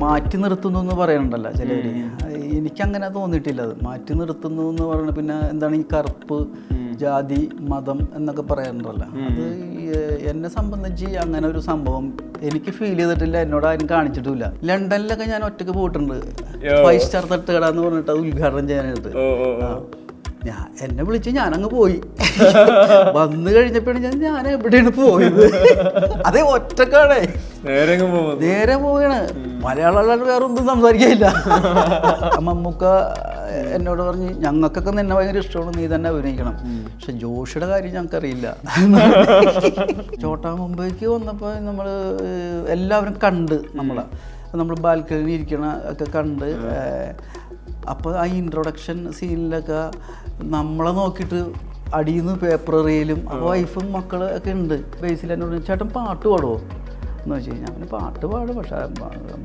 മാറ്റി നിർത്തുന്നു എന്ന് പറയണ്ടല്ലോ ചിലവർ. എനിക്കങ്ങനെ തോന്നിയിട്ടില്ല. അത് മാറ്റി നിർത്തുന്നു എന്ന് പറയുന്നത് പിന്നെ എന്താണ് ഈ കറുപ്പ്, ജാതി, മതം എന്നൊക്കെ പറയാറുണ്ടല്ലോ. അത് എന്നെ സംബന്ധിച്ച് അങ്ങനെ ഒരു സംഭവം എനിക്ക് ഫീൽ ചെയ്തിട്ടില്ല, എന്നോട് ആരും കാണിച്ചിട്ടില്ല. ലണ്ടനിലൊക്കെ ഞാൻ ഒറ്റയ്ക്ക് പോയിട്ടുണ്ട്, 5 സ്റ്റാർ തട്ടുകട എന്ന് പറഞ്ഞിട്ട് അത് ഉദ്ഘാടനം ചെയ്യാനായിട്ട്. എന്നെ വിളിച്ച് ഞാനങ്ങ് പോയി. വന്നു കഴിഞ്ഞപ്പോഴാണ് ഞാൻ എവിടെയാണ് പോയത്. അതേ ഒറ്റക്കാണേ, നേരെ പോവുകയാണ്. മലയാളം വേറെ ഒന്നും സംസാരിക്കില്ല. മമ്മൂക്ക എന്നോട് പറഞ്ഞ് ഞങ്ങൾക്കൊക്കെ നിന്നെ ഭയങ്കര ഇഷ്ടമാണ്, നീ തന്നെ അഭിനയിക്കണം. പക്ഷെ ജോഷിയുടെ കാര്യം ഞങ്ങൾക്കറിയില്ല. ചോട്ടാ മുംബൈക്ക് വന്നപ്പോൾ നമ്മൾ എല്ലാവരും കണ്ട്, നമ്മൾ ബാൽക്കണിയിൽ ഇരിക്കണ ഒക്കെ കണ്ട്. അപ്പോൾ ആ ഇൻട്രൊഡക്ഷൻ സീനിലൊക്കെ നമ്മളെ നോക്കിയിട്ട് അടിയിൽ നിന്ന് പേപ്പർ എറിയലും. അപ്പോൾ വൈഫും മക്കൾ ഒക്കെ ഉണ്ട്. ബേസിൽ എന്നോട് ചേട്ടൻ പാട്ട് പാടുമോ എന്ന് വെച്ച് കഴിഞ്ഞാൽ അവന് പാട്ട് പാടും, പക്ഷേ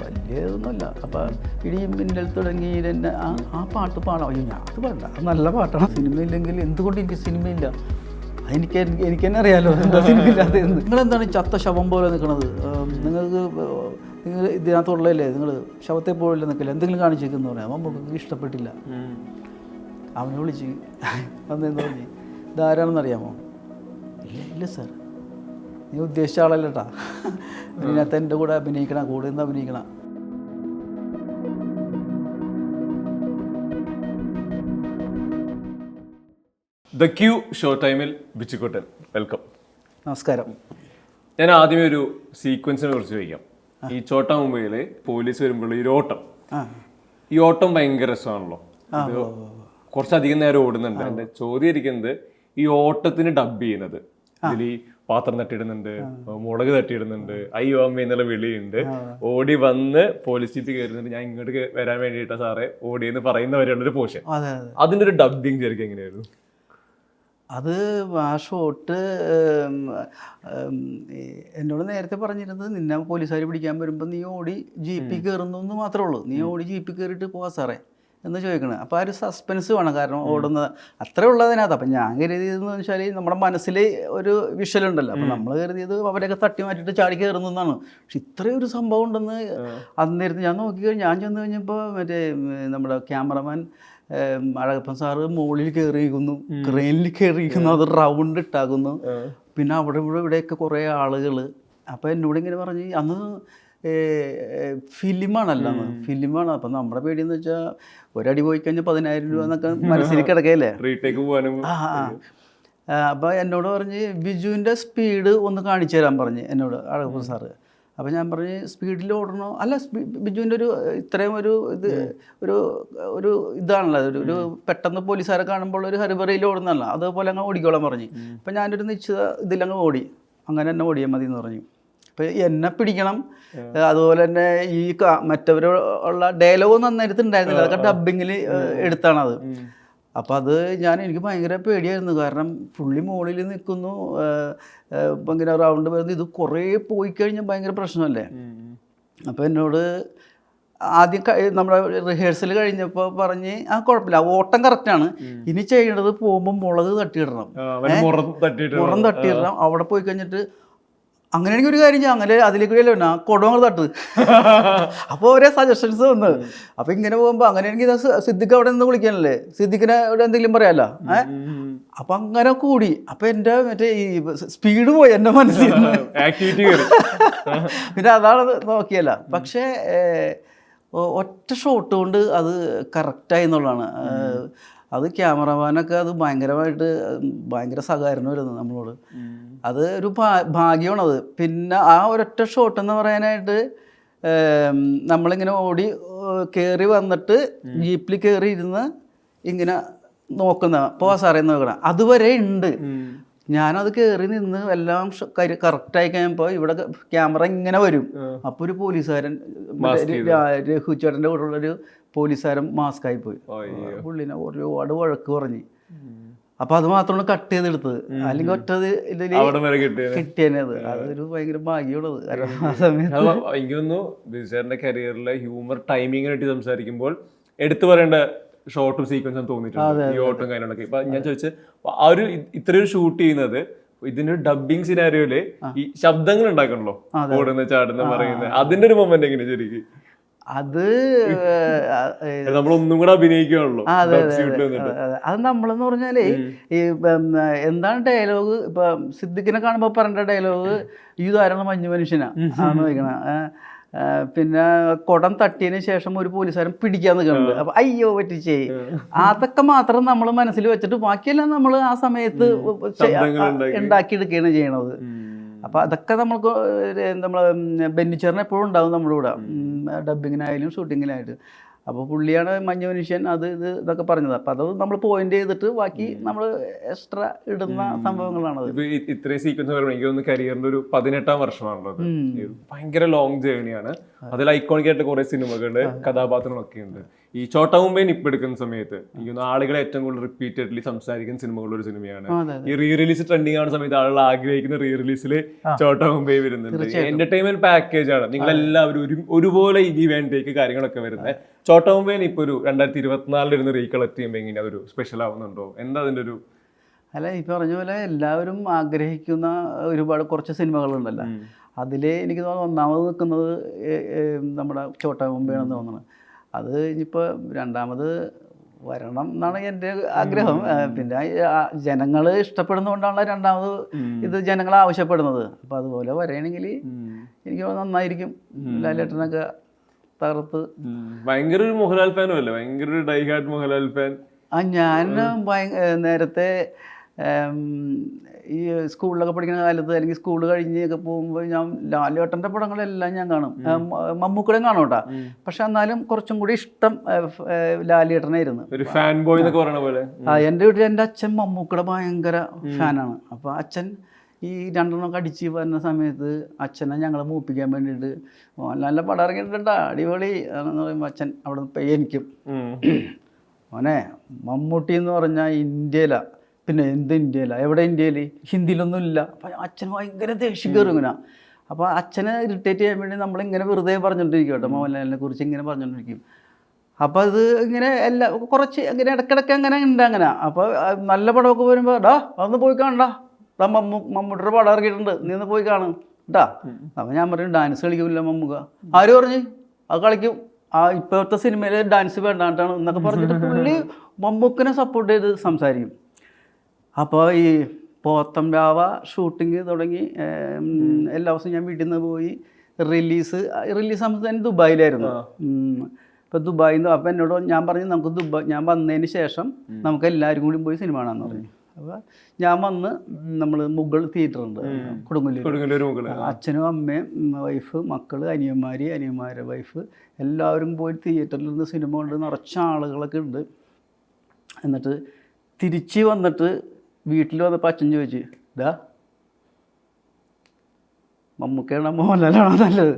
വലിയ ഇതൊന്നുമില്ല. അപ്പം ഇടിയും മിന്നൽ തുടങ്ങി തന്നെ ആ പാട്ട് പാടാം. അയ്യോ ഞാൻ അത് പാടണ്ട, അത് നല്ല പാട്ടാണ്. സിനിമയില്ലെങ്കിൽ എന്തുകൊണ്ട് എനിക്ക് സിനിമയില്ല? എനിക്ക് തന്നെ അറിയാമല്ലോ എന്താ സിനിമ ഇല്ലാതെ. നിങ്ങളെന്താണ് ചത്ത ശവം പോലെ നിൽക്കണത്? നിങ്ങൾ ഇതിനകത്തുള്ളതല്ലേ, നിങ്ങൾ ശവത്തെ പോലല്ലേ നിൽക്കില്ല, എന്തെങ്കിലും കാണിച്ചേക്കെന്ന് പറയാം. നമുക്ക് ഇഷ്ടപ്പെട്ടില്ല. അവനെ വിളിച്ച് വന്നെന്ന് പറഞ്ഞ് ഇതാരാണെന്നറിയാമോ? ഇല്ല സാർ, നീ ഉദ്ദേശിച്ച ആളല്ലേട്ടാ, ഇതിനകത്ത് എൻ്റെ കൂടെ അഭിനയിക്കണം, കൂടെ നിന്ന് അഭിനയിക്കണം. ദ ക്യൂ ഷോ ടൈമിൽ ബിച്ചുക്കുട്ടൻ, വെൽക്കം. നമസ്കാരം. ഞാൻ ആദ്യമേ ഒരു സീക്വൻസിനെ കുറിച്ച് ചോദിക്കാം. ഈ ചോട്ടാ മുംബൈയില് പോലീസ് വരുമ്പോൾ ഈ ഓട്ടം ഭയങ്കര രസമാണല്ലോ, കുറച്ചധികം നേരം ഓടുന്നുണ്ട്. എൻ്റെ ചോദ്യം ഇരിക്കുന്നത് ഈ ഓട്ടത്തിന് ഡബ് ചെയ്യുന്നത്, ഇതിൽ ഈ പാത്രം തട്ടിയിടുന്നുണ്ട്, മുളക് തട്ടിയിടുന്നുണ്ട്, അയ്യോ അമ്മ എന്നുള്ള വിളിയുണ്ട്, ഓടി വന്ന് പോലീസ് ജീപ്പ് കയറുന്നുണ്ട്, ഞാൻ ഇങ്ങോട്ട് വരാൻ വേണ്ടിയിട്ടാ സാറേ ഓടിയെന്ന് പറയുന്നവരെയുള്ളൊരു പോർഷൻ. അതിൻ്റെ ഒരു ഡബിങ് ശരിക്കും എങ്ങനെയായിരുന്നു? അത് ആ ഷോട്ട് എന്നോട് നേരത്തെ പറഞ്ഞിരുന്നത്, നിന്നെ പോലീസുകാർ പിടിക്കാൻ വരുമ്പോൾ നീ ഓടി ജീപ്പിൽ കയറുന്നു എന്ന് മാത്രമേ ഉള്ളൂ. നീ ഓടി ജീപ്പിൽ കയറിയിട്ട് പോവാ സാറേ എന്ന് ചോദിക്കണേ. അപ്പോൾ ആ ഒരു സസ്പെൻസ് വേണം, കാരണം ഓടുന്നത് അത്രേ ഉള്ളതിനകത്ത്. അപ്പം ഞാൻ കരുതിയതെന്ന് വെച്ചാൽ നമ്മുടെ മനസ്സിൽ ഒരു വിഷ്വലുണ്ടല്ലോ. അപ്പം നമ്മൾ കരുതിയത് അവരൊക്കെ തട്ടി മാറ്റിയിട്ട് ചാടി കയറുന്നു എന്നാണ്. പക്ഷെ ഇത്രയും ഒരു സംഭവം ഉണ്ടെന്ന് അന്നേരത്ത് ഞാൻ നോക്കിക്കഴിഞ്ഞാൽ, ഞാൻ ചെന്ന് കഴിഞ്ഞപ്പോൾ മറ്റേ നമ്മുടെ ക്യാമറമാൻ അഴകപ്പൻ സാറ് മുകളിൽ കയറിയിരിക്കുന്നു, ക്രെയിനിൽ കയറിയിരിക്കുന്നു, അത് റൗണ്ട് ഇട്ടാകുന്നു. പിന്നെ അവിടെ ഇവിടെയൊക്കെ കുറേ ആളുകൾ. അപ്പോൾ എന്നോട് ഇങ്ങനെ പറഞ്ഞ്, അന്ന് ഫിലിമാണല്ലോ, ഫിലിമാണ്. അപ്പം നമ്മുടെ പേടിയെന്ന് വെച്ചാൽ ഒരടി പോയി കഴിഞ്ഞാൽ 10,000 രൂപ എന്നൊക്കെ മനസ്സിൽ കിടക്കല്ലേ. അപ്പോൾ എന്നോട് പറഞ്ഞ് ബിജുവിൻ്റെ സ്പീഡ് ഒന്ന് കാണിച്ചു തരാൻ പറഞ്ഞ് എന്നോട് അഴകപ്പൻ സാറ്. അപ്പോൾ ഞാൻ പറഞ്ഞ് സ്പീഡിൽ ഓടണോ? അല്ല, ബിജുവിൻ്റെ ഒരു ഇത്രയും ഒരു ഇതാണല്ലോ, ഒരു പെട്ടെന്ന് പോലീസുകാരെ കാണുമ്പോൾ ഒരു ഹരിബറിയിൽ ഓടുന്നതല്ല, അതുപോലെ അങ്ങ് ഓടിക്കോളാൻ പറഞ്ഞ്. അപ്പം ഞാനൊരു നിശ്ചിത ഇതിലങ്ങ് ഓടി, അങ്ങനെ തന്നെ ഓടിയാൽ മതി എന്ന് പറഞ്ഞു. അപ്പോൾ എന്നെ പിടിക്കണം, അതുപോലെ തന്നെ ഈ മറ്റവരുള്ള ഡയലോഗൊന്നും അന്നേരത്ത് ഉണ്ടായിരുന്നില്ല, അതൊക്കെ ഡബിങ്ങിൽ എടുത്താണത്. അപ്പം അത് എനിക്ക് ഭയങ്കര പേടിയായിരുന്നു, കാരണം പുള്ളി മുകളിൽ നിൽക്കുന്നു, ഇപ്പം ഇങ്ങനെ റൗണ്ട് വരുന്നു, ഇത് കുറേ പോയി കഴിഞ്ഞാൽ ഭയങ്കര പ്രശ്നമല്ലേ. അപ്പം എന്നോട് ആദ്യം നമ്മുടെ റിഹേഴ്സൽ കഴിഞ്ഞപ്പോൾ പറഞ്ഞ് കുഴപ്പമില്ല, ഓട്ടം കറക്റ്റാണ്, ഇനി ചെയ്യേണ്ടത് പോകുമ്പോൾ മുളക് തട്ടിയിടണം, മുറം തട്ടിയിടണം. അവിടെ പോയി കഴിഞ്ഞിട്ട് അങ്ങനെയാണെങ്കിൽ ഒരു കാര്യം ചെയ്യാം, അങ്ങനെ അതിലേക്കൂടിയല്ലോ കൊടുവങ്ങൾ തട്ട്. അപ്പോൾ ഒരേ സജഷൻസ് വന്ന്. അപ്പം ഇങ്ങനെ പോകുമ്പോൾ അങ്ങനെയാണെങ്കിൽ സിദ്ദിഖ് അവിടെ നിന്ന് വിളിക്കാനല്ലേ, സിദ്ദിഖിനെ ഇവിടെ എന്തെങ്കിലും പറയാമല്ലോ. അപ്പം അങ്ങനെ കൂടി. അപ്പം എൻ്റെ മറ്റേ ഈ സ്പീഡ് പോയി എൻ്റെ മനസ്സിൽ നിന്ന്. പിന്നെ അതാണ് നോക്കിയല്ല. പക്ഷേ ഒറ്റ ഷോട്ട് കൊണ്ട് അത് കറക്റ്റായി എന്നുള്ളതാണ്. അത് ക്യാമറമാനൊക്കെ അത് ഭയങ്കര സഹകരണമായിരുന്നു നമ്മളോട്. അത് ഒരു ഭാഗ്യമാണത്. പിന്നെ ആ ഒരൊറ്റ ഷോട്ട് എന്ന് പറയാനായിട്ട് നമ്മളിങ്ങനെ ഓടി കയറി വന്നിട്ട് ജീപ്പിൽ കയറി ഇരുന്ന് ഇങ്ങനെ നോക്കുന്ന പോവാ സാറേ നോക്കണം, അതുവരെ ഉണ്ട്. ഞാനത് കയറി നിന്ന് എല്ലാം കറക്റ്റായി കഴിയുമ്പോൾ ഇവിടെ ക്യാമറ ഇങ്ങനെ വരും. അപ്പോൾ ഒരു പോലീസുകാരൻ, രഘുചേട്ടൻ്റെ കൂടെ ഉള്ളൊരു പോലീസുകാരൻ മാസ്കായി പോയി. പുള്ളിനെ ഒരുപാട് വഴക്ക് പറഞ്ഞു. അപ്പൊ അത് മാത്രമാണ് കട്ട് ചെയ്തെടുത്തത്, അല്ലെങ്കിൽ ഒറ്റത് കിട്ടിയത്. അതൊരു ഭയങ്കര ഭാഗ്യമുള്ളത്. എനിക്ക് തോന്നുന്നു ബിജുചേട്ടന്റെ കരിയറിലെ ഹ്യൂമർ ടൈമിങ്ങിനായിട്ട് സംസാരിക്കുമ്പോൾ എടുത്തു പറയേണ്ട ഷോർട്ടും സീക്വൻസും തോന്നിയിട്ടുണ്ട്, ഈ ഓട്ടും കാര്യങ്ങളൊക്കെ. ഇപ്പൊ ഞാൻ ചോദിച്ചത്, ആ ഒരു ഇത്രയൊരു ഷൂട്ട് ചെയ്യുന്നത് ഇതിന്റെ ഒരു ഡബിങ് സിനാരിയോയില് ഈ ശബ്ദങ്ങൾ ഉണ്ടാക്കണല്ലോ, ഓടുന്ന ചാടുന്ന പറയുന്നത്, അതിന്റെ ഒരു മൊമെന്റ് എങ്ങനെയാ ശരിക്കും? അത് നമ്മളൊന്നും കൂടെ അഭിനയിക്കുകയാണല്ലോ. അതെ അതെ അതെ. അത് നമ്മളെന്ന് പറഞ്ഞാലേ ഈ എന്താണ് ഡയലോഗ് ഇപ്പൊ സിദ്ദിഖിനെ കാണുമ്പോൾ പറയേണ്ട ഡയലോഗ് ഈ ധാരാളം മഞ്ഞു മനുഷ്യനാ ആന്ന് വയ്ക്കണ. പിന്നെ കുടം തട്ടിയതിന് ശേഷം ഒരു പോലീസുകാരൻ പിടിക്കാൻ നിൽക്കുന്നുണ്ട്. അപ്പൊ അയ്യോ പറ്റിച്ചേ, അതൊക്കെ മാത്രം നമ്മൾ മനസ്സിൽ വെച്ചിട്ട് ബാക്കിയെല്ലാം നമ്മൾ ആ സമയത്ത് ഉണ്ടാക്കിയെടുക്കുകയാണ് ചെയ്യണത്. അപ്പോൾ അതൊക്കെ നമുക്ക് നമ്മൾ ബെന്നിച്ചേറിന് എപ്പോഴും ഉണ്ടാവും നമ്മുടെ കൂടെ, ഡബിങ്ങിനായാലും ഷൂട്ടിങ്ങിനായിട്ട്. അപ്പോൾ പുള്ളിയാണ് മഞ്ഞു മനുഷ്യൻ അത് ഇതൊക്കെ പറഞ്ഞത്. അപ്പം അത് നമ്മൾ പോയിന്റ് ചെയ്തിട്ട് ബാക്കി നമ്മൾ എക്സ്ട്രാ ഇടുന്ന സംഭവങ്ങളാണത്. ഇത്രയും സീക്വൻസ് പറയുമ്പോൾ എനിക്ക് തോന്നുന്നു കരിയറിന്റെ ഒരു 18ാം വർഷമാണല്ലോ. ഭയങ്കര ലോങ് ജേർണിയാണ്. അതിൽ ഐക്കോണിക് ആയിട്ട് കുറെ സിനിമകളുടെ കഥാപാത്രങ്ങളൊക്കെ ഉണ്ട്. ഈ ചോട്ടാ മുംബൈ ഇപ്പം എടുക്കുന്ന സമയത്ത് എനിക്ക് തോന്നുന്നു ആളുകളെ ഏറ്റവും കൂടുതൽ റിപ്പീറ്റഡ്ലി സംസാരിക്കുന്ന സിനിമകളുടെ ഒരു സിനിമയാണ്. ഈ റീ റിലീസ് ട്രെൻഡിങ് ആവുന്ന സമയത്ത് ആളുകൾ ആഗ്രഹിക്കുന്ന റീ റിലീസിൽ ചോട്ടാ മുംബൈ വരുന്നുണ്ട്. എന്റർടൈൻമെന്റ് പാക്കേജ് ആണ്. നിങ്ങളെല്ലാവരും ഒരുപോലെ ഈ വേണ്ടേക്ക് കാര്യങ്ങളൊക്കെ വരുന്നത്. ചോട്ടാ മുംബൈ ഇപ്പൊ ഒരു 2024 ഇരുന്ന് റീകളക്ട് ചെയ്യുമ്പോൾ എങ്ങനെ അതൊരു സ്പെഷ്യൽ ആവുന്നുണ്ടോ? എന്താ അതിന്റെ ഒരു? അല്ല, ഈ പറഞ്ഞ പോലെ എല്ലാവരും ആഗ്രഹിക്കുന്ന ഒരുപാട് കുറച്ച് സിനിമകളുണ്ടല്ലോ. അതിൽ എനിക്ക് തോന്നുന്നു ഒന്നാമത് നിൽക്കുന്നത് നമ്മുടെ ചോട്ടാ മുംബൈ ആണെന്ന് തോന്നുന്നത്. അത് ഇനിയിപ്പോൾ രണ്ടാമത് വരണം എന്നാണ് എൻ്റെ ആഗ്രഹം. പിന്നെ ജനങ്ങൾ ഇഷ്ടപ്പെടുന്നതുകൊണ്ടാണല്ലോ രണ്ടാമത് ഇത് ജനങ്ങൾ ആവശ്യപ്പെടുന്നത്. അപ്പോൾ അതുപോലെ വരികയാണെങ്കിൽ എനിക്ക് നന്നായിരിക്കും. ലാലേട്ടനൊക്കെ തകർത്ത്. ഭയങ്കര ഒരു മോഹൻലാൽ ഫാനും അല്ലേ? ഭയങ്കര ഒരു ഡൈ ഹാർഡ് മോഹൻലാൽ ഫാൻ. ഞാൻ നേരത്തെ ഈ സ്കൂളിലൊക്കെ പഠിക്കുന്ന കാലത്ത് അല്ലെങ്കിൽ സ്കൂൾ കഴിഞ്ഞൊക്കെ പോകുമ്പോൾ ഞാൻ ലാലേട്ടൻ്റെ പടങ്ങളെല്ലാം ഞാൻ കാണും. മമ്മൂക്കടയും കാണും കേട്ടോ. പക്ഷെ എന്നാലും കുറച്ചും കൂടി ഇഷ്ടം ലാലേട്ടനായിരുന്നു. എൻ്റെ വീട്ടിൽ എൻ്റെ അച്ഛൻ മമ്മൂക്കയുടെ ഭയങ്കര ഫാനാണ്. അപ്പോൾ അച്ഛൻ ഈ രണ്ടെണ്ണമൊക്കെ അടിച്ച് വരുന്ന സമയത്ത് അച്ഛനെ ഞങ്ങളെ മൂപ്പിക്കാൻ വേണ്ടിയിട്ട് നല്ല പടം ഇറങ്ങിയിട്ടുണ്ടാ അടിപൊളി എന്ന് പറയുമ്പോൾ അച്ഛൻ അവിടെ എനിക്കും മോനെ മമ്മൂട്ടി എന്ന് പറഞ്ഞാൽ ഇന്ത്യയിലാണ്. പിന്നെ എന്ത് ഇന്ത്യയിലാണ്? എവിടെ ഇന്ത്യയിൽ? ഹിന്ദിയിലൊന്നും ഇല്ല. അപ്പം അച്ഛൻ ഭയങ്കര ദേഷ്യം കയറും ഇങ്ങനെ. അപ്പോൾ അച്ഛനെ ഇറിറ്റേറ്റ് ചെയ്യാൻ വേണ്ടി നമ്മളിങ്ങനെ വെറുതെ പറഞ്ഞുകൊണ്ടിരിക്കും കേട്ടോ, മോഹൻലാലിനെ കുറിച്ച് ഇങ്ങനെ പറഞ്ഞുകൊണ്ടിരിക്കും. അപ്പോൾ അത് ഇങ്ങനെ കുറച്ച് ഇങ്ങനെ ഇടയ്ക്കിടയ്ക്ക് അങ്ങനെ ഉണ്ട് അങ്ങനെ. അപ്പോൾ നല്ല പടമൊക്കെ വരുമ്പോൾ ഡാ അതൊന്ന് പോയി കാണണ്ടാ, മമ്മൂട്ടിയുടെ പടം ഇറങ്ങിയിട്ടുണ്ട്, നീ ഒന്ന് പോയി കാണും കേട്ടാ. അപ്പം ഞാൻ പറയും ഡാൻസ് കളിക്കില്ല മമ്മൂക്ക. ആര് പറഞ്ഞു? അത് കളിക്കും. ഇപ്പോഴത്തെ സിനിമയിൽ ഡാൻസ് വേണ്ടാണ്ടാണ് എന്നൊക്കെ പറഞ്ഞിട്ട് പുള്ളി മമ്മൂക്കനെ സപ്പോർട്ട് ചെയ്ത് സംസാരിക്കും. അപ്പോൾ ഈ പോത്തം രാവ ഷൂട്ടിങ് തുടങ്ങി എല്ലാ ദിവസവും ഞാൻ വീട്ടിൽ നിന്ന് പോയി റിലീസ് ആകുമ്പോൾ തന്നെ ദുബായിലായിരുന്നു. ഇപ്പോൾ ദുബായിൽ നിന്ന് അപ്പോൾ എന്നോട് ഞാൻ പറഞ്ഞു നമുക്ക് ഞാൻ വന്നതിന് ശേഷം നമുക്ക് എല്ലാവരും കൂടി പോയി സിനിമ കാണാമെന്ന് പറഞ്ഞു. അപ്പോൾ ഞാൻ വന്ന് നമ്മൾ മുഗൾ തിയേറ്റർ ഉണ്ട് കൊടുങ്ങല്ലൂർ. അച്ഛനും അമ്മയും വൈഫ് മക്കൾ അനിയന്മാരുടെ വൈഫ് എല്ലാവരും പോയി തിയേറ്ററിൽ നിന്ന് സിനിമ കൊണ്ട് നിറച്ച ആളുകളൊക്കെ ഉണ്ട്. എന്നിട്ട് തിരിച്ച് വന്നിട്ട് വീട്ടിൽ വന്നപ്പോൾ അച്ഛൻ ചോദിച്ചു, ഇതാ മമ്മൂക്കയാണോ മോഹൻലാലാണോ നല്ലത്?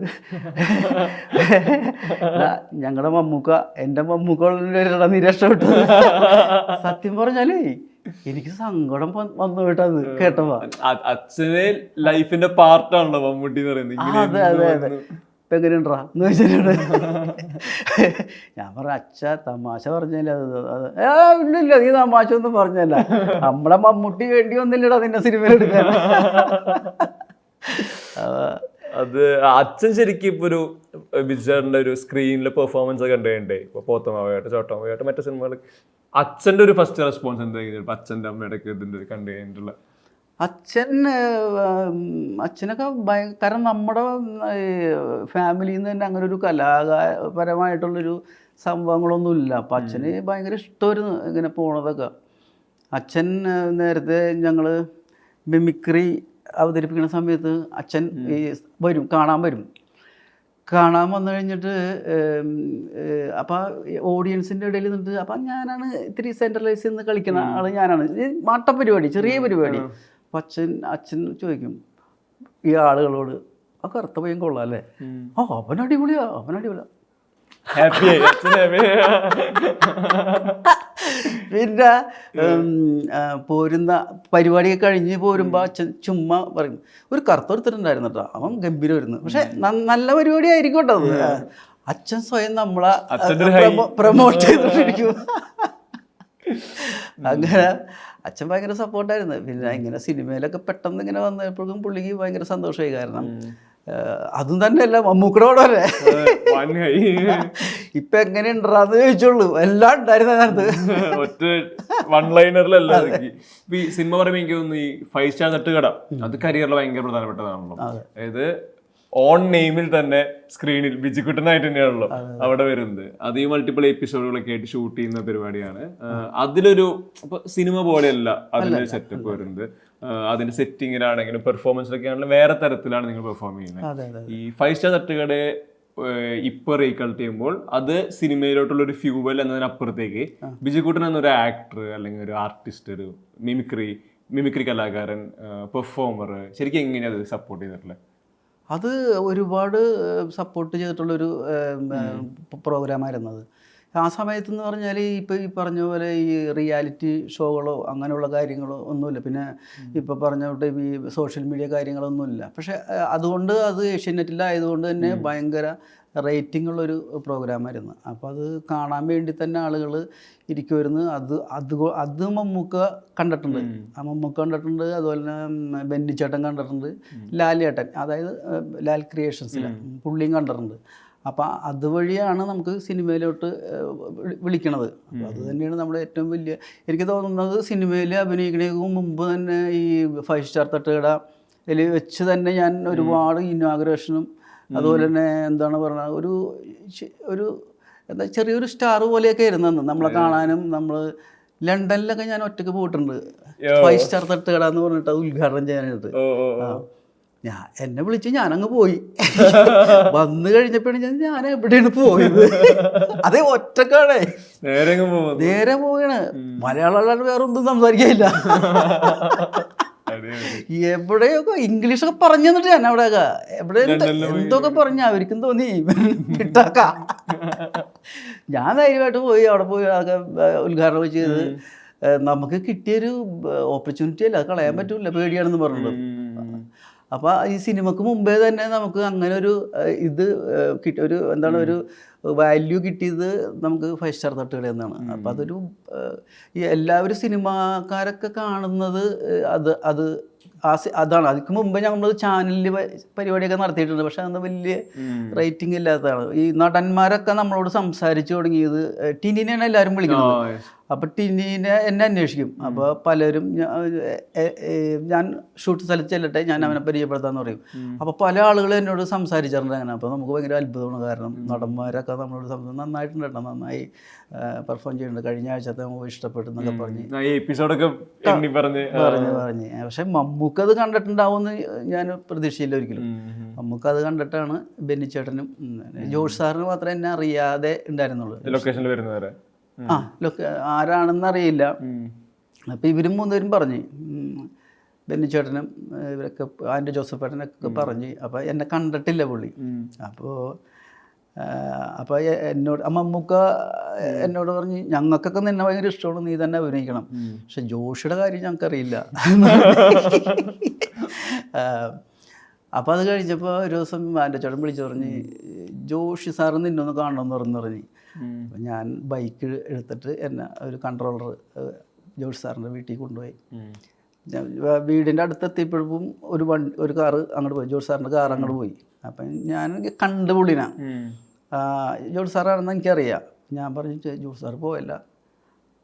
ഞങ്ങളുടെ മമ്മൂക്ക എൻ്റെ മമ്മൂക്ക നീ രക്ഷപ്പെട്ടു. സത്യം പറഞ്ഞാലേ എനിക്ക് സങ്കടം വന്നു കേട്ടത് കേട്ടപ്പോ. അച്ഛനെ ലൈഫിന്റെ പാർട്ടാണല്ലോ മമ്മൂട്ടി എന്ന് പറയുന്നത്. അതെ അതെ അതെ. ഇപ്പം എങ്ങനെയുണ്ടാ എന്ന് ചോദിച്ചിട്ടുണ്ട്. ഞാൻ പറഞ്ഞ അച്ഛ തമാശ പറഞ്ഞല്ല, ഇല്ലില്ല നീ തമാശ ഒന്നും പറഞ്ഞല്ല, നമ്മളെ മമ്മൂട്ടി വേണ്ടി ഒന്നില്ലടാ നിന്നെ സിനിമയിൽ എടുക്കാൻ. അത് അച്ഛൻ ശരിക്കും ഇപ്പൊ ഒരു ബിജുചേട്ടൻ്റെ ഒരു സ്ക്രീനിലെ പെർഫോമൻസ് ഒക്കെ കണ്ടുകണ്ടേ, ഇപ്പൊ പോത്തമാവയായിട്ട് ചോട്ടമാവയായിട്ട് മറ്റേ സിനിമകൾ, അച്ഛൻ്റെ ഒരു ഫസ്റ്റ് റെസ്പോൺസ് എന്തായിരിക്കും? അച്ഛൻ്റെ അമ്മയുടെ ഒക്കെ ഇതിൻ്റെ കണ്ടു കഴിഞ്ഞിട്ടുള്ള അച്ഛനൊക്കെ കാരണം നമ്മുടെ ഫാമിലിയിൽ നിന്ന് തന്നെ അങ്ങനെ ഒരു കലാപരമായിട്ടുള്ളൊരു സംഭവങ്ങളൊന്നുമില്ല. അപ്പം അച്ഛന് ഭയങ്കര ഇഷ്ടമായിരുന്നു ഇങ്ങനെ പോണതൊക്കെ. അച്ഛൻ നേരത്തെ ഞങ്ങൾ മിമിക്രി അവതരിപ്പിക്കുന്ന സമയത്ത് അച്ഛൻ കാണാൻ വന്നു കഴിഞ്ഞിട്ട് അപ്പോൾ ഓഡിയൻസിൻ്റെ ഇടയിൽ നിന്നിട്ട് അപ്പം ഞാനാണ് ഇത്തിരി സെൻട്രലൈസ് ചെയ്യുന്ന കളിക്കുന്ന ആൾ ഞാനാണ്. മാട്ടപ്പരിപാടി, ചെറിയ പരിപാടി. അപ്പം അച്ഛൻ ചോദിക്കും ഈ ആളുകളോട്, ആ കറുത്ത പയ്യൻ കൊള്ളാം അല്ലേ? അവൻ അടിപൊളിയാ. പിന്നെ പോരുന്ന പരിപാടിയൊക്കെ കഴിഞ്ഞ് പോരുമ്പോൾ അച്ഛൻ ചുമ്മാ പറയും, ഒരു കറുത്തൊരുത്തരുണ്ടായിരുന്നു കേട്ടോ, അവൻ ഗംഭീരമായിരുന്നു, പക്ഷെ നല്ല പരിപാടി ആയിരിക്കും കേട്ടോ അത്. അച്ഛൻ സ്വയം നമ്മളെ പ്രൊമോട്ട് ചെയ്തിട്ടിരിക്കും. അങ്ങനെ അച്ഛൻ ഭയങ്കര സപ്പോർട്ടായിരുന്നു. പിന്നെ ഇങ്ങനെ സിനിമയിലൊക്കെ പെട്ടെന്ന് ഇങ്ങനെ വന്നപ്പോഴും പുള്ളിക്ക് ഭയങ്കര സന്തോഷമായി. കാരണം അതും തന്നെയല്ല മമ്മൂക്കയുടെ പടമല്ലേ. ഇപ്പൊ എങ്ങനെ ഉണ്ടാന്ന് ചോദിച്ചോളൂ, എല്ലാം ഉണ്ടായിരുന്നു അതിനകത്ത്. ഒറ്റ വൺ ലൈനറിലല്ല. ഈ സിനിമ പറയുമ്പോൾ എനിക്ക് തോന്നുന്നു ഈ 5 സ്റ്റാർ തട്ടുകട അത് കരിയറിൽ ഭയങ്കര പ്രധാനപ്പെട്ടതാണല്ലോ. അതായത് ഓൺ നെയിമിൽ തന്നെ സ്ക്രീനിൽ ബിജുക്കുട്ടനായിട്ട് തന്നെയാണല്ലോ അവിടെ വരുന്നത്. അത് ഈ മൾട്ടിപ്പിൾ എപ്പിസോഡുകളൊക്കെ ആയിട്ട് ഷൂട്ട് ചെയ്യുന്ന പരിപാടിയാണ്. അതിലൊരു സിനിമ പോലെയല്ല അതിന്റെ സെറ്റപ്പ് വരുന്നത്. അതിന്റെ സെറ്റിങ്ങിലാണെങ്കിലും പെർഫോമൻസിലൊക്കെ ആണെങ്കിലും വേറെ തരത്തിലാണ് നിങ്ങൾ പെർഫോം ചെയ്യുന്നത്. ഈ 5 സ്റ്റാർ തട്ടുകടയെ ഇപ്പൊ റീകൾട്ട് ചെയ്യുമ്പോൾ അത് സിനിമയിലോട്ടുള്ള ഒരു ഫ്യൂവൽ എന്നതിനപ്പുറത്തേക്ക് ബിജുക്കുട്ടൻ എന്നൊരു ആക്ടർ അല്ലെങ്കിൽ ഒരു ആർട്ടിസ്റ്റ്, ഒരു മിമിക്രി കലാകാരൻ, പെർഫോമർ ശരിക്കും എങ്ങനെയാണ് അത് സപ്പോർട്ട് ചെയ്തിട്ടുള്ളത്? അത് ഒരുപാട് സപ്പോർട്ട് ചെയ്തിട്ടുള്ളൊരു പ്രോഗ്രാമായിരുന്നു അത്. ആ സമയത്ത് എന്ന് പറഞ്ഞാൽ ഇപ്പോൾ ഈ പറഞ്ഞ പോലെ ഈ റിയാലിറ്റി ഷോകളോ അങ്ങനെയുള്ള കാര്യങ്ങളോ ഒന്നുമില്ല. പിന്നെ ഇപ്പോൾ പറഞ്ഞോട്ട് ഈ സോഷ്യൽ മീഡിയ കാര്യങ്ങളൊന്നുമില്ല. പക്ഷേ അതുകൊണ്ട് അത് ഏഷ്യാനെറ്റിലായതുകൊണ്ട് തന്നെ ഭയങ്കര റേറ്റിംഗ് ഉള്ളൊരു പ്രോഗ്രാമായിരുന്നു. അപ്പോൾ അത് കാണാൻ വേണ്ടി തന്നെ ആളുകൾ ഇരിക്കുമായിരുന്നു. അത് മമ്മൂക്ക കണ്ടിട്ടുണ്ട്, മമ്മൂക്ക കണ്ടിട്ടുണ്ട്. അതുപോലെ തന്നെ ബെന്നിച്ചേട്ടൻ കണ്ടിട്ടുണ്ട്, ലാലേട്ടൻ അതായത് ലാൽ ക്രിയേഷൻസിൽ പുള്ളിയും കണ്ടിട്ടുണ്ട്. അപ്പോൾ അതുവഴിയാണ് നമുക്ക് സിനിമയിലോട്ട് വിളിക്കണത്. അപ്പോൾ അത് തന്നെയാണ് നമ്മുടെ ഏറ്റവും വലിയ, എനിക്ക് തോന്നുന്നത് സിനിമയിൽ അഭിനയിക്കുന്നതിന് മുമ്പ് തന്നെ ഈ 5 സ്റ്റാർ തട്ടുകടയിൽ വെച്ച് തന്നെ ഞാൻ ഒരുപാട് ഇനാഗുറേഷനും അതുപോലെ തന്നെ എന്താണ് പറയുക ഒരു എന്താ ചെറിയൊരു സ്റ്റാർ പോലെയൊക്കെ ആയിരുന്നു നമ്മളെ കാണാനും. നമ്മൾ ലണ്ടനിലൊക്കെ ഞാൻ ഒറ്റയ്ക്ക് പോയിട്ടുണ്ട് 5 സ്റ്റാർ തട്ടുകട എന്ന് പറഞ്ഞിട്ട് അത് ഉദ്ഘാടനം ചെയ്യാനായിട്ട്. എന്നെ വിളിച്ച് ഞാനങ്ങ് പോയി. വന്നു കഴിഞ്ഞപ്പോഴാണ് ഞാൻ എവിടെയാണ് പോയത്. അതേ ഒറ്റക്കാണേ, നേരെ പോവാണ്. മലയാളം വേറെ ഒന്നും സംസാരിക്കില്ല. എവിടെയൊക്കെ ഇംഗ്ലീഷൊക്കെ പറഞ്ഞു തന്നിട്ട് ഞാൻ അവിടെയൊക്കെ എവിടെ എന്തൊക്കെ പറഞ്ഞ അവർക്കും തോന്നി വിട്ടാക്ക. ഞാൻ ധൈര്യമായിട്ട് പോയി അവിടെ പോയി അതൊക്കെ ഉദ്ഘാടനം ചെയ്ത് നമുക്ക് കിട്ടിയൊരു ഓപ്പർച്യൂണിറ്റി അല്ല, അത് കളയാൻ പറ്റൂല, പേടിയാണെന്ന് പറഞ്ഞത്. അപ്പോൾ ഈ സിനിമക്ക് മുമ്പേ തന്നെ നമുക്ക് അങ്ങനെ ഒരു ഇത് കിട്ടിയ ഒരു എന്താണ് ഒരു വാല്യൂ കിട്ടിയത് നമുക്ക് 5 സ്റ്റാർ തട്ടുകട എന്നാണ്. അപ്പോൾ അതൊരു ഈ എല്ലാവരും സിനിമാക്കാരൊക്കെ കാണുന്നത് അതാണ്. അതിക്ക് മുമ്പ് നമ്മൾ ചാനലിൽ പരിപാടിയൊക്കെ നടത്തിയിട്ടുണ്ട്, പക്ഷെ അന്ന് വലിയ റേറ്റിംഗ് ഇല്ലാത്തതാണ്. ഈ നടന്മാരൊക്കെ നമ്മളോട് സംസാരിച്ചു തുടങ്ങിയത് ടിനിനെയാണ് എല്ലാവരും വിളിക്കുന്നത്. അപ്പോൾ ടിനിനെ എന്നെ അന്വേഷിക്കും. അപ്പോൾ പലരും ഞാൻ ഷൂട്ട് സ്ഥലത്ത് ചെല്ലട്ടെ, ഞാൻ അവനെ പരിചയപ്പെടുത്താമെന്ന് പറയും. അപ്പോൾ പല ആളുകളും എന്നോട് സംസാരിച്ചിട്ടുണ്ട് അങ്ങനെ. അപ്പോൾ നമുക്ക് ഭയങ്കര അത്ഭുതമാണ്. കാരണം നടന്മാരൊക്കെ നമ്മളോട് നന്നായിട്ടുണ്ട് കേട്ടോ, നന്നായി പെർഫോം ചെയ്യുന്നുണ്ട്, കഴിഞ്ഞ ആഴ്ചത്തെ നമുക്ക് ഇഷ്ടപ്പെട്ടു എന്നൊക്കെ പറഞ്ഞ്. പക്ഷെ മമ്മൂക്ക അത് കണ്ടിട്ടുണ്ടാവുമെന്ന് ഞാൻ പ്രതീക്ഷയില്ല ഒരിക്കലും. മമ്മൂക്ക അത് കണ്ടിട്ടാണ് ബെന്നിച്ചേട്ടനും ജോഷ് സാറിന് മാത്രമേ എന്നെ അറിയാതെ ഉണ്ടായിരുന്നുള്ളൂ. ലൊക്കേഷനിൽ വരുന്നവരെ ആരാണെന്ന് അറിയില്ല. അപ്പോൾ ഇവരും 3 പേരും പറഞ്ഞ്, ബെന്നിച്ചേട്ടനും ഇവരൊക്കെ ആൻഡ്രു ജോസഫ് ഏട്ടനൊക്കെ പറഞ്ഞ്. അപ്പോൾ എന്നെ കണ്ടിട്ടില്ല പുള്ളി. അപ്പോൾ എന്നോട് മമ്മൂക്ക എന്നോട് പറഞ്ഞ് ഞങ്ങൾക്കൊക്കെ നിന്നെ ഭയങ്കര ഇഷ്ടമാണ്, നീ തന്നെ അഭിനയിക്കണം. പക്ഷെ ജോഷിയുടെ കാര്യം ഞങ്ങൾക്കറിയില്ല. അപ്പോൾ അത് കഴിഞ്ഞപ്പോൾ ഒരു ദിവസം ആൻഡ്രു ചേട്ടൻ വിളിച്ചു പറഞ്ഞ് ജോഷി സാറ് നിന്നൊന്ന് കാണണമെന്ന് പറഞ്ഞ്. അപ്പം ഞാൻ ബൈക്ക് എടുത്തിട്ട് എന്നെ ഒരു കൺട്രോളർ ജോഷി സാറിൻ്റെ വീട്ടിൽ കൊണ്ടുപോയി. വീടിൻ്റെ അടുത്തെത്തിയപ്പോഴും ഒരു കാറ് അങ്ങോട്ട് പോയി, ജോഷി സാറിൻ്റെ കാർ അങ്ങോട്ട് പോയി. അപ്പം ഞാൻ കണ്ട് പുള്ളിനാ ജോഷി സാറാണെന്ന് എനിക്കറിയാം. ഞാൻ പറഞ്ഞു ജോഷി സാറ് പോയല്ല.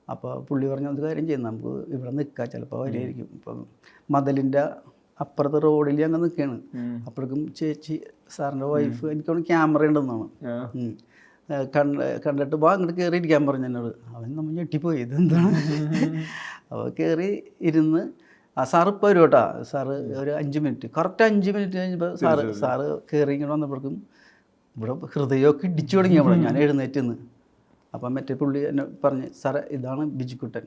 അപ്പോൾ പുള്ളി പറഞ്ഞു ഒരു കാര്യം ചെയ്യുന്ന, നമുക്ക് ഇവിടെ നിൽക്കാം, ചിലപ്പോൾ വരികയായിരിക്കും. ഇപ്പം മതിലിൻ്റെ അപ്പുറത്തെ റോഡിൽ അങ്ങ് നിൽക്കുകയാണ്. അപ്പോഴേക്കും ചേച്ചി സാറിൻ്റെ വൈഫ് എനിക്കൊന്ന് ക്യാമറ ഉണ്ടെന്നാണ് കണ്ടിട്ട് വാ അങ്ങോട്ട് കയറി ഇരിക്കാൻ പറഞ്ഞു എന്നോട്. അവൻ നമ്മൾ ഞെട്ടിപ്പോയി, ഇതെന്താണ്. അപ്പോൾ കയറി ഇരുന്ന് സാറ് ഇപ്പോൾ വരും കേട്ടോ. സാറ് ഒരു 5 മിനിറ്റ് കറക്റ്റ് 5 മിനിറ്റ് കഴിഞ്ഞപ്പോൾ സാറ് കയറി ഇങ്ങനെ വന്നപ്പോഴേക്കും ഇവിടെ ഹൃദയമൊക്കെ ഇടിച്ചു തുടങ്ങി അവിടെ. ഞാൻ എഴുന്നേറ്റ് നിന്ന്. അപ്പം മറ്റേ പുള്ളി എന്നെ പറഞ്ഞ് സാറേ ഇതാണ് ബിജുക്കുട്ടൻ.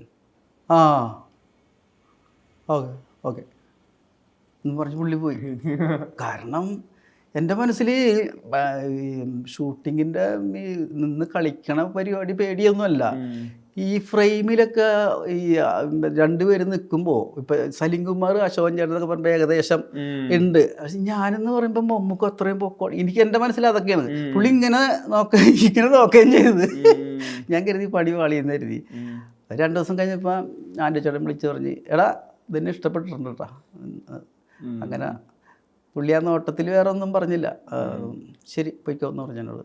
ഓക്കെ ഓക്കെ എന്ന് പറഞ്ഞ് പുള്ളി പോയി. കാരണം എൻ്റെ മനസ്സിൽ ഷൂട്ടിങ്ങിൻ്റെ നിന്ന് കളിക്കണ പരിപാടി പേടിയൊന്നുമല്ല. ഈ ഫ്രെയിമിലൊക്കെ ഈ 2 പേര് നിൽക്കുമ്പോൾ ഇപ്പം സലീം കുമാർ അശോകൻ ചേട്ടനൊക്കെ പറയുമ്പോൾ ഏകദേശം ഉണ്ട്. പക്ഷെ ഞാനെന്ന് പറയുമ്പോൾ മമ്മൂക്ക് അത്രയും പൊക്കോ, എനിക്ക് എൻ്റെ മനസ്സിൽ അതൊക്കെയാണ്. പുള്ളി ഇങ്ങനെ നോക്കുകയും ചെയ്തത്. ഞാൻ കരുതി പടി വാളിയെന്ന് കരുതി. 2 ദിവസം കഴിഞ്ഞപ്പോൾ ആൻഡ്രു ചേട്ടൻ വിളിച്ച് പറഞ്ഞ് എടാ ഇതെന്നെ ഇഷ്ടപ്പെട്ടിട്ടുണ്ട് കേട്ടോ. അങ്ങനെ പുള്ളി ആ നോട്ടത്തിൽ വേറെ ഒന്നും പറഞ്ഞില്ല. ശരി പോയിക്കോ എന്ന് പറഞ്ഞു എന്നോട്.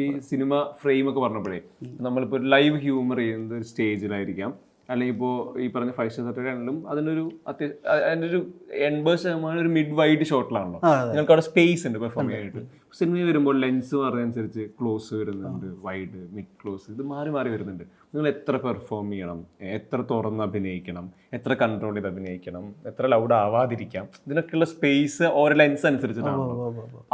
ഈ സിനിമ ഫ്രെയിം ഒക്കെ പറഞ്ഞപ്പോഴേ നമ്മളിപ്പോൾ ഒരു ലൈവ് ഹ്യൂമർ ചെയ്യുന്നത് ഒരു സ്റ്റേജിലായിരിക്കാം, അല്ലെങ്കിൽ ഇപ്പോൾ ഈ പറഞ്ഞ 5 സ്റ്റാർ ആണെങ്കിലും അതിനൊരു അതിൻ്റെ ഒരു 80% ഒരു മിഡ് വൈഡ് ഷോട്ടിലാണല്ലോ. നിങ്ങൾക്ക് അവിടെ സ്പേസ് ഉണ്ട് പെർഫോം ചെയ്യാനായിട്ട്. സിനിമയിൽ വരുമ്പോൾ ലെൻസ് മാറുന്നതനുസരിച്ച് ക്ലോസ് വരുന്നുണ്ട്, വൈഡ്, മിഡ്, ക്ലോസ്, ഇത് മാറി മാറി വരുന്നുണ്ട്. നിങ്ങൾ എത്ര പെർഫോം ചെയ്യണം, എത്ര തുറന്ന് അഭിനയിക്കണം, എത്ര കൺട്രോൾ ചെയ്ത് അഭിനയിക്കണം, എത്ര ലൗഡ് ആവാതിരിക്കാം, ഇതിനൊക്കെയുള്ള സ്പേസ് ഓരോ ലെൻസ് അനുസരിച്ചിട്ടാണ്.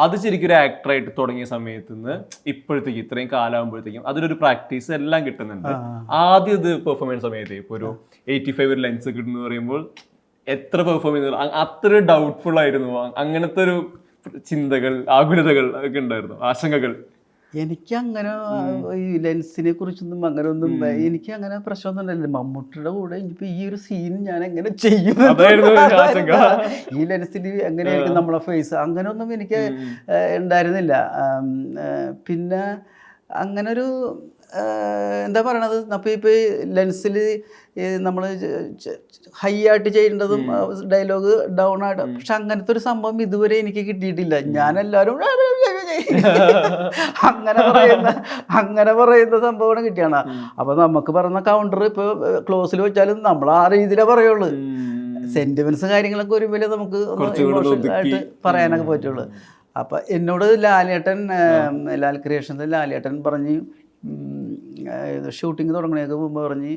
അത് ശരിക്കും ഒരു ആക്ടറായിട്ട് തുടങ്ങിയ സമയത്ത് നിന്ന് ഇപ്പോഴത്തേക്ക് ഇത്രയും കാലമാകുമ്പോഴത്തേക്കും അതിലൊരു പ്രാക്ടീസ് എല്ലാം കിട്ടുന്നുണ്ട്. ആദ്യം ഇത് പെർഫോമൻസ് സമയത്ത് ഇപ്പോൾ ഒരു 85 ലെൻസ് കിട്ടുന്നു പറയുമ്പോൾ എത്ര പെർഫോം ചെയ്യുന്നത് അത്ര ഡൗട്ട്ഫുൾ ആയിരുന്നു. അങ്ങനത്തെ ഒരു ചിന്തകൾ, ആകുലതകൾ ഒക്കെ ഉണ്ടായിരുന്നു, ആശങ്കകൾ? എനിക്കങ്ങനെ ഈ ലെൻസിനെ കുറിച്ചൊന്നും അങ്ങനെ ഒന്നും എനിക്ക് അങ്ങനെ പ്രശ്നമൊന്നും ഉണ്ടായില്ല. മമ്മൂട്ടിയുടെ കൂടെ ഇനിയിപ്പോൾ ഈ ഒരു സീൻ ഞാൻ എങ്ങനെ ചെയ്യും, ഈ ലെൻസിൽ എങ്ങനെയായിരിക്കും നമ്മളെ ഫേസ്, അങ്ങനെയൊന്നും എനിക്ക് ഉണ്ടായിരുന്നില്ല. പിന്നെ അങ്ങനൊരു എന്താ പറയണത്, അപ്പോൾ ഇപ്പോൾ ഈ ലെൻസിൽ നമ്മൾ ഹൈ ആയിട്ട് ചെയ്യേണ്ടതും ഡയലോഗ് ഡൗൺ ആയിട്ട്, പക്ഷെ അങ്ങനത്തെ ഒരു സംഭവം ഇതുവരെ എനിക്ക് കിട്ടിയിട്ടില്ല. ഞാനെല്ലാവരും അങ്ങനെ പറയുന്ന സംഭവമാണ് കിട്ടിയാണ്. അപ്പോൾ നമുക്ക് പറയുന്ന കൗണ്ടർ ഇപ്പോൾ ക്ലോസിൽ വെച്ചാലും നമ്മൾ ആ രീതിയിലേ പറയുള്ളൂ. സെന്റിമെന്റ്സ് കാര്യങ്ങളൊക്കെ വരുമ്പോൾ നമുക്ക് ഇമോഷണൽ ആയിട്ട് പറയാനൊക്കെ പറ്റുള്ളൂ. അപ്പം എന്നോട് ലാലേട്ടൻ, ലാൽ ക്രിയേഷൻസ് ലാലേട്ടൻ പറഞ്ഞ് ഷൂട്ടിങ് തുടങ്ങണേക്ക് മുമ്പ് പറഞ്ഞ്,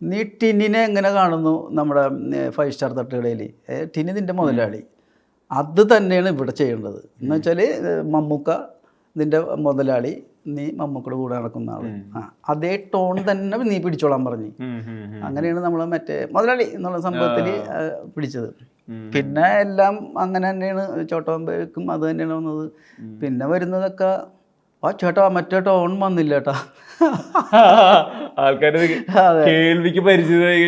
നീ ടിന്നിനെ എങ്ങനെ കാണുന്നു നമ്മുടെ 5 സ്റ്റാർ തട്ടുകടയിൽ, ടിനി നിൻ്റെ മുതലാളി, അത് തന്നെയാണ് ഇവിടെ ചെയ്യേണ്ടത് എന്ന് വെച്ചാൽ മമ്മൂക്ക നിൻ്റെ മുതലാളി, നീ മമ്മൂക്കയുടെ കൂടെ നടക്കുന്ന ആൾ, അതേ ടോൺ തന്നെ നീ പിടിച്ചോളാൻ പറഞ്ഞ്. അങ്ങനെയാണ് നമ്മൾ മറ്റേ മുതലാളി എന്നുള്ള സംഭവത്തിൽ പിടിച്ചത്. പിന്നെ എല്ലാം അങ്ങനെ തന്നെയാണ്. ചോട്ടോമ്പേക്കും അത് തന്നെയാണ് വന്നത്. പിന്നെ വരുന്നതൊക്കെ ചേട്ടാ മറ്റേ ടോൺ വന്നില്ല ചേട്ടാ, ആൾക്കാർ കേൾവിക്ക് പരിചിതമായി.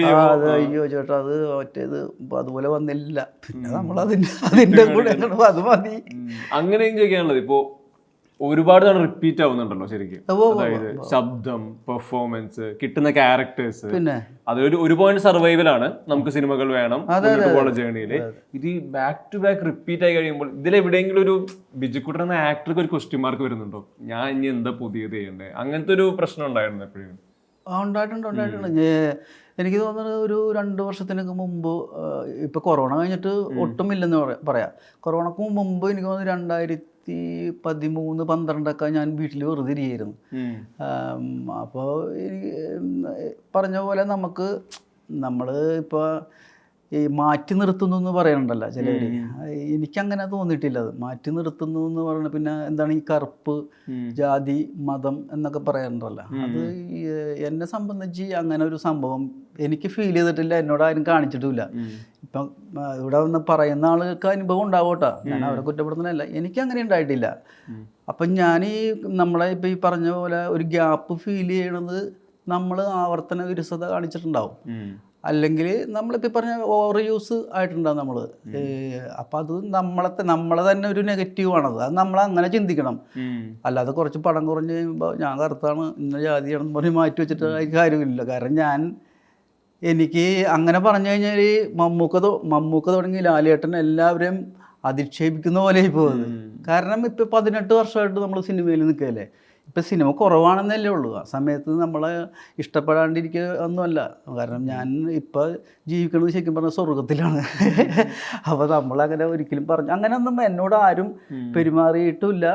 അയ്യോ ചേട്ടാ അത് മറ്റേത് അതുപോലെ വന്നില്ല. പിന്നെ നമ്മൾ അതിന്റെ കൂടെ അത് മതി. അങ്ങനെയും ചോദിക്കാനുള്ളത് ഇപ്പോ ഒരുപാട് തവണ റിപ്പീറ്റ് ആവുന്നുണ്ടല്ലോ ശരിക്കും. അതായത് ശബ്ദം, പെർഫോമൻസ്, കിട്ടുന്ന ക്യാരക്ടേഴ്സ്, പിന്നെ അതൊരു ഒരു പോയിന്റ് സർവൈവലാണ്. നമുക്ക് സിനിമകൾ വേണം ജേർണിയില്. ഇത് ബാക്ക് ടു ബാക്ക് റിപ്പീറ്റ് ആയി കഴിയുമ്പോൾ ഇതിലെവിടെയെങ്കിലും ഒരു ബിജുക്കുട്ടൻ എന്ന ആക്ടർക്ക് ഒരു ക്വസ്റ്റ്യൻ മാർക്ക് വരുന്നുണ്ടോ? ഞാൻ ഇനി എന്താ പുതിയത് ചെയ്യണ്ടേ? അങ്ങനത്തെ ഒരു പ്രശ്നം ഉണ്ടായിരുന്നു എപ്പോഴും? ഉണ്ടായിട്ടുണ്ട്. എനിക്ക് തോന്നുന്നത് ഒരു 2 വർഷത്തിനൊക്കെ മുമ്പ്, ഇപ്പൊ കൊറോണ കഴിഞ്ഞിട്ട് ഒട്ടുമില്ലെന്ന് പറയാം. കൊറോണക്ക് മുമ്പ് എനിക്ക് തോന്നുന്നു 2013-12 ഞാൻ വീട്ടിൽ വെറുതെ ഇരിക്കുകയായിരുന്നു. അപ്പോൾ പറഞ്ഞ പോലെ നമ്മൾ ഇപ്പോൾ ഈ മാറ്റി നിർത്തുന്നു എന്ന് പറയാനുണ്ടല്ലോ ചിലവർ, എനിക്കങ്ങനെ തോന്നിയിട്ടില്ല. അത് മാറ്റി നിർത്തുന്നു എന്ന് പറയുന്നത് പിന്നെ എന്താണ് ഈ കറുപ്പ്, ജാതി, മതം എന്നൊക്കെ പറയാറുണ്ടല്ലോ. അത് എന്നെ സംബന്ധിച്ച് അങ്ങനെ ഒരു സംഭവം എനിക്ക് ഫീൽ ചെയ്തിട്ടില്ല, എന്നോട് ആരും കാണിച്ചിട്ടുമില്ല. ഇപ്പം ഇവിടെ വന്ന് പറയുന്ന ആളുകൾക്ക് അനുഭവം ഉണ്ടാവട്ടെ, ഞാൻ അവരെ കുറ്റപ്പെടുത്തുന്നതല്ല, എനിക്കങ്ങനെ ഉണ്ടായിട്ടില്ല. അപ്പം ഞാൻ നമ്മളെ ഇപ്പം ഈ പറഞ്ഞ പോലെ ഒരു ഗ്യാപ്പ് ഫീൽ ചെയ്യണത് നമ്മൾ ആവർത്തന വിരസത കാണിച്ചിട്ടുണ്ടാവും, അല്ലെങ്കിൽ നമ്മളിപ്പോൾ പറഞ്ഞ ഓവർ യൂസ് ആയിട്ടുണ്ടാകും നമ്മൾ. അപ്പം അത് നമ്മളെ തന്നെ ഒരു നെഗറ്റീവാണത്. അത് നമ്മളങ്ങനെ ചിന്തിക്കണം. അല്ലാതെ കുറച്ച് പടം കുറഞ്ഞ് കഴിയുമ്പോൾ ഞാൻ കറുത്താണ് ഇന്ന ജാതിയാണെന്ന് പറഞ്ഞ് മാറ്റി വെച്ചിട്ട് കാര്യമില്ല. കാരണം എനിക്ക് അങ്ങനെ പറഞ്ഞു കഴിഞ്ഞാൽ മമ്മൂക്ക തുടങ്ങി ലാലേട്ടൻ എല്ലാവരെയും അധിക്ഷേപിക്കുന്ന പോലെ പോകുന്നത്. കാരണം ഇപ്പം 18 വർഷമായിട്ട് നമ്മൾ സിനിമയിൽ നിൽക്കുകയല്ലേ. ഇപ്പം സിനിമ കുറവാണെന്നല്ലേ ഉള്ളൂ. ആ സമയത്ത് നമ്മളെ ഇഷ്ടപ്പെടാണ്ടിരിക്കുക ഒന്നുമല്ല. കാരണം ഞാൻ ഇപ്പോൾ ജീവിക്കുന്നത് ശരിക്കും പറഞ്ഞാൽ സ്വർഗത്തിലാണ്. അപ്പോൾ നമ്മളങ്ങനെ ഒരിക്കലും അങ്ങനെയൊന്നും എന്നോട് ആരും പെരുമാറിയിട്ടുമില്ല.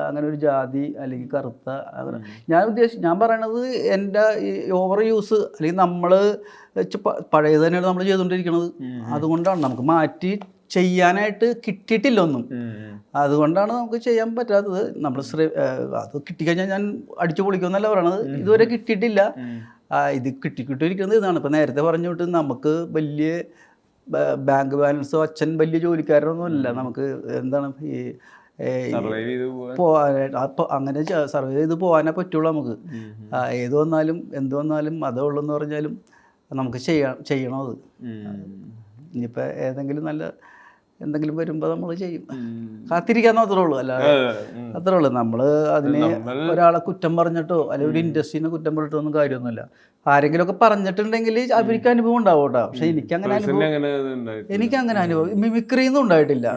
അങ്ങനെ ഒരു ജാതി അല്ലെങ്കിൽ കറുത്ത അങ്ങനെ ഞാൻ പറയണത് എൻ്റെ ഈ ഓവർ യൂസ് അല്ലെങ്കിൽ നമ്മൾ പഴയത് തന്നെയാണ് നമ്മൾ ചെയ്തുകൊണ്ടിരിക്കുന്നത്. അതുകൊണ്ടാണ് നമുക്ക് മാറ്റി ചെയ്യാനായിട്ട് കിട്ടിയിട്ടില്ല ഒന്നും. അതുകൊണ്ടാണ് നമുക്ക് ചെയ്യാൻ പറ്റാത്തത്. നമ്മൾ അത് കിട്ടിക്കഴിഞ്ഞാൽ ഞാൻ അടിച്ചു പൊളിക്കുമെന്നല്ല പറയണത്, ഇതുവരെ കിട്ടിയിട്ടില്ല. ഇത് കിട്ടിയിരിക്കുന്നത് ഇതാണ്. ഇപ്പം നേരത്തെ പറഞ്ഞു വിട്ട് നമുക്ക് വലിയ ബാങ്ക് ബാലൻസോ അച്ഛൻ വലിയ ജോലിക്കാരനൊന്നുമില്ല. നമുക്ക് എന്താണ് ഈ പോകാനായിട്ട് അപ്പോൾ അങ്ങനെ സർവൈവ് ചെയ്ത് പോകാനേ പറ്റുള്ളൂ നമുക്ക്. ഏത് വന്നാലും എന്ത് വന്നാലും അതേ ഉള്ളൂ എന്ന് പറഞ്ഞാലും നമുക്ക് ചെയ്യണം അത്. ഇനിയിപ്പോൾ ഏതെങ്കിലും നല്ല എന്തെങ്കിലും വരുമ്പോൾ നമ്മൾ ചെയ്യും. കാത്തിരിക്കാന്ന് മാത്രമേ ഉള്ളൂ, അല്ലാതെ അത്രേ ഉള്ളൂ. നമ്മൾ അതിന് ഒരാളെ കുറ്റം പറഞ്ഞിട്ടോ അല്ലെങ്കിൽ ഒരു ഇൻഡസ്ട്രീനെ കുറ്റം പറഞ്ഞിട്ടോ ഒന്നും കാര്യമൊന്നുമില്ല. ആരെങ്കിലുമൊക്കെ പറഞ്ഞിട്ടുണ്ടെങ്കിൽ അവർക്ക് അനുഭവം ഉണ്ടാവും കേട്ടോ. പക്ഷെ എനിക്കങ്ങനെ അനുഭവം മിമിക്രിയൊന്നും ഉണ്ടായിട്ടില്ല.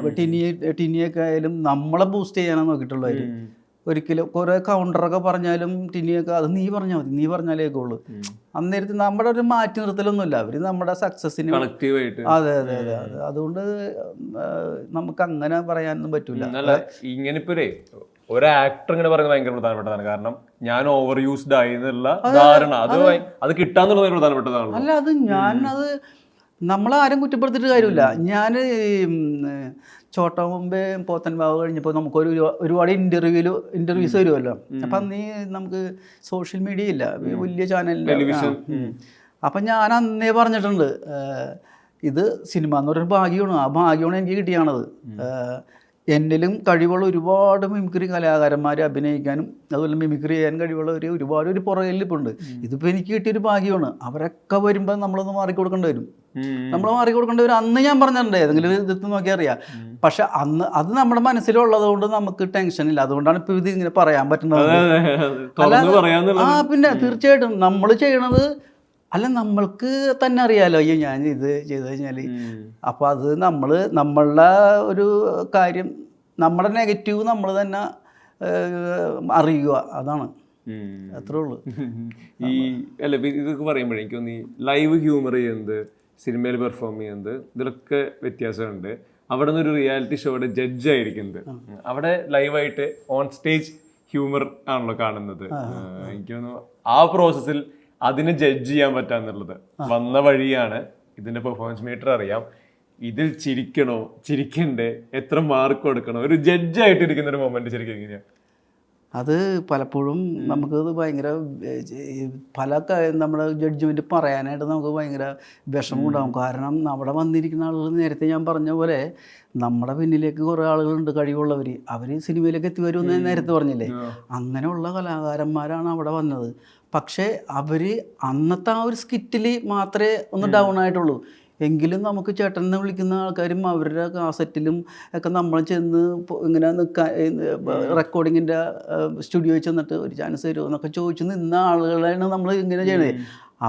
ടിനിയൊക്കെ ആയാലും നമ്മളെ ബൂസ്റ്റ് ചെയ്യാനാണ് നോക്കിയിട്ടുള്ളൂ. അതിൽ ഒരിക്കലും കുറേ കൗണ്ടറൊക്കെ പറഞ്ഞാലും ടിനിയൊക്കെ അത് നീ പറഞ്ഞാൽ മതി, നീ പറഞ്ഞാലേ കേൾക്കുള്ളൂ. അന്നേരത്ത് നമ്മുടെ ഒരു മാറ്റി നിർത്തലൊന്നുമില്ല. അവർ നമ്മുടെ സക്സസ്സിന് അതെ അതെ അതെ അതെ. അതുകൊണ്ട് നമുക്ക് അങ്ങനെ പറയാനൊന്നും പറ്റൂല. ഇങ്ങനെ ഇപ്പൊ ഒരു ആക്ടർ ഇങ്ങനെ പറയുന്നത് ഭയങ്കര പ്രധാനപ്പെട്ടതാണ്. കാരണം ഞാൻ ഓവർ യൂസ്ഡ് ആയി എന്നുള്ള ധാരണ അത് കിട്ടാന്നുള്ളത് ഭയങ്കര പ്രധാനപ്പെട്ടതാണ്. അല്ല, അത് ഞാനത് നമ്മളാരും കുറ്റപ്പെടുത്തിയിട്ട് കാര്യമില്ല. ഞാൻ ചോട്ടാ മുമ്പേ പോത്തൻ ബാബു കഴിഞ്ഞപ്പോൾ നമുക്കൊരു ഒരുപാട് ഇൻ്റർവ്യൂസ് വരുമല്ലോ. അപ്പം അന്ന് നമുക്ക് സോഷ്യൽ മീഡിയ ഇല്ല, വലിയ ചാനലിൽ ടെലിവിഷൻ. അപ്പം ഞാൻ അന്നേ പറഞ്ഞിട്ടുണ്ട്, ഇത് സിനിമ എന്ന് പറയുന്ന ഭാഗ്യമാണ്. ആ ഭാഗ്യമാണ് എനിക്ക് കിട്ടിയാണത്. എന്നിലും കഴിവുള്ള ഒരുപാട് മിമിക്രി കലാകാരന്മാർ അഭിനയിക്കാനും അതുപോലെ മിമിക്രി ചെയ്യാൻ കഴിവുള്ളവർ ഒരുപാട് ഒരു പുറകിലിപ്പുണ്ട്. ഇതിപ്പോൾ എനിക്ക് കിട്ടിയൊരു ഭാഗ്യമാണ്. അവരൊക്കെ വരുമ്പോൾ നമ്മളൊന്ന് മാറിക്കൊടുക്കേണ്ടി വരും. നമ്മൾ മാറിക്കൊടുക്കേണ്ടി വരും. അന്ന് ഞാൻ പറഞ്ഞിട്ടുണ്ട്, ഏതെങ്കിലും ഇത് നോക്കിയാൽ അറിയാം. പക്ഷെ അന്ന് അത് നമ്മുടെ മനസ്സിലുള്ളത് കൊണ്ട് നമുക്ക് ടെൻഷനില്ല. അതുകൊണ്ടാണ് ഇപ്പോൾ ഇത് ഇങ്ങനെ പറയാൻ പറ്റുന്നത്. പിന്നെ തീർച്ചയായിട്ടും നമ്മൾ ചെയ്യണത് അല്ല, നമ്മൾക്ക് തന്നെ അറിയാലോ, അയ്യോ ഞാൻ ഇത് ചെയ്ത് കഴിഞ്ഞാൽ. അപ്പോൾ അത് നമ്മളുടെ ഒരു കാര്യം, നമ്മുടെ നെഗറ്റീവ് നമ്മൾ തന്നെ അറിയുക, അതാണ്. അത്രേ ഉള്ളൂ. ഈ അല്ല ഇതൊക്കെ പറയുമ്പോഴേ എനിക്ക് തോന്നി ലൈവ് ഹ്യൂമർ ചെയ്യുന്നത് സിനിമയിൽ പെർഫോം ചെയ്യുന്നത് ഇതിലൊക്കെ വ്യത്യാസമുണ്ട്. അവിടെ നിന്നൊരു റിയാലിറ്റി ഷോയുടെ ജഡ്ജായിരിക്കുന്നത്, അവിടെ ലൈവായിട്ട് ഓൺ സ്റ്റേജ് ഹ്യൂമർ ആണല്ലോ കാണുന്നത്. എനിക്ക് തോന്നുന്നു ആ പ്രോസസ്സിൽ അതിനെ ജഡ്ജ് ചെയ്യാൻ പറ്റാന്നുള്ളത് വന്ന വഴിയാണ്. ഇതിന്റെ പെർഫോമൻസ് മീറ്റർ അറിയാം. ഇതിൽ ചിരിക്കണോ ചിരിക്കണ്ടേ, എത്ര മാർക്ക് കൊടുക്കണോ, ഒരു ജഡ്ജായിട്ട് ഇരിക്കുന്ന ഒരു മൊമെന്റ് ശരിക്കും എങ്ങനെയാ? അത് പലപ്പോഴും നമുക്കത് ഭയങ്കര നമ്മുടെ ജഡ്ജ്മെൻറ്റ് പറയാനായിട്ട് നമുക്ക് ഭയങ്കര വിഷമം ഉണ്ടാകും. കാരണം അവിടെ വന്നിരിക്കുന്ന ആളുകൾ നേരത്തെ ഞാൻ പറഞ്ഞ പോലെ നമ്മുടെ പിന്നിലേക്ക് കുറേ ആളുകളുണ്ട് കഴിവുള്ളവർ. അവർ സിനിമയിലേക്ക് എത്തി വരുമെന്ന് നേരത്തെ പറഞ്ഞില്ലേ, അങ്ങനെയുള്ള കലാകാരന്മാരാണ് അവിടെ വന്നത്. പക്ഷേ അവർ അന്നത്തെ ആ ഒരു സ്കിറ്റിൽ മാത്രമേ ഒന്ന് ഡൗൺ ആയിട്ടുള്ളൂ. എങ്കിലും നമുക്ക് ചേട്ടനെ വിളിക്കുന്ന ആൾക്കാരും അവരുടെ കാസറ്റിലും ഒക്കെ നമ്മൾ ചെന്ന് ഇങ്ങനെ നിൽക്കാൻ റെക്കോർഡിങ്ങിൻ്റെ സ്റ്റുഡിയോയിൽ ചെന്നിട്ട് ഒരു ചാൻസ് തരുമോ എന്നൊക്കെ ചോദിച്ച് നിന്ന ആളുകളാണ് നമ്മൾ ഇങ്ങനെ ചെയ്യണത്.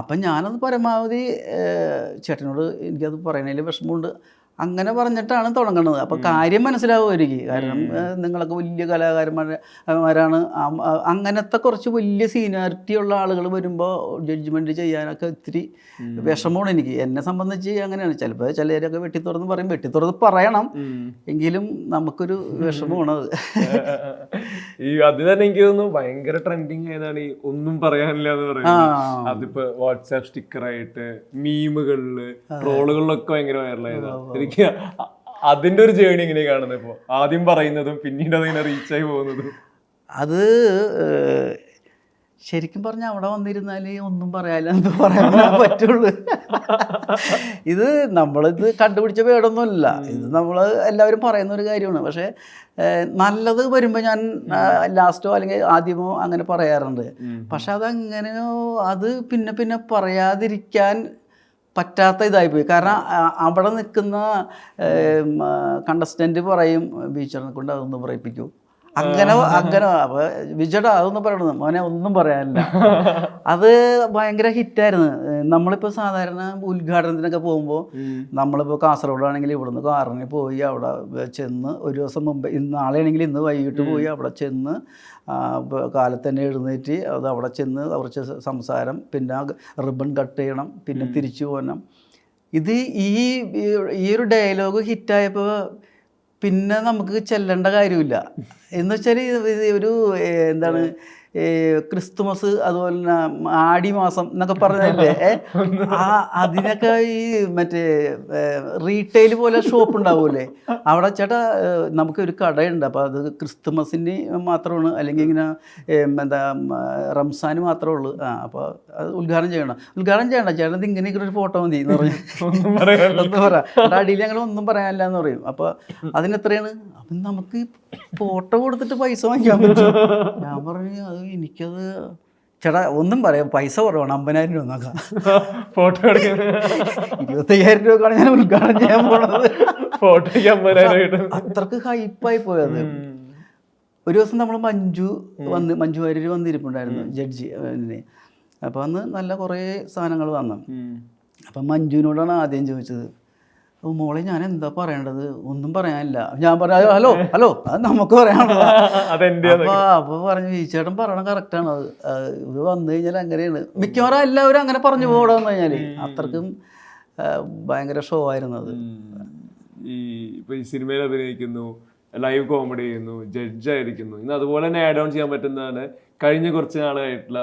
അപ്പം ഞാനത് പരമാവധി ചേട്ടനോട് എനിക്കത് പറയണതിൽ വിഷമമുണ്ട്. അങ്ങനെ പറഞ്ഞിട്ടാണ് തുടങ്ങുന്നത്. അപ്പോൾ കാര്യം മനസ്സിലാവുമായിരിക്കും. കാരണം നിങ്ങളൊക്കെ വലിയ കലാകാരന്മാരാണ്. അങ്ങനത്തെ കുറച്ച് വലിയ സീനിയോറിറ്റി ഉള്ള ആളുകൾ വരുമ്പോൾ ജഡ്ജ്മെൻറ്റ് ചെയ്യാനൊക്കെ ഇത്തിരി വിഷമമാണ് എനിക്ക്. എന്നെ സംബന്ധിച്ച് അങ്ങനെയാണ്. ചിലപ്പോൾ ചിലരൊക്കെ വെട്ടിത്തുറന്ന് പറയും, വെട്ടിത്തുറന്ന് പറയണം, എങ്കിലും നമുക്കൊരു വിഷമമാണ് അത്. അത് തന്നെ എനിക്ക് തോന്നുന്നു ഭയങ്കര ട്രെൻഡിങ് ആയതാണ് ഈ ഒന്നും പറയാനില്ല എന്ന് പറയുന്നത്. അതിപ്പോ വാട്സാപ്പ് സ്റ്റിക്കറായിട്ട് മീമുകളില് ട്രോളുകളിലൊക്കെ ഭയങ്കര വൈറലായതാണ്. അതിന്റെ ഒരു ജേണി എങ്ങനെ കാണുന്നത്? ഇപ്പോ ആദ്യം പറയുന്നതും പിന്നീട് അതിങ്ങനെ റീച്ചായി പോകുന്നതും. അത് ശരിക്കും പറഞ്ഞാൽ അവിടെ വന്നിരുന്നാൽ ഒന്നും പറയാനില്ല, എന്ത് പറയാൻ പറ്റുള്ളൂ. ഇത് നമ്മളിത് കണ്ടുപിടിച്ച വേടൊന്നുമല്ല. ഇത് നമ്മൾ എല്ലാവരും പറയുന്ന ഒരു കാര്യമാണ്. പക്ഷേ നല്ലത് വരുമ്പോൾ ഞാൻ ലാസ്റ്റോ അല്ലെങ്കിൽ ആദ്യമോ അങ്ങനെ പറയാറുണ്ട്. പക്ഷെ അതങ്ങനെയോ അത് പിന്നെ പിന്നെ പറയാതിരിക്കാൻ പറ്റാത്ത ഇതായിപ്പോയി. കാരണം അവിടെ നിൽക്കുന്ന കണ്ടസ്റ്റൻറ്റ് പറയും, ബീച്ചറിനെ കൊണ്ട് അതൊന്ന് പറയിപ്പിക്കൂ, അങ്ങനെ അപ്പോൾ വിജയുടെ അതൊന്നും പറയണത് മോനെ ഒന്നും പറയാനില്ല. അത് ഭയങ്കര ഹിറ്റായിരുന്നു. നമ്മളിപ്പോൾ സാധാരണ ഉദ്ഘാടനത്തിനൊക്കെ പോകുമ്പോൾ നമ്മളിപ്പോൾ കാസർഗോഡാണെങ്കിൽ ഇവിടുന്ന് കാറിന് പോയി അവിടെ ചെന്ന് ഒരു ദിവസം മുമ്പ്, നാളെയാണെങ്കിൽ ഇന്ന് വൈകിട്ട് പോയി അവിടെ ചെന്ന് കാലത്ത് തന്നെ എഴുന്നേറ്റ് അത് അവിടെ ചെന്ന് കുറച്ച് സംസാരം, പിന്നെ റിബൺ കട്ട് ചെയ്യണം, പിന്നെ തിരിച്ചു പോകണം. ഇത് ഈ ഒരു ഡയലോഗ് ഹിറ്റായപ്പോൾ പിന്നെ നമുക്ക് ചെല്ലേണ്ട കാര്യമില്ല. എന്ന് വെച്ചാൽ ഒരു എന്താണ് ക്രിസ്തുമസ് അതുപോലെ തന്നെ ആടി മാസം എന്നൊക്കെ പറഞ്ഞല്ലേ, അതിനൊക്കെ ഈ മറ്റേ റീറ്റെയിൽ പോലെ ഷോപ്പ് ഉണ്ടാവുമല്ലേ, അവിടെ ചേട്ടാ നമുക്കൊരു കടയുണ്ട്, അപ്പോൾ അത് ക്രിസ്തുമസിന് മാത്രമാണ്, അല്ലെങ്കിൽ ഇങ്ങനെ എന്താ റംസാന് മാത്രമേ ഉള്ളൂ. അപ്പോൾ അത് ഉദ്ഘാടനം ചെയ്യണ്ട ചേട്ടൻ ഇങ്ങനെയൊക്കെ ഒരു ഫോട്ടോ മതി എന്ന് പറഞ്ഞു. ഒന്നും പറയാം അടിയിൽ ഞങ്ങൾ ഒന്നും പറയാനില്ല എന്ന് പറയും. അപ്പോൾ അതിനെത്രയാണ്? അപ്പം നമുക്ക് ഫോട്ടോ കൊടുത്തിട്ട് പൈസ വാങ്ങിക്കാൻ പറ്റും. ഞാൻ പറഞ്ഞു അത് എനിക്കത് ചേട്ടാ ഒന്നും പറയാം, പൈസ കുറവാണ്, 50,000 രൂപ നോക്കാം. ഫോട്ടോ 25,000 രൂപക്കാണ് ഞാൻ ഉദ്ഘാടനം ചെയ്യാൻ പോണത്. ഫോട്ടോയ്ക്ക് 50,000 അത്രക്ക് ഹൈപ്പായി പോയത്. ഒരു ദിവസം നമ്മൾ മഞ്ജു വാര്യർ വന്നിരിപ്പുണ്ടായിരുന്നു ജഡ്ജി. അപ്പോൾ അന്ന് നല്ല കുറേ സാധനങ്ങൾ വന്നു. അപ്പം മഞ്ജുവിനോടാണ് ആദ്യം ചോദിച്ചത്, മോളെ ഞാൻ എന്താ പറയേണ്ടത്, ഒന്നും പറയാനില്ല. ഞാൻ പറഞ്ഞു ഹലോ ഹലോ അത് നമുക്ക് പറയാനുള്ളത്. അപ്പോൾ പറഞ്ഞു ഈ ചേട്ടൻ പറയണ കറക്റ്റാണ്, ഇത് വന്നു കഴിഞ്ഞാൽ അങ്ങനെയാണ്. മിക്കവാറും എല്ലാവരും അങ്ങനെ പറഞ്ഞു പോകണം വന്നു കഴിഞ്ഞാൽ. അത്രക്കും ഭയങ്കര ഷോ ആയിരുന്നു അത്. ഇപ്പൊ ഈ സിനിമയിൽ അഭിനയിക്കുന്നു, ലൈവ് കോമഡി ചെയ്യുന്നു, ജഡ്ജായിരിക്കുന്നു. ഇന്ന് അതുപോലെ തന്നെ ആഡ് ഓൺ ചെയ്യാൻ പറ്റുന്നതാണ് കഴിഞ്ഞ കുറച്ച് നാളായിട്ടുള്ള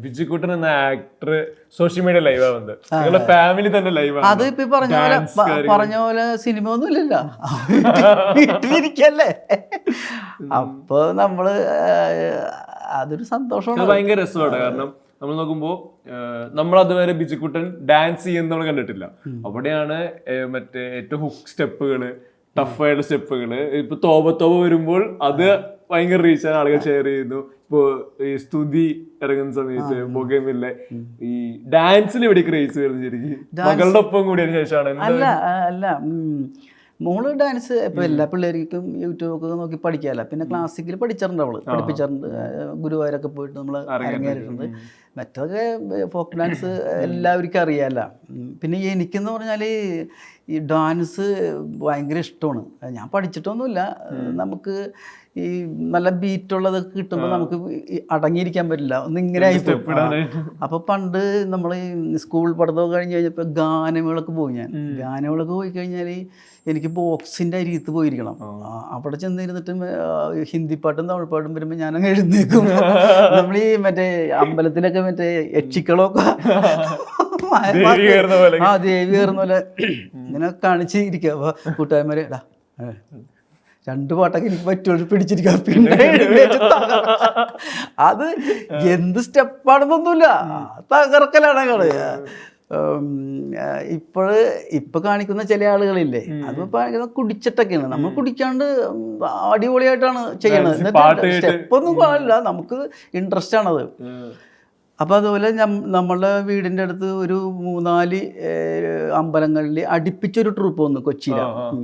ബിജുക്കുട്ടൻ എന്ന ആക്ടർ സോഷ്യൽ മീഡിയ ലൈവ് ആവുന്നത്. നിങ്ങളുടെ ഫാമിലി തന്നെ ലൈവ് ആണ്. അത് ഇപ്പൊ പറഞ്ഞ പോലെ സിനിമ ഒന്നും ഇല്ലല്ലോ, വീട്ടിലിരിക്കല്ലേ. അപ്പൊ നമ്മള് അതൊരു സന്തോഷമാണ്, ഭയങ്കര രസമാണ്. കാരണം നമ്മൾ നോക്കുമ്പോൾ നമ്മൾ അതുവരെ ബിജുക്കുട്ടൻ ഡാൻസ് ചെയ്യുന്ന നമ്മൾ കണ്ടിട്ടില്ല. അവിടെയാണ് മറ്റേ ഏറ്റവും ഹുക്ക് സ്റ്റെപ്പുകള്, ടഫായിട്ടുള്ള സ്റ്റെപ്പുകള്. ഇപ്പൊ തോപ വരുമ്പോൾ അത് ഭയങ്കര റീച്ചാണ്, ആളുകൾ ഷെയർ ചെയ്യുന്നു. ഇപ്പോ ഈ സ്തുതി ഇറങ്ങുന്ന സമയത്ത് ബൊഗേമില്ല ഈ ഡാൻസിൽ ഇവിടെ ക്രേസ് വരുന്നത് ശരിക്കും മകളുടെ ഒപ്പം കൂടിയതിനു ശേഷമാണ്. അല്ല മോള് ഡാൻസ് ഇപ്പൊ എല്ലാ പിള്ളേർക്കും യൂട്യൂബൊക്കെ നോക്കി പഠിക്കാമല്ല. പിന്നെ ക്ലാസിക്കൽ പഠിച്ചിട്ടുണ്ട്, അവള് പഠിപ്പിച്ചിട്ടുണ്ട്, ഗുരുവായൂരൊക്കെ പോയിട്ട് നമ്മൾ അരങ്ങേറിയിട്ടുണ്ട്. മറ്റൊക്കെ ഫോക്ക് ഡാൻസ് എല്ലാവർക്കും അറിയാമല്ല. പിന്നെ എനിക്കെന്ന് പറഞ്ഞാൽ ഈ ഡാൻസ് ഭയങ്കര ഇഷ്ടമാണ്. ഞാൻ പഠിച്ചിട്ടൊന്നുമില്ല. നമുക്ക് ഈ നല്ല ബീറ്റുള്ളതൊക്കെ കിട്ടുമ്പോൾ നമുക്ക് അടങ്ങിയിരിക്കാൻ പറ്റില്ല, ഒന്നിങ്ങനെ ആയിപ്പോയി. അപ്പോൾ പണ്ട് നമ്മൾ ഈ സ്കൂൾ പഠിത്തമൊക്കെ കഴിഞ്ഞ് കഴിഞ്ഞപ്പോൾ ഗാനമേളക്ക് പോയി. ഞാൻ ഗാനമേളക്ക് പോയി കഴിഞ്ഞാൽ എനിക്ക് ബോക്സിൻ്റെ അരിയത്ത് പോയിരിക്കണം. അവിടെ ചെന്നിരുന്നിട്ട് ഹിന്ദി പാട്ടും തമിഴ് പാട്ടും വരുമ്പോൾ ഞാനങ്ങ് എഴുന്നേക്കും. നമ്മൾ ഈ മറ്റേ അമ്പലത്തിലൊക്കെ മറ്റേ യക്ഷിക്കളൊക്കെ ദേവി കയറുന്ന പോലെ ഇങ്ങനെ കാണിച്ചിരിക്കുക. അപ്പോൾ കൂട്ടുകാരന്മാരെ ഇടാ 2 പാട്ടൊക്കെ എനിക്ക് പറ്റുള്ളൂ പിടിച്ചിരിക്കുക. പിന്നെ അത് എന്ത് സ്റ്റെപ്പാണെന്നൊന്നുമില്ല, തകർക്കലാണ് ഞങ്ങള്. ഇപ്പൊ കാണിക്കുന്ന ചില ആളുകളില്ലേ, അത് കാണിക്കുന്ന കുടിച്ചിട്ടൊക്കെയാണ്. നമ്മൾ കുടിക്കാണ്ട് അടിപൊളിയായിട്ടാണ് ചെയ്യണത്. സ്റ്റെപ്പൊന്നും പാടില്ല, നമുക്ക് ഇൻട്രസ്റ്റ് ആണത്. അപ്പോൾ അതുപോലെ നമ്മളുടെ വീടിൻ്റെ അടുത്ത് ഒരു 3-4 അമ്പലങ്ങളിൽ അടുപ്പിച്ചൊരു ട്രൂപ്പ് വന്നു കൊച്ചിയിലാണ്.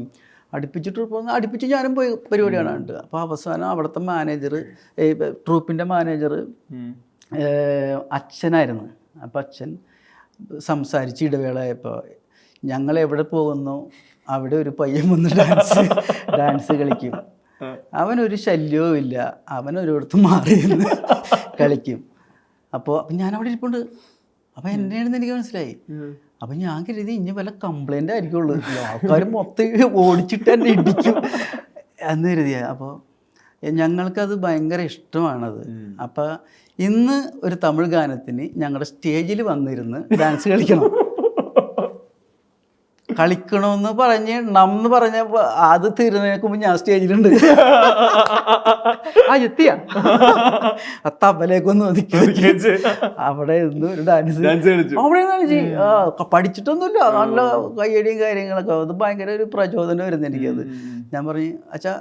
അടുപ്പിച്ച് ഞാനും പോയി പരിപാടിയാണ് ഉണ്ട്. അപ്പോൾ അവസാനം അവിടുത്തെ മാനേജർ, ട്രൂപ്പിൻ്റെ മാനേജർ അച്ഛനായിരുന്നു. അപ്പോൾ അച്ഛൻ സംസാരിച്ച് ഇടവേളയായപ്പോൾ ഞങ്ങൾ എവിടെ പോകുന്നു അവിടെ ഒരു പയ്യൻ വന്ന് ഡാൻസ് കളിക്കും. അവനൊരു ശല്യവും ഇല്ല, അവനൊരിടത്ത് മാറി കളിക്കും. അപ്പോൾ ഞാൻ അവിടെ ഇരിപ്പുണ്ട്. അപ്പോൾ എന്നെയാണെന്ന് എനിക്ക് മനസ്സിലായി. അപ്പം ഞാൻ കരുതി ഇനി വല്ല കംപ്ലൈൻ്റ് ആയിരിക്കുള്ളൂ, ആൾക്കാർ മൊത്തം ഓടിച്ചിട്ട് തന്നെ ഇടിക്കും എന്ന് കരുതിയ. അപ്പോൾ ഞങ്ങൾക്കത് ഭയങ്കര ഇഷ്ടമാണത്. അപ്പം ഇന്ന് ഒരു തമിഴ് ഗാനത്തിന് ഞങ്ങളുടെ സ്റ്റേജിൽ വന്നിരുന്ന് ഡാൻസ് കളിക്കണമെന്ന് പറഞ്ഞപ്പോൾ അത് തീരുന്നതിന് മുമ്പ് ഞാൻ സ്റ്റേജിലുണ്ട്. എത്തിയ തബലേക്കൊന്ന് ഒതുക്കി അവിടെ ഇരുന്ന് ഒരു ഡാൻസ് അവിടെ കളിച്ച്. പഠിച്ചിട്ടൊന്നുമില്ല, നല്ല കയ്യടിയും കാര്യങ്ങളൊക്കെ. അത് ഭയങ്കര ഒരു പ്രചോദനം വരുന്നു എനിക്കത്. ഞാൻ പറഞ്ഞു അച്ഛാ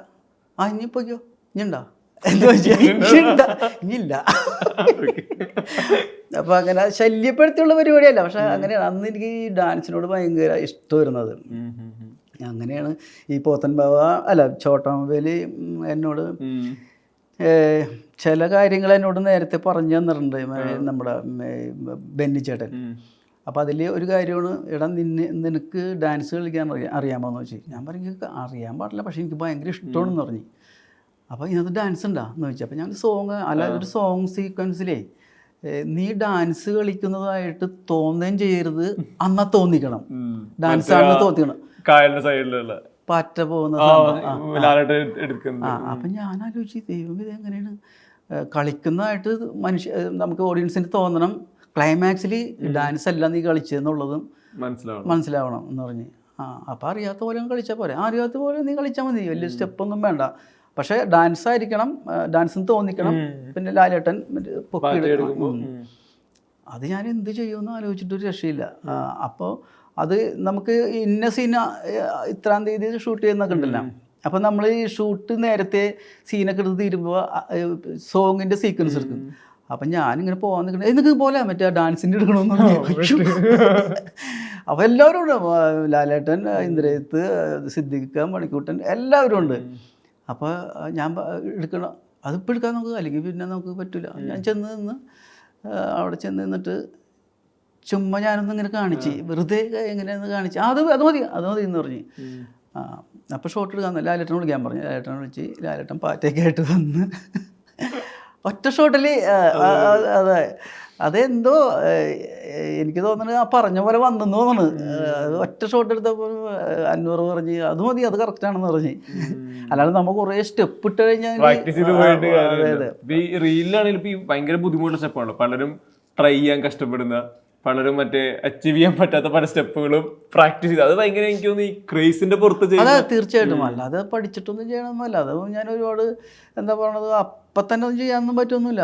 ഇനിയിപ്പോയ്ക്കോ, ഇനിയുണ്ടോ എന്താ ഇനിയില്ല. അപ്പം അങ്ങനെ ശല്യപ്പെടുത്തിയുള്ള പരിപാടിയല്ല, പക്ഷെ അങ്ങനെയാണ്. അന്ന് എനിക്ക് ഈ ഡാൻസിനോട് ഭയങ്കര ഇഷ്ടം വരുന്നത്. അങ്ങനെയാണ് ഈ പോത്തൻ ബാവ ചോട്ടാമൊബൈൽ എന്നോട് ചില കാര്യങ്ങൾ എന്നോട് നേരത്തെ പറഞ്ഞു തന്നിട്ടുണ്ട് നമ്മുടെ ബെന്നി ചേട്ടൻ. അപ്പോൾ അതിൽ ഒരു കാര്യമാണ്, എടാ നിനക്ക് ഡാൻസ് കളിക്കാൻ അറിയാമോ എന്ന് ചോദിച്ചു. ഞാൻ പറഞ്ഞു അറിയാൻ പാടില്ല, പക്ഷേ എനിക്ക് ഭയങ്കര ഇഷ്ടമാണെന്ന് പറഞ്ഞു. അപ്പോൾ ഇതിനകത്ത് ഡാൻസ് ഉണ്ടോ എന്ന് ചോദിച്ചു. അപ്പോൾ ഞാൻ ഒരു സോങ് സീക്വൻസിലേ നീ ഡാൻസ് കളിക്കുന്നതായിട്ട് തോന്നുകയും ചെയ്യരുത്, എന്നാ തോന്നിക്കണം, ഡാൻസ് ആണെന്ന് തോന്നിക്കണം. കായലിന്റെ സൈഡിലുള്ള പാറ്റ പോകുന്ന അപ്പം ഞാൻ ആലോചിച്ച് ദൈവം ഇത് എങ്ങനെയാണ് കളിക്കുന്നതായിട്ട് നമുക്ക് ഓഡിയൻസിന് തോന്നണം, ക്ലൈമാക്സിൽ ഡാൻസ് അല്ല നീ കളിച്ചതെന്നുള്ളതും മനസ്സിലാവണം എന്ന് പറഞ്ഞ്. അപ്പം അറിയാത്ത പോലെ കളിച്ചാൽ പോരെ, അറിയാത്ത പോലെ നീ കളിച്ചാൽ മതി, വലിയ സ്റ്റെപ്പൊന്നും വേണ്ട, പക്ഷേ ഡാൻസ് ആയിരിക്കണം, ഡാൻസിന് തോന്നിക്കണം. പിന്നെ ലാലേട്ടൻ പൊക്കിയെടുക്കും. അത് ഞാൻ എന്ത് ചെയ്യുമെന്ന് ആലോചിച്ചിട്ടൊരു രക്ഷയില്ല. അപ്പോൾ അത് നമുക്ക് ഇന്ന സീന ഇത്രാം തീയതി ഷൂട്ട് ചെയ്യുന്നൊക്കെ ഉണ്ടല്ലോ. അപ്പോൾ നമ്മൾ ഈ ഷൂട്ട് നേരത്തെ സീനൊക്കെ എടുത്ത് തീരുമ്പോൾ സോങ്ങിൻ്റെ സീക്വൻസ് എടുക്കും. അപ്പം ഞാനിങ്ങനെ പോകാൻ നിൽക്കണേ എനിക്ക് പോലെ മറ്റേ ഡാൻസിൻ്റെ എടുക്കണമെന്ന് അപ്പോൾ എല്ലാവരും ഉണ്ട്, ലാലേട്ടൻ, ഇന്ദ്രജിത്ത്, സിദ്ദിഖ്, മണിക്കൂട്ടൻ എല്ലാവരും ഉണ്ട്. അപ്പോൾ ഞാൻ എടുക്കണം, അതിപ്പോൾ എടുക്കാൻ നോക്കുക, അല്ലെങ്കിൽ പിന്നെ നമുക്ക് പറ്റില്ല. ഞാൻ ചെന്ന് നിന്ന് അവിടെ ചെന്ന് നിന്നിട്ട് ചുമ്മാ ഞാനൊന്നും ഇങ്ങനെ കാണിച്ച് വെറുതെ എങ്ങനെയാണെന്ന് കാണിച്ച് അത് മതി എന്ന് പറഞ്ഞ്. അപ്പോൾ ഷോട്ട് എടുക്കാൻ ലാലേട്ടനെ വിളിക്കാൻ പറഞ്ഞു. ലാലേട്ടനെ വിളിച്ച് ലാലേട്ടൻ പാറ്റയൊക്കെ ആയിട്ട് വന്ന് ഒറ്റ ഷോട്ടിൽ അതെന്തോ എനിക്ക് തോന്നുന്നത് ആ പറഞ്ഞ പോലെ വന്നെന്ന് തോന്നുന്നു. ഒറ്റ ഷോട്ട് എടുത്തപ്പോൾ അൻവർ പറഞ്ഞ് അത് മതി, അത് കറക്റ്റാണെന്ന് പറഞ്ഞ്. അല്ലാതെ നമ്മൾ കുറേ സ്റ്റെപ്പ് ഇട്ട് കഴിഞ്ഞാൽ റീലിലാണെങ്കിലും ഇപ്പൊ ഭയങ്കര ബുദ്ധിമുട്ടുള്ള സ്റ്റെപ്പാണല്ലോ, പലരും ട്രൈ ചെയ്യാൻ കഷ്ടപ്പെടുന്ന, പലരും മറ്റേ അച്ചീവ് ചെയ്യാൻ പറ്റാത്ത പല സ്റ്റെപ്പുകളും പ്രാക്ടീസ് ചെയ്ത് അത് ഭയങ്കര എനിക്ക് തോന്നുന്നു ഈ ക്രേസിന്റെ പുറത്ത് അതെ തീർച്ചയായിട്ടും. അല്ലാതെ പഠിച്ചിട്ടൊന്നും ചെയ്യണമെന്നല്ല, അത് ഞാൻ ഒരുപാട് എന്താ പറയണത് അപ്പം തന്നെ ഒന്നും ചെയ്യാനൊന്നും പറ്റൊന്നുമില്ല.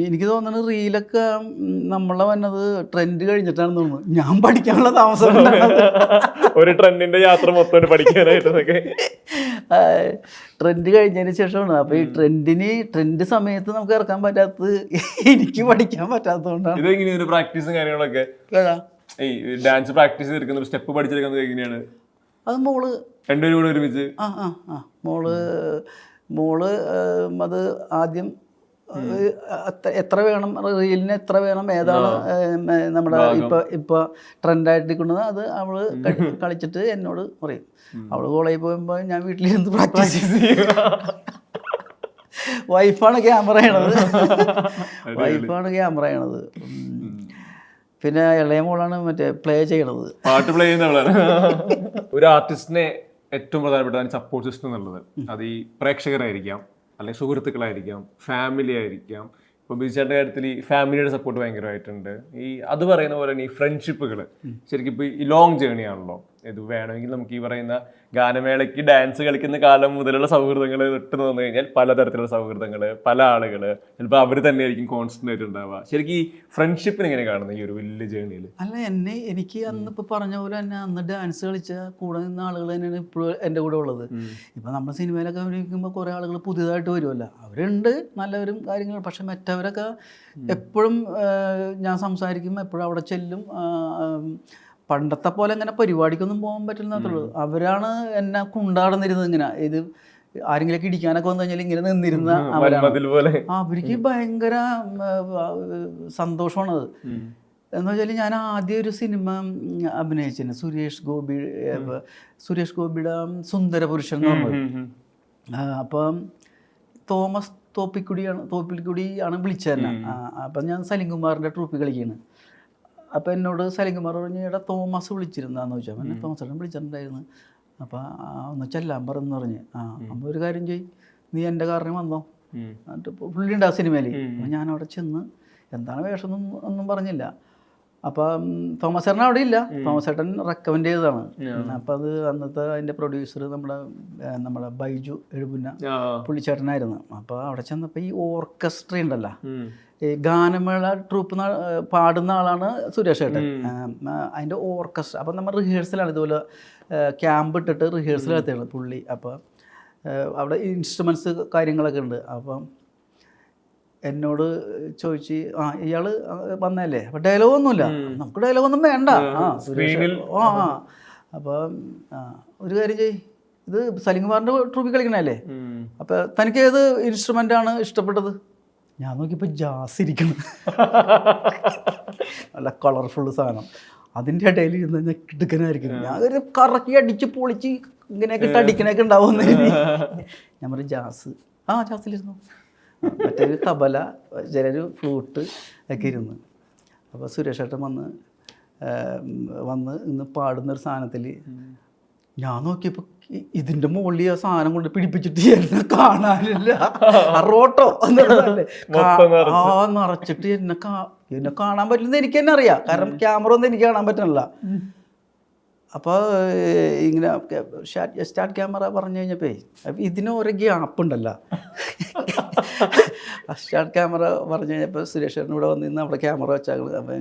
എനിക്ക് തോന്നുന്നത് റീലൊക്കെ നമ്മളെ വന്നത് ട്രെൻഡ് കഴിഞ്ഞിട്ടാണെന്ന് തോന്നുന്നു. ഞാൻ പഠിക്കാനുള്ള താമസം ഒരു ട്രെൻഡിന്റെ യാത്ര മൊത്തം പഠിക്കാനായിട്ടൊക്കെ ട്രെൻഡ് കഴിഞ്ഞതിന് ശേഷമാണ്. അപ്പോൾ ഈ ട്രെൻഡ് സമയത്ത് നമുക്ക് ഇറക്കാൻ പറ്റാത്തത് എനിക്ക് പഠിക്കാൻ പറ്റാത്തതുകൊണ്ടാണ്. ഇതെങ്ങനെയാണ് പ്രാക്ടീസും കാര്യങ്ങളൊക്കെ? ഈ ഡാൻസ് പ്രാക്ടീസ് ചെയ്തെടുക്കുന്ന സ്റ്റെപ്പ് പഠിച്ചെടുക്കുന്നത് എങ്ങനെയാണ്? അത് മോള് രണ്ടുപേരും കൂടെ ഒരുമിച്ച് മോള് അത് ആദ്യം എത്ര വേണം, റീലിന് എത്ര വേണം, ഏതാണ് നമ്മുടെ ഇപ്പോൾ ട്രെൻഡായിട്ടിരിക്കുന്നത് അത് അവള് കളിച്ചിട്ട് എന്നോട് പറയും. അവള് കോളേജിൽ പോകുമ്പോൾ ഞാൻ വീട്ടിലിരുന്ന് പ്രാക്ടീസ് ചെയ്യും. വൈഫാണ് ക്യാമറ ചെയ്യണത്. പിന്നെ ഇളയ മോളാണ് മറ്റേ പ്ലേ ചെയ്യണത്, പാട്ട് പ്ലേ ചെയ്യുന്നവളാണ്. ഒരു ആർട്ടിസ്റ്റിനെ ഏറ്റവും പ്രധാനപ്പെട്ട സപ്പോർട്ട് സിസ്റ്റം എന്നുള്ളത് അത് ഈ പ്രേക്ഷകരായിരിക്കാം, അല്ലെങ്കിൽ സുഹൃത്തുക്കളായിരിക്കാം, ഫാമിലി ആയിരിക്കാം. ഇപ്പോൾ ബിജുചേട്ടൻ്റെ കാര്യത്തിൽ ഈ ഫാമിലിയുടെ സപ്പോർട്ട് ഭയങ്കരമായിട്ടുണ്ട്. ഈ അത് പറയുന്ന പോലെ തന്നെ ഈ ഫ്രണ്ട്ഷിപ്പുകൾ ശരിക്കും ഇപ്പോൾ ഈ ലോങ് ജേണി ആണല്ലോ. ഇത് വേണമെങ്കിൽ നമുക്ക് ഈ പറയുന്ന ഗാനമേളയ്ക്ക് ഡാൻസ് കളിക്കുന്ന കാലം മുതലുള്ള സൗഹൃദങ്ങൾ ഇട്ട് വന്നു കഴിഞ്ഞാൽ പലതരത്തിലുള്ള സൗഹൃദങ്ങൾ, പല ആളുകൾ ചിലപ്പോൾ അവർ തന്നെ ആയിരിക്കും കോൺസ്റ്റന്റ് ആയിട്ട് ഉണ്ടാവുക. ശരിക്കും ഈ ഫ്രണ്ട്ഷിപ്പിന് എങ്ങനെ കാണുന്നത് ഈ ഒരു വലിയ ജേണിയിൽ? അല്ല എനിക്ക് അന്ന് ഇപ്പോൾ പറഞ്ഞ പോലെ തന്നെ അന്ന് ഡാൻസ് കളിച്ച കൂടെ നിന്ന ആളുകൾ തന്നെയാണ് ഇപ്പോഴും എൻ്റെ കൂടെ ഉള്ളത്. ഇപ്പം നമ്മൾ സിനിമയിലൊക്കെ അഭിനയിക്കുമ്പോൾ കുറേ ആളുകൾ പുതിയതായിട്ട് വരുമല്ലോ, അവരുണ്ട് നല്ലവരും കാര്യങ്ങൾ. പക്ഷെ മറ്റവരൊക്കെ എപ്പോഴും ഞാൻ സംസാരിക്കും, എപ്പോഴും അവിടെ ചെല്ലും. പണ്ടത്തെ പോലെ അങ്ങനെ പരിപാടിക്കൊന്നും പോകാൻ പറ്റുന്നതുള്ളൂ. അവരാണ് എന്നെ കൊണ്ടാടുന്നിരുന്നത്. ഇങ്ങനെ ഇത് ആരെങ്കിലൊക്കെ ഇടിക്കാനൊക്കെ വന്നു കഴിഞ്ഞാൽ ഇങ്ങനെ നിന്നിരുന്ന അവർക്ക് ഭയങ്കര സന്തോഷമാണത്. എന്ന് വെച്ചാൽ ഞാൻ ആദ്യം ഒരു സിനിമ അഭിനയിച്ചിരുന്നു, സുരേഷ് ഗോപിയുടെ സുന്ദരപുരുഷൻ എന്ന് പറഞ്ഞത്. അപ്പം തോമസ് തോപ്പിൽക്കുടിയാണ് വിളിച്ചത് തന്നെ. അപ്പം ഞാൻ സലിംകുമാറിൻ്റെ ട്രൂപ്പിൽ കളിക്കുകയാണ്. അപ്പോൾ എന്നോട് സലിംകുമാർ പറഞ്ഞു, എടാ തോമസ് വിളിച്ചിരുന്നാന്ന് ചോദിച്ചാൽ പിന്നെ തോമസ് ഏട്ടൻ വിളിച്ചിട്ടുണ്ടായിരുന്നു. അപ്പോൾ ഒന്ന് ചെല്ലാൻ പറഞ്ഞു അപ്പോൾ ഒരു കാര്യം ചെയ്യ്, നീ എൻ്റെ കാറിന് വന്നോ. എന്നിട്ട് പുള്ളി ഉണ്ട് ആ സിനിമയിൽ. അപ്പോൾ ഞാനവിടെ ചെന്ന് എന്താണ് വേഷം ഒന്നും പറഞ്ഞില്ല. അപ്പം തോമസ് ഏട്ടൻ അവിടെ ഇല്ല, തോമസ് ഏട്ടൻ റെക്കമെൻഡ് ചെയ്തതാണ്. അപ്പം അത് അന്നത്തെ അതിൻ്റെ പ്രൊഡ്യൂസർ നമ്മുടെ ബൈജു എഴുപുന്ന പുള്ളിച്ചേട്ടനായിരുന്നു. അപ്പോൾ അവിടെ ചെന്നപ്പോൾ ഈ ഓർക്കസ്ട്ര ഉണ്ടല്ലോ, ഈ ഗാനമേള ട്രൂപ്പ് പാടുന്ന ആളാണ് സുരേഷ് ഏട്ടൻ. അതിൻ്റെ ഓർക്കസ്ട്ര. അപ്പം നമ്മൾ റിഹേഴ്സലാണ്, ഇതുപോലെ ക്യാമ്പ് ഇട്ടിട്ട് റിഹേഴ്സൽ നടത്തിയാണ് പുള്ളി. അപ്പോൾ അവിടെ ഇൻസ്ട്രുമെൻറ്റ്സ് കാര്യങ്ങളൊക്കെ ഉണ്ട്. അപ്പം എന്നോട് ചോദിച്ച് ഇയാൾ വന്നല്ലേ, അപ്പം ഡയലോഗൊന്നുമില്ല, നമുക്ക് ഡയലോഗൊന്നും വേണ്ട. സുരേഷ് അപ്പം ഒരു കാര്യം ചെയ്യ്, ഇത് സലിംകുമാറിൻ്റെ ട്രൂപ്പിൽ കളിക്കണല്ലേ, അപ്പം തനിക്ക് ഏത് ഇൻസ്ട്രുമെൻ്റാണ് ഇഷ്ടപ്പെട്ടത്? ഞാൻ നോക്കിയപ്പോൾ ജാസ് ഇരിക്കണം, നല്ല കളർഫുൾ സാധനം. അതിൻ്റെ ഇടയിൽ ഇരുന്ന് ഞാൻ കിടുക്കനായിരിക്കും. ഞാൻ ഒരു കറക്കി അടിച്ച് പൊളിച്ച് ഇങ്ങനെയൊക്കെ ഇട്ട് അടിക്കണൊക്കെ ഉണ്ടാവുമെന്ന് ഞാൻ പറയും ജാസ്. ജാസിലിരുന്നു. മറ്റൊരു തബല, ചിലർ ഫ്ലൂട്ട് ഒക്കെ ഇരുന്ന്. അപ്പോൾ സുരേഷ് ഏട്ടൻ വന്ന് ഇന്ന് പാടുന്നൊരു സാധനത്തിൽ ഞാൻ നോക്കിയപ്പോൾ ഇതിൻ്റെ മുകളിൽ ആ സാധനം കൊണ്ട് പിടിപ്പിച്ചിട്ട് എന്നെ കാണാനില്ല. റോട്ടോ നിറച്ചിട്ട് എന്നെ കാണാൻ പറ്റുന്നത് എനിക്ക് തന്നെ അറിയാം, കാരണം ക്യാമറ ഒന്നും എനിക്ക് കാണാൻ പറ്റണില്ല. അപ്പോൾ ഇങ്ങനെ സ്റ്റാർട്ട് ക്യാമറ പറഞ്ഞു കഴിഞ്ഞപ്പോൾ ഇതിന് ഓരോ ഗ്യാപ്പ് ഉണ്ടല്ലോ. സ്റ്റാർട്ട് ക്യാമറ പറഞ്ഞു കഴിഞ്ഞപ്പോൾ സുരേഷ് ഏട്ടൻ ഇവിടെ വന്നിരുന്ന് അവിടെ ക്യാമറ വെച്ചാൽ. അപ്പോൾ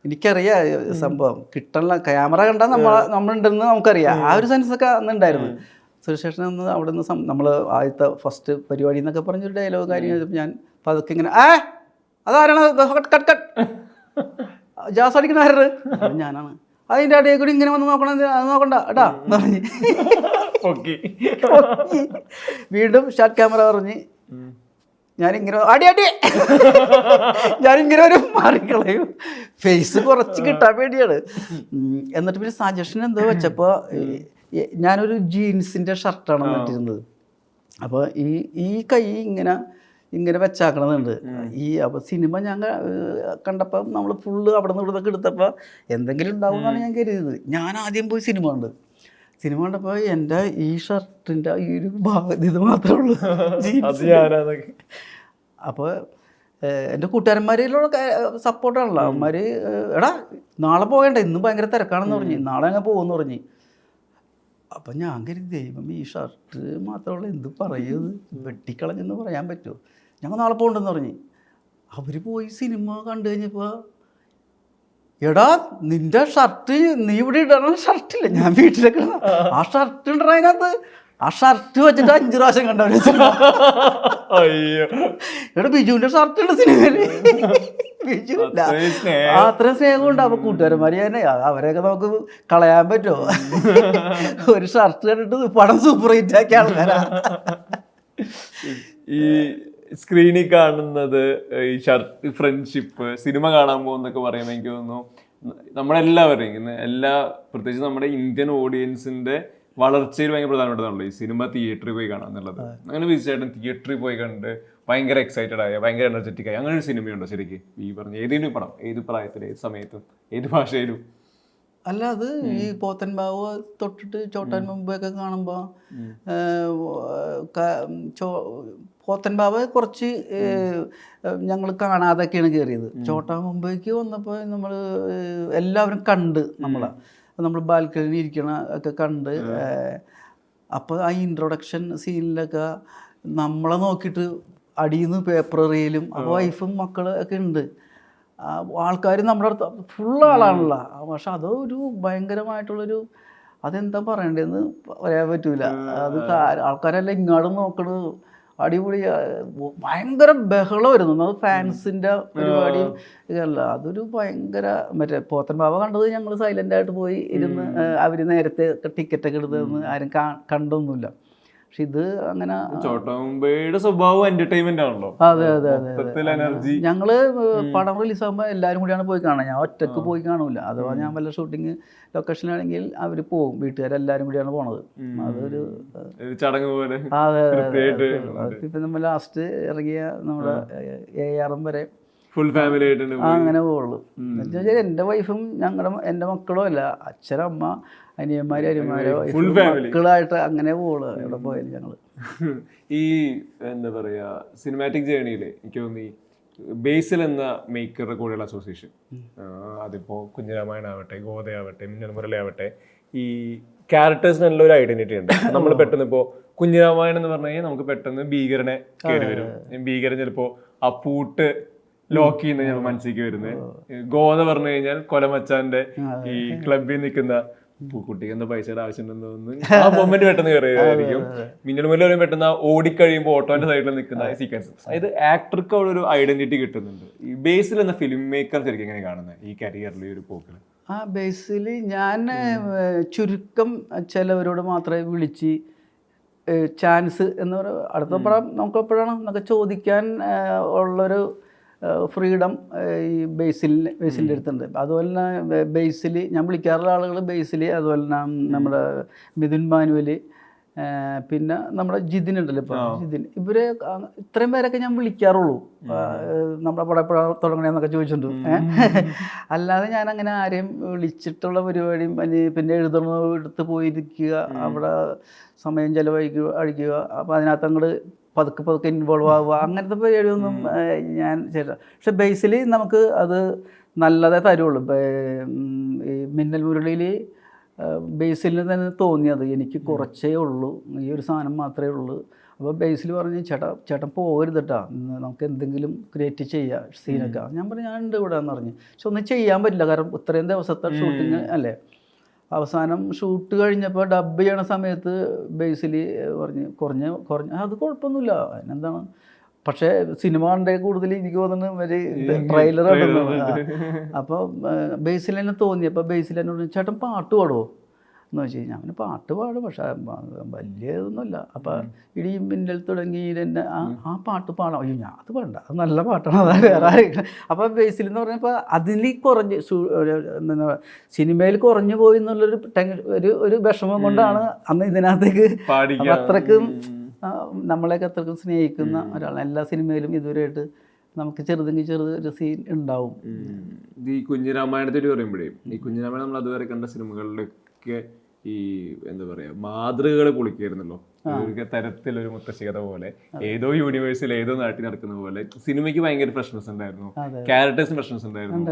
എനിക്കറിയാം സംഭവം കിട്ടണില്ല, ക്യാമറ കണ്ടാൽ നമ്മളുണ്ടെന്ന് നമുക്കറിയാം. ആ ഒരു സെൻസൊക്കെ അന്നുണ്ടായിരുന്നു. സുരേഷ് ഏട്ടൻ അന്ന് അവിടെ നിന്ന് നമ്മൾ ആദ്യത്തെ ഫസ്റ്റ് പരിപാടി എന്നൊക്കെ പറഞ്ഞൊരു ഡയലോഗ് കാര്യം ചെയ്തപ്പോൾ ഞാൻ അപ്പോൾ അതൊക്കെ ഇങ്ങനെ അതാരാണ് കട്ട് കട്ട് ജാസ് അടിക്കണ ആര്? ഞാനാണ്. അതിൻ്റെ ഇടയിൽ കൂടി ഇങ്ങനെ വന്ന് നോക്കണം, അത് നോക്കണ്ട കേട്ടാ എന്ന് പറഞ്ഞ് വീണ്ടും ഷാർട്ട് ക്യാമറ പറഞ്ഞ് ഞാനിങ്ങനെ അടി അടി ഞാനിങ്ങനെ ഒരു മാറിക്കളയും, ഫേസ് കുറച്ച് കിട്ടാൻ വേണ്ടിയാണ്. എന്നിട്ട് പിന്നെ സജഷൻ എന്തോ വെച്ചപ്പോൾ ഞാനൊരു ജീൻസിൻ്റെ ഷർട്ടാണ് ഇട്ടിരുന്നത്. അപ്പോൾ ഈ കൈ ഇങ്ങനെ വെച്ചാക്കണമെന്നുണ്ട്. അപ്പോൾ സിനിമ ഞാൻ കണ്ടപ്പോൾ നമ്മൾ ഫുള്ള് അവിടെ നിന്ന് ഇവിടുന്നൊക്കെ എടുത്തപ്പോൾ എന്തെങ്കിലും ഉണ്ടാവും എന്നാണ് ഞാൻ കരുതിയത്. ഞാൻ ആദ്യം പോയി സിനിമ കണ്ടപ്പോൾ എൻ്റെ ഈ ഷർട്ടിൻ്റെ ഈ ഒരു ഇത് മാത്രമേ ഉള്ളൂ. അപ്പോൾ എൻ്റെ കൂട്ടുകാരന്മാരിലുള്ള സപ്പോർട്ടാണല്ലോ. അവന്മാർ എടാ നാളെ പോകണ്ട, ഇന്ന് ഭയങ്കര തിരക്കാണെന്ന് പറഞ്ഞ്, നാളെ അങ്ങ് പോകുമെന്ന് പറഞ്ഞ്. അപ്പം ഞാൻ കരുതി ദൈവം ഈ ഷർട്ട് മാത്രമുള്ള എന്ത് പറയുന്നത്, വെട്ടിക്കളഞ്ഞെന്ന് പറയാൻ പറ്റുമോ, ഞങ്ങൾ നാളെ പോകണ്ടെന്ന് പറഞ്ഞ്. അവർ പോയി സിനിമ കണ്ടു കഴിഞ്ഞപ്പോൾ എടാ നിൻ്റെ ഷർട്ട് നീ ഇവിടെ ഇടണ ഷർട്ടില്ല, ഞാൻ വീട്ടിലേക്ക് ആ ഷർട്ട് ഇടണ അതിനകത്ത്, ആ ഷർട്ട് വെച്ചിട്ട് 5 പ്രാവശ്യം കണ്ടവര്. എടാ ബിജുവിൻ്റെ ഷർട്ട് ഉണ്ട് സിനിമയിൽ, ബിജു ഇല്ല. അത്രയും സ്നേഹമുണ്ട്. അപ്പോൾ കൂട്ടുകാരന്മാർ തന്നെ അവരെയൊക്കെ നമുക്ക് കളയാൻ പറ്റുമോ? ഒരു ഷർട്ട് കണ്ടിട്ട് പടം സൂപ്പർ ഹിറ്റ് ആക്കിയ ആൾക്കാരാ. ഈ സ്ക്രീനിൽ കാണുന്നത് ഈ ഷർട്ട് ഫ്രണ്ട്ഷിപ്പ് സിനിമ കാണാൻ പോകുന്നൊക്കെ പറയുമ്പോൾ എനിക്ക് തോന്നുന്നു നമ്മളെല്ലാവരെയും പ്രത്യേകിച്ച് നമ്മുടെ ഇന്ത്യൻ ഓഡിയൻസിന്റെ വളർച്ചയിൽ ഭയങ്കര പ്രധാനപ്പെട്ടതാണല്ലോ ഈ സിനിമ തിയേറ്ററിൽ പോയി കാണാൻ എന്നുള്ളത്. അങ്ങനെ തീർച്ചയായിട്ടും തിയേറ്ററിൽ പോയി കണ്ട് ഭയങ്കര എക്സൈറ്റഡ് ആയ ഭയങ്കര എനർജറ്റിക് ആയി അങ്ങനെ ഒരു സിനിമയുണ്ടോ ശരിക്കും ഈ പറഞ്ഞ ഏതെങ്കിലും പടം, ഏത് പ്രായത്തിൽ, ഏത് സമയത്തും, ഏത് ഭാഷയിലും? അല്ല, അത് ഈ പോത്തൻപാവ് തൊട്ടിട്ട് ചോട്ടാൻ മുമ്പൊക്കെ കാണുമ്പോൾ പോത്തൻപാവ് കുറച്ച് ഞങ്ങൾ കാണാതൊക്കെയാണ് കയറിയത്. ചോട്ടാൻ മുമ്പേക്ക് വന്നപ്പോൾ നമ്മൾ എല്ലാവരും കണ്ട് നമ്മൾ ബാൽക്കണിയിൽ ഇരിക്കണ ഒക്കെ കണ്ട്. അപ്പോൾ ആ ഇൻട്രൊഡക്ഷൻ സീനിലൊക്കെ നമ്മളെ നോക്കിയിട്ട് അടിയിൽ നിന്ന് പേപ്പർ എറിയലും. അപ്പോൾ വൈഫും മക്കൾ ഒക്കെ ഉണ്ട്, ആൾക്കാർ നമ്മുടെ അടുത്ത് ഫുള്ള് ആളാണല്ലോ. പക്ഷെ അതൊരു ഭയങ്കരമായിട്ടുള്ളൊരു അതെന്താ പറയണ്ടതെന്ന് പറയാൻ പറ്റൂല. അത് ആൾക്കാരെല്ലാം ഇങ്ങോട്ടും നോക്കണത് അടിപൊളി, ഭയങ്കര ബഹളമായിരുന്നു. അത് ഫാൻസിൻ്റെ പരിപാടിയും ഇതല്ല, അതൊരു ഭയങ്കര മറ്റേ പോത്തൻ ബാബ കണ്ടത് ഞങ്ങൾ സൈലൻ്റായിട്ട് പോയി ഇരുന്ന് അവർ നേരത്തെ ടിക്കറ്റൊക്കെ എടുത്തതെന്ന് ആരും കണ്ടൊന്നുമില്ല. പക്ഷെ ഇത് അങ്ങനെ സ്വഭാവം എന്റർടൈൻമെന്റ് ആണല്ലോ. അതെ അതെ അതെ. ഞങ്ങള് പടം റിലീസാകുമ്പോൾ എല്ലാവരും കൂടിയാണ് പോയി കാണാൻ, ഞാൻ ഒറ്റക്ക് പോയി കാണൂല. അഥവാ ഞാൻ വല്ല ഷൂട്ടിങ് ലൊക്കേഷനിലാണെങ്കിൽ അവർ പോകും, വീട്ടുകാരെല്ലാവരും കൂടിയാണ് പോണത്. അതൊരു ചടങ്ങ് പോലെ. അതെ അതെ. ഇപ്പം നമ്മൾ ലാസ്റ്റ് ഇറങ്ങിയ നമ്മുടെ ARM വരെ ഫുൾ ഫാമിലി ആയിട്ട് അങ്ങനെ പോകുള്ളൂ. എന്നുവെച്ചാൽ എൻ്റെ വൈഫും എൻ്റെ മക്കളും അല്ല, അച്ഛനമ്മ അനിയന്മാരും അരിമാരോ മക്കളായിട്ട് അങ്ങനെ പോകുള്ളൂ എവിടെ പോയാലും ഞങ്ങൾ. ഈ എന്താ പറയാ സിനിമാറ്റിക് ജേണിയില് എനിക്ക് തോന്നി ബേസിൽ എന്ന മേക്കറുടെ കൂടെയുള്ള അസോസിയേഷൻ, അതിപ്പോ കുഞ്ഞിരാമായണ ആവട്ടെ, ഗോതയാവട്ടെ, മിന്നൽ മുരളി ആവട്ടെ, ഈ ക്യാരക്ടേഴ്സിന് നല്ല ഒരു ഐഡന്റിറ്റി ഉണ്ട്. നമ്മൾ പെട്ടെന്ന് ഇപ്പോ കുഞ്ഞിരാമായണം എന്ന് പറഞ്ഞു കഴിഞ്ഞാൽ നമുക്ക് പെട്ടെന്ന് ഭീകരനെ കയറി വരും. ഭീകരൻ ചിലപ്പോ ആ പൂട്ട് ലോക്ക് ചെയ്യുന്ന ഞാൻ മനസ്സിലേക്ക് വരുന്നത്. ഗോത പറഞ്ഞു കഴിഞ്ഞാൽ കൊലമച്ചാന്റെ ഈ ക്ലബിൽ നിൽക്കുന്ന കുട്ടിക്ക് എന്താ പൈസയുടെ ആവശ്യമുണ്ടെന്ന് തോന്നുന്നു, ആ മൊമെന്റ് പെട്ടെന്ന് കയറിയായിരിക്കും. മിന്നൽ മുരളി പറയുമ്പോൾ പെട്ടെന്ന് ഓടിക്കഴിയുമ്പോൾ ഓട്ടോന്റെ സൈഡിൽ നിൽക്കുന്ന സീക്വൻസ്, അതായത് ആക്ടർക്ക് അവിടെ ഒരു ഐഡന്റിറ്റി കിട്ടുന്നുണ്ട്. ഈ ബേസിൽ എന്ന ഫിലിം മേക്കർ ശരിക്കും എങ്ങനെ കാണുന്നത് ഈ കരിയറിൽ ഒരു പോക്കിൽ? ആ ബേസിൽ ഞാൻ ചുരുക്കം ചിലവരോട് മാത്രമേ വിളിച്ച് ചാൻസ് എന്ന് പറയുക അടുത്ത പടം നമുക്കെപ്പോഴാണ് എന്നൊക്കെ ചോദിക്കാൻ ഉള്ളൊരു ഫ്രീഡം ഈ ബേസിൻ്റെ അടുത്തുണ്ട്. അതുപോലെ തന്നെ ബേസിൽ ഞാൻ വിളിക്കാറുള്ള ആളുകൾ ബേസിൽ, അതുപോലെ തന്നെ നമ്മുടെ മിഥുൻ മാനുവൽ, പിന്നെ നമ്മുടെ ജിതിൻ ഉണ്ടല്ലോ ഇപ്പോൾ ജിതിൻ, ഇവരെ ഇത്രയും പേരൊക്കെ ഞാൻ വിളിക്കാറുള്ളൂ. നമ്മുടെ പടം എപ്പോഴാണ് തുടങ്ങണേന്നൊക്കെ ചോദിച്ചിട്ടുണ്ട്. അല്ലാതെ ഞാൻ അങ്ങനെ ആരെയും വിളിച്ചിട്ടുള്ള പരിപാടിയും പിന്നെ എടുത്ത് പോയിരിക്കുക, അവിടെ സമയം ചിലവഴിക്കുക, അപ്പോൾ അതിനകത്ത് അങ്ങോട്ട് പതുക്കെ ഇൻവോൾവ് ആവുക, അങ്ങനത്തെ പരിപാടിയൊന്നും ഞാൻ ചെയ്തില്ല. പക്ഷെ ബേസിൽ നമുക്ക് അത് നല്ലതേ തരുള്ളൂ. ഈ മിന്നൽ മുരളിയിൽ ബേസിൽ തന്നെ തോന്നിയത് എനിക്ക് കുറച്ചേ ഉള്ളൂ, ഈ ഒരു സാധനം മാത്രമേ ഉള്ളൂ. അപ്പോൾ ബേസിൽ പറഞ്ഞ് ചേട്ടൻ പോകരുത് കേട്ടോ, നമുക്ക് എന്തെങ്കിലും ക്രിയേറ്റ് ചെയ്യാം സീനൊക്കെ. ഞാൻ പറഞ്ഞു ഞാൻ ഉണ്ട് ഇവിടെ എന്ന് പറഞ്ഞ്. പക്ഷെ ഒന്നും ചെയ്യാൻ പറ്റില്ല, കാരണം ഇത്രയും ദിവസത്തെ ഷൂട്ടിങ് അല്ലേ. അവസാനം ഷൂട്ട് കഴിഞ്ഞപ്പോൾ ഡബ് ചെയ്യണ സമയത്ത് ബേസിൽ പറഞ്ഞ് കുറഞ്ഞ അത് കുഴപ്പമൊന്നുമില്ല, അതിനെന്താണ് പക്ഷേ സിനിമ കണ്ടേ കൂടുതൽ എനിക്ക് തോന്നുന്നു ഒരു ട്രെയിലർ കണ്ടു. അപ്പോൾ ബേസിൽ തന്നെ തോന്നി. അപ്പോൾ ബേസിൽ എന്നോട് ചേട്ടൻ പാട്ട് പാടുമോ എന്ന് വെച്ച് കഴിഞ്ഞാൽ അവന് പാട്ട് പാടും, പക്ഷേ വലിയ ഇതൊന്നുമില്ല. അപ്പോൾ ഇടിയും മിന്നൽ തുടങ്ങി തന്നെ ആ പാട്ട് പാടാം. അയ്യോ ഞാൻ അത് പാടണ്ട, അത് നല്ല പാട്ടാണ്, അതാണ് വേറെ ആരെങ്കിലും. അപ്പോൾ ബേസിൽ എന്ന് പറഞ്ഞപ്പോൾ അതിൽ കുറഞ്ഞ് സിനിമയിൽ കുറഞ്ഞു പോയി എന്നുള്ളൊരു ഒരു വിഷമം കൊണ്ടാണ് അന്ന് ഇതിനകത്തേക്ക്. അത്രക്കും നമ്മളെയൊക്കെ അത്രക്കും സ്നേഹിക്കുന്ന ഒരാളാണ്. എല്ലാ സിനിമയിലും ഇതുവരെയായിട്ട് നമുക്ക് ചെറുതെങ്കിൽ ചെറുത് ഒരു സീൻ ഉണ്ടാവും. ഈ കുഞ്ഞിരാമായണത്തിൽ പറയുമ്പോഴേ, ഈ കുഞ്ഞിരാമായണം നമ്മൾ അതുവരെ കണ്ട സിനിമകളിലൊക്കെ ഈ എന്താ പറയാ മാതൃകകൾ പൊളിക്കായിരുന്നല്ലോ. ഒരു തരത്തിലൊരു മുത്തശ്ശി കഥ പോലെ, ഏതോ യൂണിവേഴ്സിൽ ഏതോ നാട്ടിൽ നടക്കുന്ന പോലെ സിനിമയ്ക്ക് ഭയങ്കര ഫ്രഷ്നസ് ഉണ്ടായിരുന്നു, ക്യാരക്ടേഴ്സിന് ഫ്രഷ്നസ് ഉണ്ടായിരുന്നു.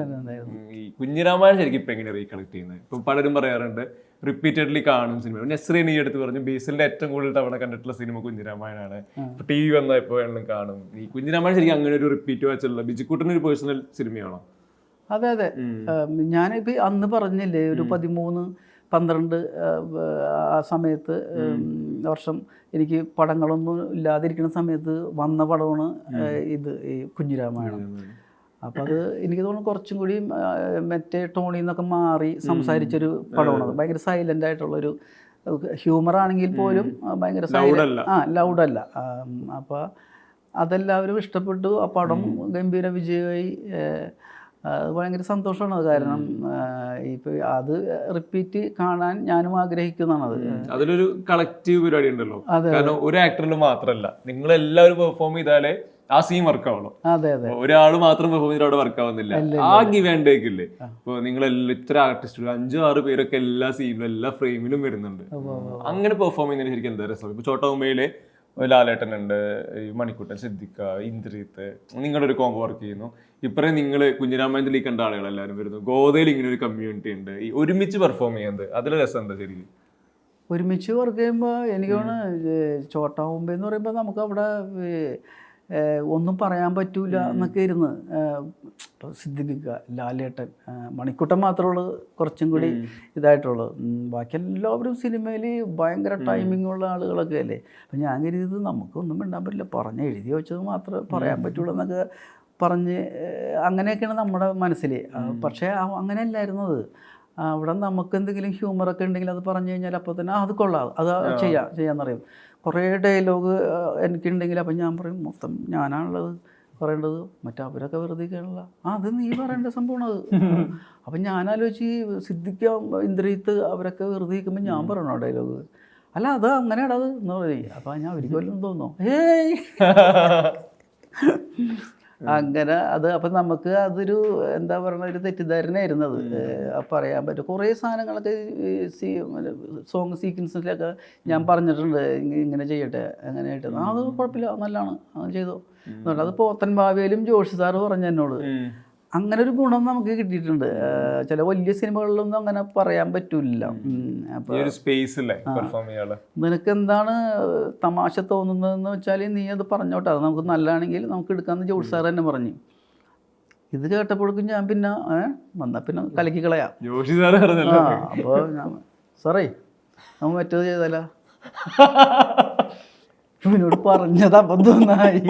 ഈ കുഞ്ഞിരാമായണം ശരിക്കും ഇപ്പൊ എങ്ങനെ റീകളക്ട് ചെയ്യുന്നത്? ഇപ്പൊ പലരും പറയാറുണ്ട് റിപ്പീറ്റഡ്ലി കാണും സിനിമ. നെസ്രീൻ ഈ അടുത്ത് പറഞ്ഞു ബേസിലിന്റെ ഏറ്റവും കൂടുതൽ തവണ കണ്ടിട്ടുള്ള സിനിമ കുഞ്ഞിരാമായണാണ്. ഇപ്പൊ TV വന്നാൽ എപ്പോഴും കാണും. ഈ കുഞ്ഞിരാമായണം ശരിക്കും അങ്ങനെ ഒരു റിപ്പീറ്റ് വെച്ചുള്ള ബിജുക്കുട്ടന് ഒരു പേഴ്സണൽ സിനിമയാണോ? അതെ അതെ. ഞാനിപ്പോൾ അന്ന് പറഞ്ഞില്ലേ ഒരു 13-12 ആ സമയത്ത് വർഷം എനിക്ക് പടങ്ങളൊന്നും ഇല്ലാതിരിക്കുന്ന സമയത്ത് വന്ന പടമാണ് ഇത്, ഈ കുഞ്ഞിരാമായണം. അപ്പം അത് എനിക്ക് തോന്നുന്നു കുറച്ചും കൂടി മറ്റേ ടോണിൽ നിന്നൊക്കെ മാറി സംസാരിച്ചൊരു പടമാണ്. ഭയങ്കര സൈലൻ്റ് ആയിട്ടുള്ളൊരു ഹ്യൂമർ ആണെങ്കിൽ പോലും ഭയങ്കര ലൗഡല്ല. അപ്പോൾ അതെല്ലാവരും ഇഷ്ടപ്പെട്ടു. ആ പടം ഗംഭീര വിജയമായി. അത് ഭയങ്കര സന്തോഷമാണ്. കാരണം ഇപ്പം അത് റിപ്പീറ്റ് കാണാൻ ഞാനും ആഗ്രഹിക്കുന്നതാണ്. അതിലൊരു കളക്റ്റീവ് പരിപാടി ഉണ്ടല്ലോ. കാരണം ഒരു ആക്ടറിൽ മാത്രമല്ല, നിങ്ങൾ എല്ലാവരും പെർഫോം ചെയ്താലേ ആ സീൻ വർക്ക് ആവുള്ളൂ. അതെ അതെ. ഒരാൾ മാത്രം പെർഫോം ചെയ്താൽ അവിടെ വർക്ക് ആവുന്നില്ല. ആ ഗിവ് ആൻഡ് ടേക്ക് ഇല്ലേ? ഇപ്പൊ നിങ്ങൾ ഇത്ര ആർട്ടിസ്റ്റുകൾ 5-6 പേരൊക്കെ എല്ലാ സീനിലും എല്ലാ ഫ്രെയിമിലും വരുന്നുണ്ട്. അങ്ങനെ പെർഫോം ചെയ്യുന്നതിന് ശരിക്കും എന്താ രസം. ഇപ്പൊ ചോട്ടാ മുംബൈയില് ലാലേട്ടൻ ഉണ്ട്, മണിക്കുട്ടൻ, സിദ്ദിഖ, ഇന്ദ്രിത്ത്, നിങ്ങളൊരു കോംബോ വർക്ക് ചെയ്യുന്നു. ഇപ്പറേ നിങ്ങൾ കുഞ്ഞിരാമായണത്തിൽ ഈ കണ്ട ആളുകൾ എല്ലാവരും വരുന്നു. ഗോതയിൽ ഇങ്ങനെ ഒരു കമ്മ്യൂണിറ്റി ഉണ്ട്. ഈ ഒരുമിച്ച് പെർഫോം ചെയ്യുന്നത് അതിലെ രസം എന്താ ശരിക്കും? ഒരുമിച്ച് വർക്ക് ചെയ്യുമ്പോൾ എനിക്ക് തോന്നുന്നു ചോട്ടാ മുംബൈ എന്ന് പറയുമ്പോൾ നമുക്ക് അവിടെ ഒന്നും പറയാൻ പറ്റൂല എന്നൊക്കെ ഇരുന്ന്. സിദ്ദിഖ, ലാലേട്ടൻ, മണിക്കുട്ടൻ മാത്രമേ ഉള്ളൂ കുറച്ചും കൂടി ഇതായിട്ടുള്ളൂ. ബാക്കി എല്ലാവരും സിനിമയിൽ ഭയങ്കര ടൈമിംഗ് ഉള്ള ആളുകളൊക്കെ അല്ലേ. അപ്പം ഞാൻ കരുതിയത് നമുക്കൊന്നും മിണ്ടാൻ പറ്റില്ല, പറഞ്ഞ് എഴുതി വെച്ചത് മാത്രമേ പറയാൻ പറ്റുള്ളൂ എന്നൊക്കെ പറഞ്ഞ് അങ്ങനെയൊക്കെയാണ് നമ്മുടെ മനസ്സിൽ. പക്ഷേ അങ്ങനെയല്ലായിരുന്നത്. അവിടെ നമുക്ക് എന്തെങ്കിലും ഹ്യൂമറൊക്കെ ഉണ്ടെങ്കിൽ അത് പറഞ്ഞു കഴിഞ്ഞാൽ അപ്പോൾ തന്നെ അത് കൊള്ളാം, അത് ചെയ്യാമെന്നറിയും. കുറേ ഡയലോഗ് എനിക്കുണ്ടെങ്കിൽ അപ്പം ഞാൻ പറയും മൊത്തം ഞാനാണുള്ളത് പറയേണ്ടത്, മറ്റവരൊക്കെ വെറുതെ കേൾക്കില്ല. അത് നീ പറയേണ്ട സംഭവമാണ് അത്. അപ്പം ഞാനാലോചിച്ച് സിദ്ദിഖ, ഇന്ദ്രിത്ത് അവരൊക്കെ വെറുതെ ഇരിക്കുമ്പോൾ ഞാൻ പറയണോ ഡയലോഗ്? അല്ല അത് അങ്ങനെയാണ് അത് എന്ന് പറയും. അപ്പം ഞാൻ ഒരിക്കലും വല്ലതും തോന്നുന്നു ഏയ് അങ്ങനെ അത്. അപ്പം നമുക്ക് അതൊരു എന്താ പറയുക ഒരു തെറ്റിദ്ധാരണയായിരുന്നു അത്. പറയാൻ പറ്റും കുറേ സാധനങ്ങളൊക്കെ സോങ് സീക്വൻസിലൊക്കെ ഞാൻ പറഞ്ഞിട്ടുണ്ട് ഇങ്ങനെ ചെയ്യട്ടെ അങ്ങനെയായിട്ട്. അത് കുഴപ്പമില്ല, നല്ലതാണ്, അത് ചെയ്തു എന്നുണ്ട്. അത് പോത്തൻ ഭാവിയിലും ജോഷി സാറ് പറഞ്ഞു എന്നോട്. അങ്ങനെ ഒരു ഗുണം നമുക്ക് കിട്ടിയിട്ടുണ്ട്. ചില വലിയ സിനിമകളിലൊന്നും അങ്ങനെ പറയാൻ പറ്റൂല. നിനക്ക് എന്താണ് തമാശ തോന്നുന്നതെന്ന് വെച്ചാൽ നീ അത് പറഞ്ഞോട്ടെ, അത് നമുക്ക് നല്ലതാണെങ്കിൽ നമുക്ക് എടുക്കാമെന്ന് ജോഷി സാർ തന്നെ പറഞ്ഞു. ഇത് കേട്ടപ്പോഴേക്കും ഞാൻ പിന്നെ വന്നാൽ പിന്നെ കലക്കി കളയാം. അപ്പോൾ ഞാൻ സാറേ നമ്മൾ മറ്റേത് ചെയ്താലോ എന്നോട് പറഞ്ഞത് അബദ്ധമായി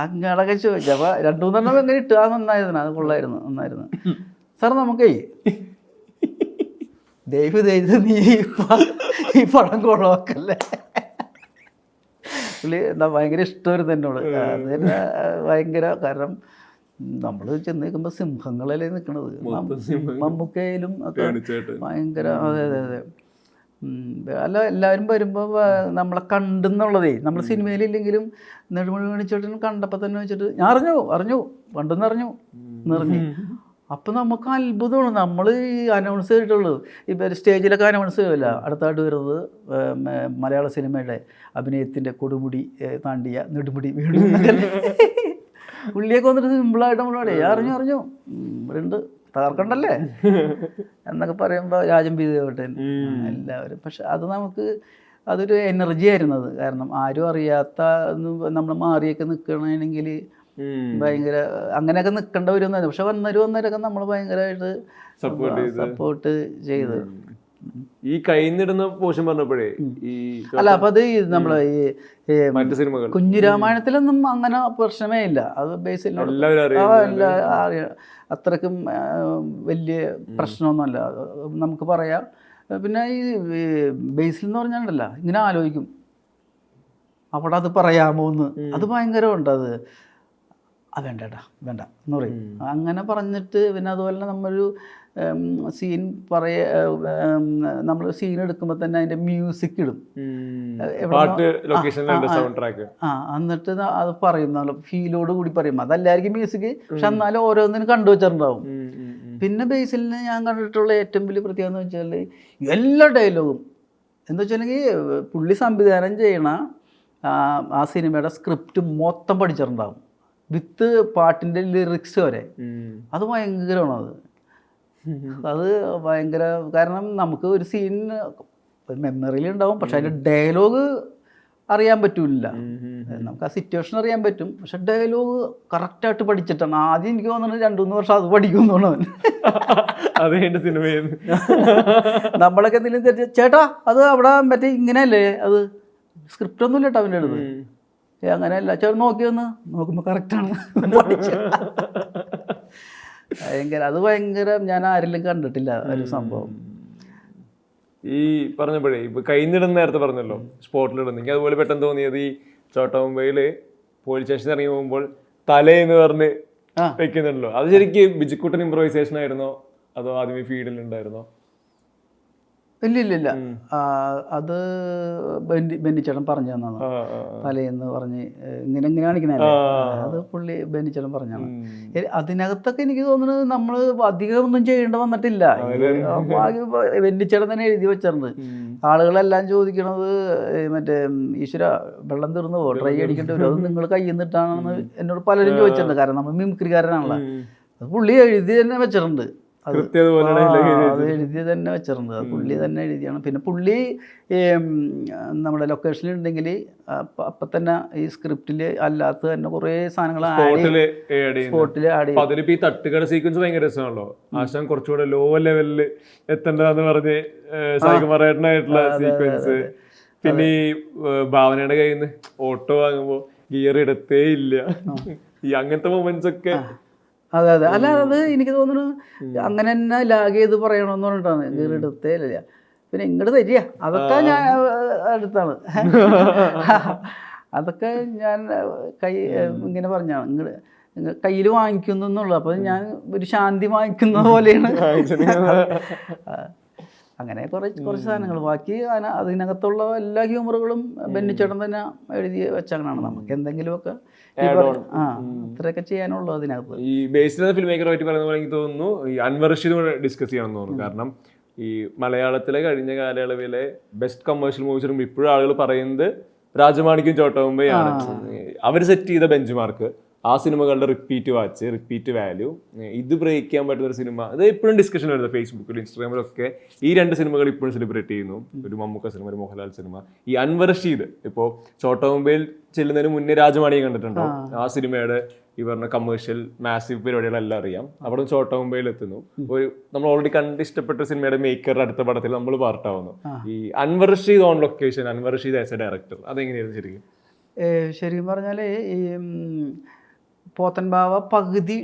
അങ്ങനെയൊക്കെ ചോദിച്ചു. അപ്പോൾ 2-3 എങ്ങനെ ഇട്ട് ആ നന്നായിരുന്നു, അത് കൊള്ളായിരുന്നു, നന്നായിരുന്നു. സാർ നമുക്കേ ദൈവം നീ ഈ പടം കൊള്ളാക്കല്ലേ. പുള്ളി എന്താ ഭയങ്കര ഇഷ്ടമായിരുന്നു എന്നോട്. അത് തന്നെ ഭയങ്കര. കാരണം നമ്മൾ ചെന്ന് നിൽക്കുമ്പോൾ സിംഹങ്ങളല്ലേ നിൽക്കണത്. മമ്മൂക്കയിലും ഒക്കെ ഭയങ്കര. അതെ അതെ അതെ. അല്ല എല്ലാവരും വരുമ്പോൾ നമ്മളെ കണ്ടെന്നുള്ളതേ, നമ്മൾ സിനിമയിലില്ലെങ്കിലും നെടുമുടി വേണിച്ചേട്ടൻ കണ്ടപ്പോൾ തന്നെ വെച്ചിട്ട് ഞാൻ അറിഞ്ഞു കണ്ടെന്ന് അറിഞ്ഞു. അപ്പം നമുക്ക് അത്ഭുതമാണ്. നമ്മൾ ഈ അനൗൺസ് ചെയ്തിട്ടുള്ളൂ. ഇപ്പം സ്റ്റേജിലൊക്കെ അനൗൺസ് ചെയ്യുമല്ല അടുത്തായിട്ട് വരുന്നത് മലയാള സിനിമയുടെ അഭിനയത്തിൻ്റെ കൊടുമുടി താണ്ടിയ നെടുമുടി വീണു. പുള്ളിയൊക്കെ വന്നിട്ട് സിമ്പിളായിട്ട് നമ്മളോടെ അറിഞ്ഞു ഇവിടെയുണ്ട് തകർക്കണ്ടല്ലേ എന്നൊക്കെ പറയുമ്പോൾ രാജൻ പി ദേവട്ടൻ എല്ലാവരും. പക്ഷെ അത് നമുക്ക് അതൊരു എനർജി ആയിരുന്നത്. കാരണം ആരും അറിയാത്ത നമ്മൾ മാറിയൊക്കെ നിൽക്കണമെങ്കിൽ ഭയങ്കര അങ്ങനെയൊക്കെ നിൽക്കേണ്ട വരുന്നത്. പക്ഷെ വന്നവരൊക്കെ നമ്മൾ ഭയങ്കരമായിട്ട് സപ്പോർട്ട് ചെയ്ത് ഈ കൈന്നിടുന്ന പോഷൻ പറഞ്ഞപ്പോഴേ ഈ അല്ല അപ്പൊ അത് നമ്മളെ ഈ മറ്റു സിനിമകൾ കുഞ്ഞിരാമായണത്തിലൊന്നും അങ്ങനെ പ്രശ്നമേ ഇല്ല. അത് ബേസിൽ അത്രക്കും വലിയ പ്രശ്നമൊന്നുമല്ല നമുക്ക് പറയാം. പിന്നെ ഈ ബേസിൽ എന്ന് പറഞ്ഞാലല്ല ഇങ്ങനെ ആലോചിക്കും അവിടെ അത് പറയാമോ എന്ന്. അത് ഭയങ്കരമുണ്ട്. അത് വേണ്ടേട്ടാ വേണ്ട എന്ന് പറയും. അങ്ങനെ പറഞ്ഞിട്ട് പിന്നെ അതുപോലെ തന്നെ നമ്മളൊരു സീൻ നമ്മൾ സീൻ എടുക്കുമ്പോൾ തന്നെ അതിൻ്റെ മ്യൂസിക് ഇടും. എന്നിട്ട് അത് പറയും നല്ല ഫീലോട് കൂടി പറയും. അതല്ലായിരിക്കും മ്യൂസിക്, പക്ഷെ എന്നാലും ഓരോന്നിനും കണ്ടുവച്ചിട്ടുണ്ടാവും. പിന്നെ ബേസിലിന് ഞാൻ കണ്ടിട്ടുള്ള ഏറ്റവും വലിയ പ്രത്യേകത എന്ന് വെച്ചാൽ എല്ലാ ഡയലോഗും എന്താ വെച്ചിട്ടുണ്ടെങ്കിൽ പുള്ളി സംവിധാനം ചെയ്യണ ആ സിനിമയുടെ സ്ക്രിപ്റ്റ് മൊത്തം പഠിച്ചിട്ടുണ്ടാകും, വിത്ത് പാട്ടിൻ്റെ ലിറിക്സ് വരെ. അത് ഭയങ്കരമാണ്. അത് ഭയങ്കര, കാരണം നമുക്ക് ഒരു സീൻ മെമ്മറിയിൽ ഉണ്ടാവും, പക്ഷെ അതിൻ്റെ ഡയലോഗ് അറിയാൻ പറ്റില്ല. നമുക്ക് ആ സിറ്റുവേഷൻ അറിയാൻ പറ്റും, പക്ഷെ ഡയലോഗ് കറക്റ്റായിട്ട് പഠിച്ചിട്ടാണ്. ആദ്യം എനിക്ക് തോന്നുന്നത് 2-3 വർഷം അത് പഠിക്കുമെന്ന് തോന്നുന്നു. നമ്മളൊക്കെ എന്തെങ്കിലും തെറ്റി ചേട്ടാ അത് അവിടെ മറ്റേ ഇങ്ങനെയല്ലേ, അത് സ്ക്രിപ്റ്റ് ഒന്നും ഇല്ല കേട്ടോ അവൻ്റെ അടുത്ത്. അങ്ങനെയല്ല ചേട്ടൻ നോക്കിയൊന്ന് നോക്കുമ്പോൾ കറക്റ്റാണ് ഭയങ്കര. അത് ഭയങ്കര, ഞാൻ ആരെങ്കിലും കണ്ടിട്ടില്ല ഒരു സംഭവം. ഈ പറഞ്ഞപ്പോഴേ ഇപ്പൊ കൈന്നിടുന്ന നേരത്തെ പറഞ്ഞല്ലോ സ്പോട്ടിലിടുന്ന, എനിക്ക് അതുപോലെ പെട്ടെന്ന് തോന്നിയത് ഈ ചോട്ടാ മുംബൈയില് പോലീസ് സ്റ്റേഷനിൽ ഇറങ്ങി പോകുമ്പോൾ തലേന്ന് പറഞ്ഞ് വെക്കുന്നുണ്ടല്ലോ, അത് ശരിക്കും ബിജുക്കുട്ടൻ ഇംപ്രവൈസേഷൻ ആയിരുന്നോ അതോ ആദ്യമേ ഫീഡിലുണ്ടായിരുന്നോ? ഇല്ല അത് ബെന്നിച്ചേട്ടൻ പറഞ്ഞു തന്നാണ്. തലേന്ന് പറഞ്ഞ് ഇങ്ങനെ കാണിക്കണല്ലേ, അത് പുള്ളി ബെന്നിച്ചേട്ടൻ പറഞ്ഞാണ്. അതിനകത്തൊക്കെ എനിക്ക് തോന്നുന്നത് നമ്മൾ അധികം ഒന്നും ചെയ്യേണ്ട വന്നിട്ടില്ല. ബെന്നിച്ചേട്ടൻ തന്നെ എഴുതി വെച്ചിട്ടുണ്ട്. ആളുകളെല്ലാം ചോദിക്കണത് മറ്റേ ഈശ്വര വെള്ളം തീർന്നു പോകും, ട്രൈ അടിക്കേണ്ടി വരും, അത് നിങ്ങൾ കയ്യിൽ നിന്നിട്ടാണെന്ന് എന്നോട് പലരും ചോദിച്ചിട്ടുണ്ട്. കാരണം നമ്മൾ മിമിക്രിക്കാരനാണല്ലോ. അത് പുള്ളി എഴുതി തന്നെ വെച്ചിട്ടുണ്ട്. അത് എഴുതി തന്നെ വെച്ചിട്ടുണ്ട്. അത് പുള്ളി തന്നെ എഴുതിയാണ്. പിന്നെ പുള്ളി നമ്മുടെ ലൊക്കേഷനിൽ ഉണ്ടെങ്കിൽ അപ്പം തന്നെ ഈ സ്ക്രിപ്റ്റിൽ അല്ലാത്ത തന്നെ കുറേ സാധനങ്ങൾ സ്പോട്ടിൽ ആഡ് ചെയ്യും. അതിലിപ്പോ ഈ തട്ടുകട സീക്വൻസ് ഭയങ്കര രസമാണല്ലോ. ആശാൻ കുറച്ചുകൂടെ ലോ ലെവലില് എത്തേണ്ടതാന്ന് പറഞ്ഞ് സായികുമാറായിട്ടുള്ള സീക്വൻസ്. പിന്നെ ഈ ഭാവനയുടെ കയ്യിൽ നിന്ന് ഓട്ടോ വാങ്ങുമ്പോ ഗിയർ ഇടത്തേ ഇല്ല, ഈ അങ്ങനത്തെ മൊമെന്റ്സ് ഒക്കെ. അതെ അല്ല അത് എനിക്ക് തോന്നുന്നു അങ്ങനെ തന്നെ ലാഗ് ചെയ്ത് പറയണമെന്ന് പറഞ്ഞിട്ടാണ്. ഗീറെടുത്തേ ഇല്ല, പിന്നെ ഇങ്ങോട്ട് തരിക അതൊക്കെ ഞാൻ അടുത്താണ്. അതൊക്കെ ഞാൻ ഇങ്ങനെ പറഞ്ഞാണ് ഇങ്ങോട്ട് കയ്യിൽ വാങ്ങിക്കുന്നു എന്നുള്ളത്. അപ്പം ഞാൻ ഒരു ശാന്തി വാങ്ങിക്കുന്ന പോലെയാണ്. അങ്ങനെ കുറച്ച് സാധനങ്ങൾ. ബാക്കി അതിനകത്തുള്ള എല്ലാ ഹ്യൂമറുകളും ബെന്നിച്ചേട്ടൻ തന്നെ എഴുതി വെച്ചങ്ങനാണ്. നമുക്ക് എന്തെങ്കിലുമൊക്കെ അത്രയൊക്കെ ചെയ്യാനുള്ളൂ അതിനകത്ത്. ഈ ബേസിൽ ഫിലിം മേക്കറുമായിട്ട് പറയുന്ന പോലെ എനിക്ക് തോന്നുന്നു ഈ അൻവർ റഷീദ് ഡിസ്കസ് ചെയ്യണമെന്ന് തോന്നുന്നു. കാരണം ഈ മലയാളത്തിലെ കഴിഞ്ഞ കാലയളവിലെ ബെസ്റ്റ് കമേഴ്ഷ്യൽ മൂവീസ് വരുമ്പോൾ ഇപ്പോഴും ആളുകൾ പറയുന്നത് രാജമാണിക്യം ചോട്ടാ മുംബൈ ആണ്. അവർ സെറ്റ് ചെയ്ത ബെഞ്ച് മാർക്ക്, ആ സിനിമകളുടെ റിപ്പീറ്റ് വാച്ച്, റിപ്പീറ്റ് വാല്യൂ, ഇത് ബ്രേക്ക് ചെയ്യാൻ പറ്റുന്ന ഒരു സിനിമ, അത് എപ്പോഴും ഡിസ്കഷൻ വരുന്നത് ഫേസ്ബുക്കിലും ഇൻസ്റ്റാഗ്രാമിലൊക്കെ. ഈ 2 സിനിമകൾ ഇപ്പോഴും സെലിബ്രേറ്റ് ചെയ്യുന്നു. ഒരു മമ്മൂക്ക സിനിമ, ഒരു മോഹൻലാൽ സിനിമ. ഈ അൻവർ റഷീദ് ഇപ്പോൾ ചോട്ടാ മുംബൈയിൽ ചെല്ലുന്നതിന് മുന്നേ രാജമാണിയെ കണ്ടിട്ടുണ്ടോ? ആ സിനിമയുടെ ഈ പറഞ്ഞ കമേഴ്ഷ്യൽ മാസീവ് പരിപാടികളെല്ലാം അറിയാം. അവിടെ ചോട്ടാ മുംബൈയിൽ എത്തുന്നു. ഒരു നമ്മൾ ഓൾറെഡി കണ്ട് ഇഷ്ടപ്പെട്ട സിനിമയുടെ മേക്കറുടെ അടുത്ത പടത്തിൽ നമ്മൾ പാർട്ടാവുന്നു. ഈ Anwar Rasheed on location, Anwar Rasheed as a director, അതെങ്ങനെയായിരുന്നു ശരിക്കും? ശരിക്കും പറഞ്ഞാൽ ഈ പോത്തൻപാവ പകുതി